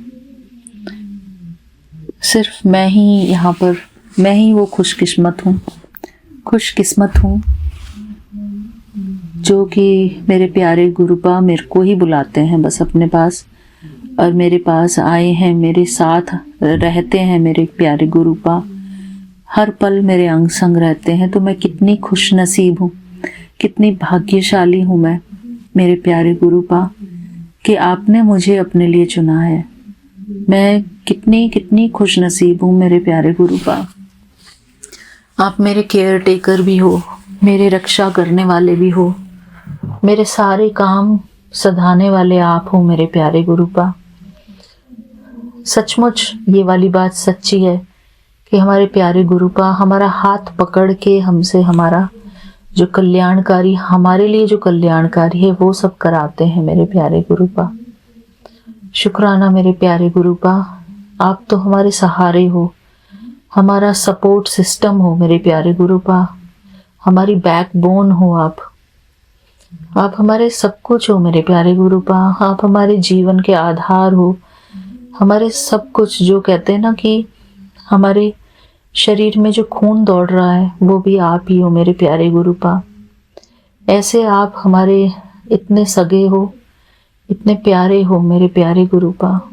सिर्फ मैं ही यहाँ पर, मैं ही वो खुशकिस्मत हूँ जो कि मेरे प्यारे गुरुपा मेरे को ही बुलाते हैं बस अपने पास, और मेरे पास आए हैं, मेरे साथ रहते हैं मेरे प्यारे गुरुपा, हर पल मेरे अंग संग रहते हैं। तो मैं कितनी खुश नसीब हूँ, कितनी भाग्यशाली हूँ मैं मेरे प्यारे गुरुपा कि आपने मुझे अपने लिए चुना है। मैं कितनी कितनी खुश नसीब हूँ मेरे प्यारे गुरुपा। आप मेरे केयर टेकर भी हो, मेरे रक्षा करने वाले भी हो, मेरे सारे काम सधाने वाले आप हो मेरे प्यारे गुरुपा। सचमुच ये वाली बात सच्ची है कि हमारे प्यारे गुरुपा हमारा हाथ पकड़ के हमसे हमारा जो कल्याणकारी, हमारे लिए जो कल्याणकारी है वो सब कराते हैं मेरे प्यारे गुरुपा। शुक्राना मेरे प्यारे गुरुपा, आप तो हमारे सहारे हो, हमारा सपोर्ट सिस्टम हो मेरे प्यारे गुरुपा, हमारी बैकबोन हो आप हमारे सब कुछ हो मेरे प्यारे गुरुपा। आप हमारे जीवन के आधार हो, हमारे सब कुछ। जो कहते हैं ना कि हमारे शरीर में जो खून दौड़ रहा है वो भी आप ही हो मेरे प्यारे गुरुपा। ऐसे आप हमारे इतने सगे हो, इतने प्यारे हो मेरे प्यारे गुरुपा।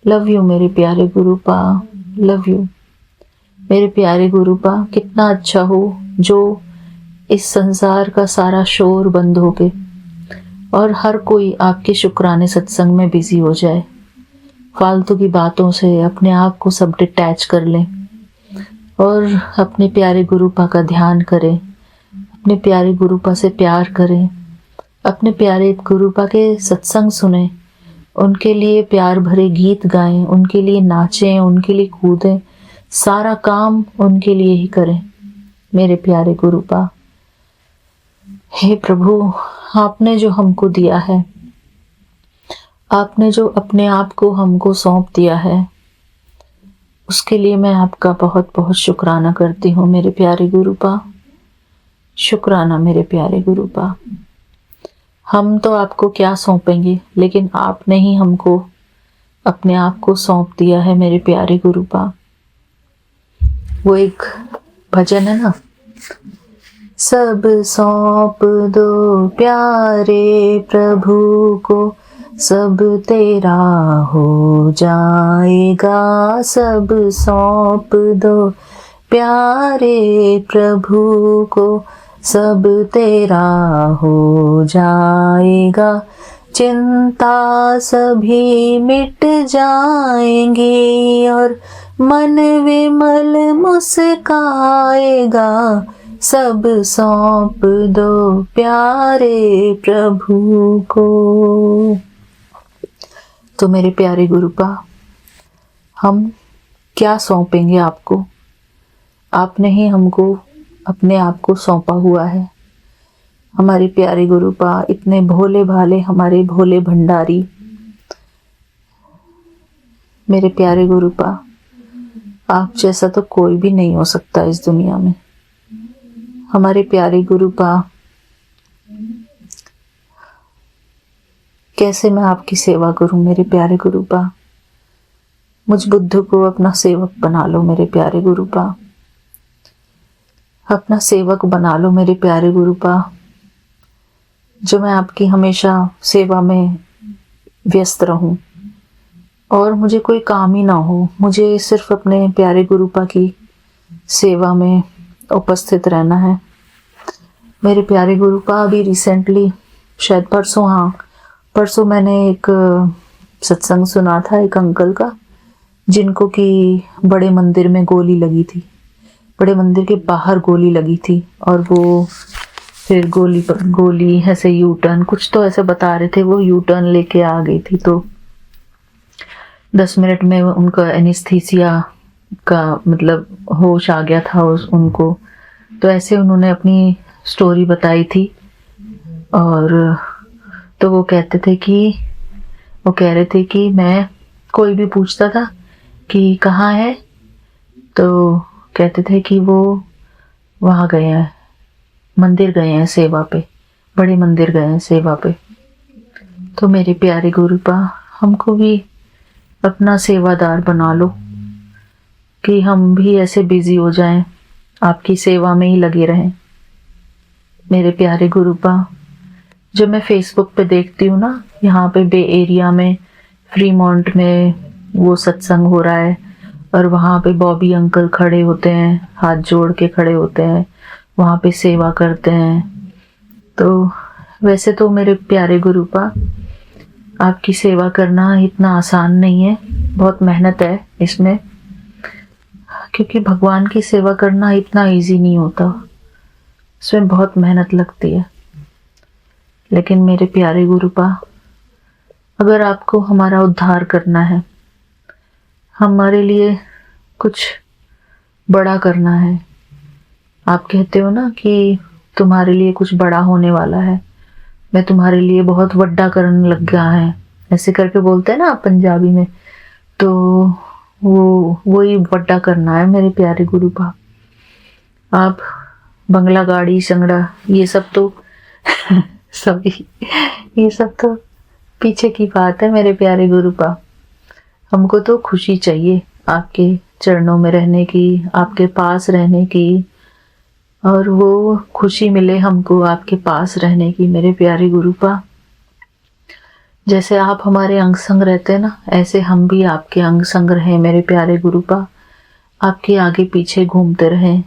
लव यू मेरे प्यारे गुरुपा, लव यू मेरे प्यारे गुरुपा। कितना अच्छा हो जो इस संसार का सारा शोर बंद हो के और हर कोई आपके शुक्राने सत्संग में बिजी हो जाए, फालतू की बातों से अपने आप को सब डिटैच कर लें और अपने प्यारे गुरुपा का ध्यान करें, अपने प्यारे गुरुपा से प्यार करें, अपने प्यारे गुरुपा के सत्संग सुने, उनके लिए प्यार भरे गीत गाएं, उनके लिए नाचें, उनके लिए कूदें, सारा काम उनके लिए ही करें मेरे प्यारे गुरुपा। हे प्रभु, आपने जो हमको दिया है, आपने जो अपने आप को हमको सौंप दिया है, उसके लिए मैं आपका बहुत बहुत शुक्राना करती हूँ मेरे प्यारे गुरुपा। शुक्राना मेरे प्यारे गुरुपा। हम तो आपको क्या सौंपेंगे, लेकिन आपने ही हमको अपने आप को सौंप दिया है मेरे प्यारे गुरुपा। वो एक भजन है ना, सब सौंप दो प्यारे प्रभु को, सब तेरा हो जाएगा। सब सौंप दो प्यारे प्रभु को, सब तेरा हो जाएगा। चिंता सभी मिट जाएंगी और मन विमल मुस्काएगा। सब सौंप दो प्यारे प्रभु को। तो मेरे प्यारे गुरुपा, हम क्या सौंपेंगे आपको? आपने ही हमको अपने आप को सौंपा हुआ है। हमारे प्यारे गुरुपा इतने भोले भाले, हमारे भोले भंडारी, मेरे प्यारे गुरुपा, आप जैसा तो कोई भी नहीं हो सकता इस दुनिया में। हमारे प्यारे गुरुपा, कैसे मैं आपकी सेवा करूं मेरे प्यारे गुरुपा। मुझ बुद्ध को अपना सेवक बना लो मेरे प्यारे गुरुपा, अपना सेवक बना लो मेरे प्यारे गुरुपा, जो मैं आपकी हमेशा सेवा में व्यस्त रहूं और मुझे कोई काम ही ना हो। मुझे सिर्फ अपने प्यारे गुरुपा की सेवा में उपस्थित रहना है मेरे प्यारे गुरुपा। अभी रिसेंटली, शायद परसों, हाँ परसों, मैंने एक सत्संग सुना था एक अंकल का, जिनको कि बड़े मंदिर में गोली लगी थी, बड़े मंदिर के बाहर गोली लगी थी, और वो फिर गोली ऐसे यू टर्न, कुछ तो ऐसे बता रहे थे, वो यू टर्न लेके आ गई थी। तो 10 मिनट में उनका एनेस्थीसिया का मतलब होश आ गया था उनको। तो ऐसे उन्होंने अपनी स्टोरी बताई थी, और तो वो कह रहे थे कि मैं, कोई भी पूछता था कि कहाँ है, तो कहते थे कि वो वहाँ गए हैं, मंदिर गए हैं सेवा पे, बड़े मंदिर गए हैं सेवा पे। तो मेरे प्यारे गुरुपा, हमको भी अपना सेवादार बना लो कि हम भी ऐसे बिजी हो जाएं, आपकी सेवा में ही लगे रहें मेरे प्यारे गुरुपा। जब मैं फेसबुक पे देखती हूँ ना, यहाँ पे बे एरिया में फ्रीमॉन्ट में वो सत्संग हो रहा है और वहाँ पे बॉबी अंकल खड़े होते हैं, हाथ जोड़ के खड़े होते हैं, वहाँ पे सेवा करते हैं। तो वैसे तो मेरे प्यारे गुरुपा, आपकी सेवा करना इतना आसान नहीं है, बहुत मेहनत है इसमें, क्योंकि भगवान की सेवा करना इतना इजी नहीं होता, इसमें बहुत मेहनत लगती है। लेकिन मेरे प्यारे गुरुपा, अगर आपको हमारा उद्धार करना है, हमारे लिए कुछ बड़ा करना है, आप कहते हो ना कि तुम्हारे लिए कुछ बड़ा होने वाला है, मैं तुम्हारे लिए बहुत वड्डा करने लग गया है, ऐसे करके बोलते हैं ना आप पंजाबी में। तो वही वड्डा करना है मेरे प्यारे गुरुपा। आप बंगला, गाड़ी, संगड़ा, ये सब तो सॉरी, ये सब तो पीछे की बात है मेरे प्यारे गुरुपा। हमको तो खुशी चाहिए आपके चरणों में रहने की, आपके पास रहने की, और वो खुशी मिले हमको आपके पास रहने की मेरे प्यारे गुरुपा। जैसे आप हमारे अंग संग रहते हैं ना, ऐसे हम भी आपके अंग संग रहें मेरे प्यारे गुरुपा, आपके आगे पीछे घूमते रहें।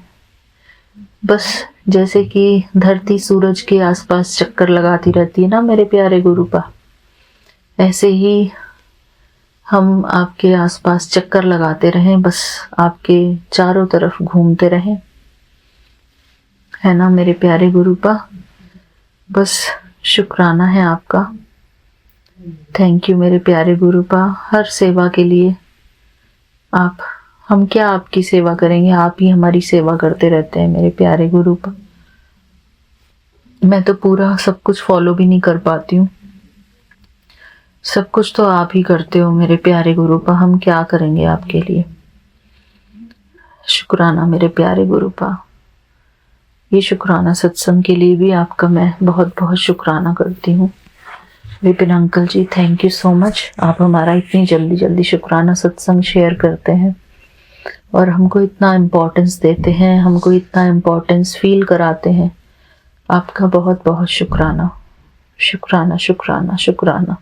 बस जैसे कि धरती सूरज के आसपास चक्कर लगाती रहती है ना मेरे प्यारे गुरुपा, ऐसे ही हम आपके आसपास चक्कर लगाते रहें, बस आपके चारों तरफ घूमते रहें, है ना मेरे प्यारे गुरुपा। बस शुक्राना है आपका। थैंक यू मेरे प्यारे गुरुपा, हर सेवा के लिए। आप, हम क्या आपकी सेवा करेंगे, आप ही हमारी सेवा करते रहते हैं मेरे प्यारे गुरुपा। मैं तो पूरा सब कुछ फॉलो भी नहीं कर पाती हूँ, सब कुछ तो आप ही करते हो मेरे प्यारे गुरुपा, हम क्या करेंगे आपके लिए। शुक्राना मेरे प्यारे गुरुपा। ये शुक्राना सत्संग के लिए भी आपका मैं बहुत बहुत शुक्राना करती हूँ। Vipin uncle ji, thank you so much, आप हमारा इतनी जल्दी जल्दी शुक्राना सत्संग शेयर करते हैं और हमको इतना इम्पोर्टेंस देते हैं, हमको इतना इम्पोर्टेंस फील कराते हैं। आपका बहुत बहुत शुक्राना, शुक्राना शुक्राना शुक्राना।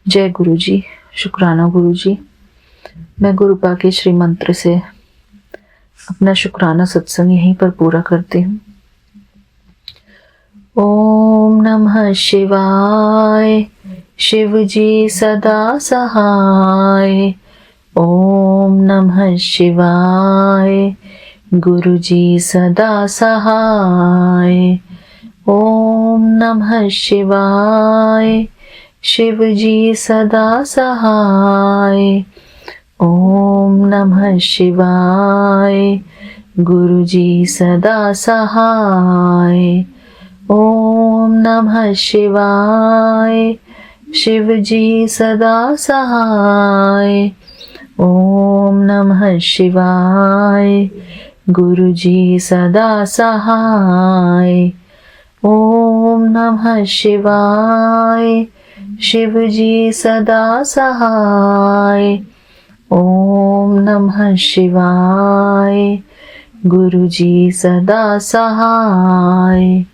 जय गुरु जी, शुक्राना गुरु जी। मैं गुरुपा के श्री मंत्र से अपना शुक्राना सत्संग यहीं पर पूरा करती हूँ। ओम नमः शिवाय, शिव जी सदा सहाय। ओम नमः शिवाय, गुरु जी सदा सहाय। ओम नमः शिवाय, शिव जी सदा सहाय। ओम नमः शिवाय, गुरु जी सदा सहाय। ओम नमः शिवाय, शिव जी सदा सहाय। ओम नमः शिवाय, गुरु जी सदा सहाय। ओम नमः शिवाय, शिव जी सदा सहाय। ओम नमः शिवाय, गुरु जी सदा सहाय।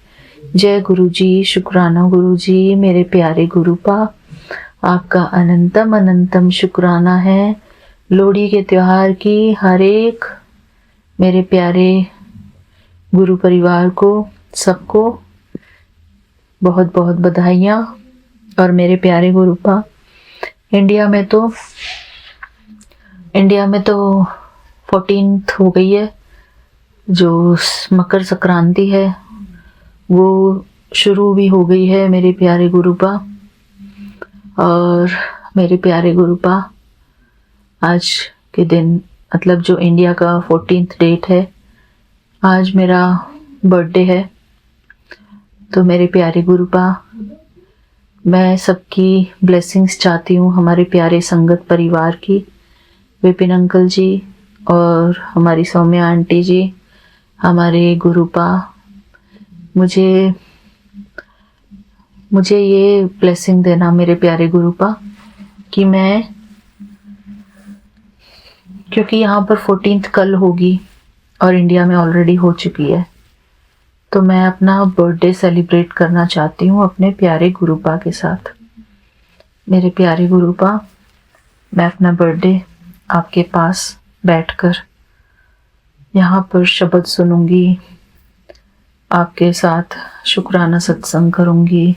जय गुरु जी, शुक्राना गुरु जी। मेरे प्यारे गुरुपा, आपका अनंतम अनंतम शुक्राना है। लोहड़ी के त्योहार की हर एक मेरे प्यारे गुरु परिवार को, सबको बहुत बहुत बधाइयाँ। और मेरे प्यारे गुरुपा, इंडिया में तो 14th हो गई है, जो मकर संक्रांति है वो शुरू भी हो गई है मेरे प्यारे गुरुपा। और मेरे प्यारे गुरुपा, आज के दिन, मतलब जो इंडिया का 14th डेट है, आज मेरा बर्थडे है। तो मेरे प्यारे गुरुपा, मैं सबकी ब्लेसिंग्स चाहती हूँ, हमारे प्यारे संगत परिवार की, विपिन अंकल जी और हमारी सौम्या आंटी जी, हमारे गुरुपा, मुझे ये ब्लेसिंग देना मेरे प्यारे गुरुपा कि मैं, क्योंकि यहाँ पर 14th कल होगी और इंडिया में ऑलरेडी हो चुकी है, तो मैं अपना बर्थडे सेलिब्रेट करना चाहती हूँ अपने प्यारे गुरुपा के साथ। मेरे प्यारे गुरुपा, मैं अपना बर्थडे आपके पास बैठकर यहाँ पर शब्द सुनूंगी, आपके साथ शुक्राना सत्संग करूंगी,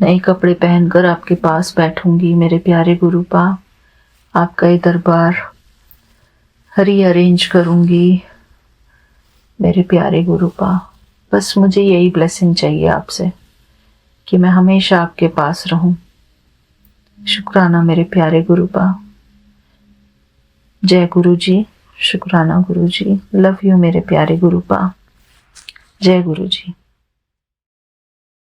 नए कपड़े पहनकर आपके पास बैठूंगी। मेरे प्यारे गुरुपा, आपका ये दरबार हरी अरेंज करूंगी। मेरे प्यारे गुरुपा, बस मुझे यही ब्लेसिंग चाहिए आपसे कि मैं हमेशा आपके पास रहूं। शुक्राना मेरे प्यारे गुरुपा। जय गुरु जी, शुक्राना गुरु जी, लव यू मेरे प्यारे गुरुपा। जय गुरु जी।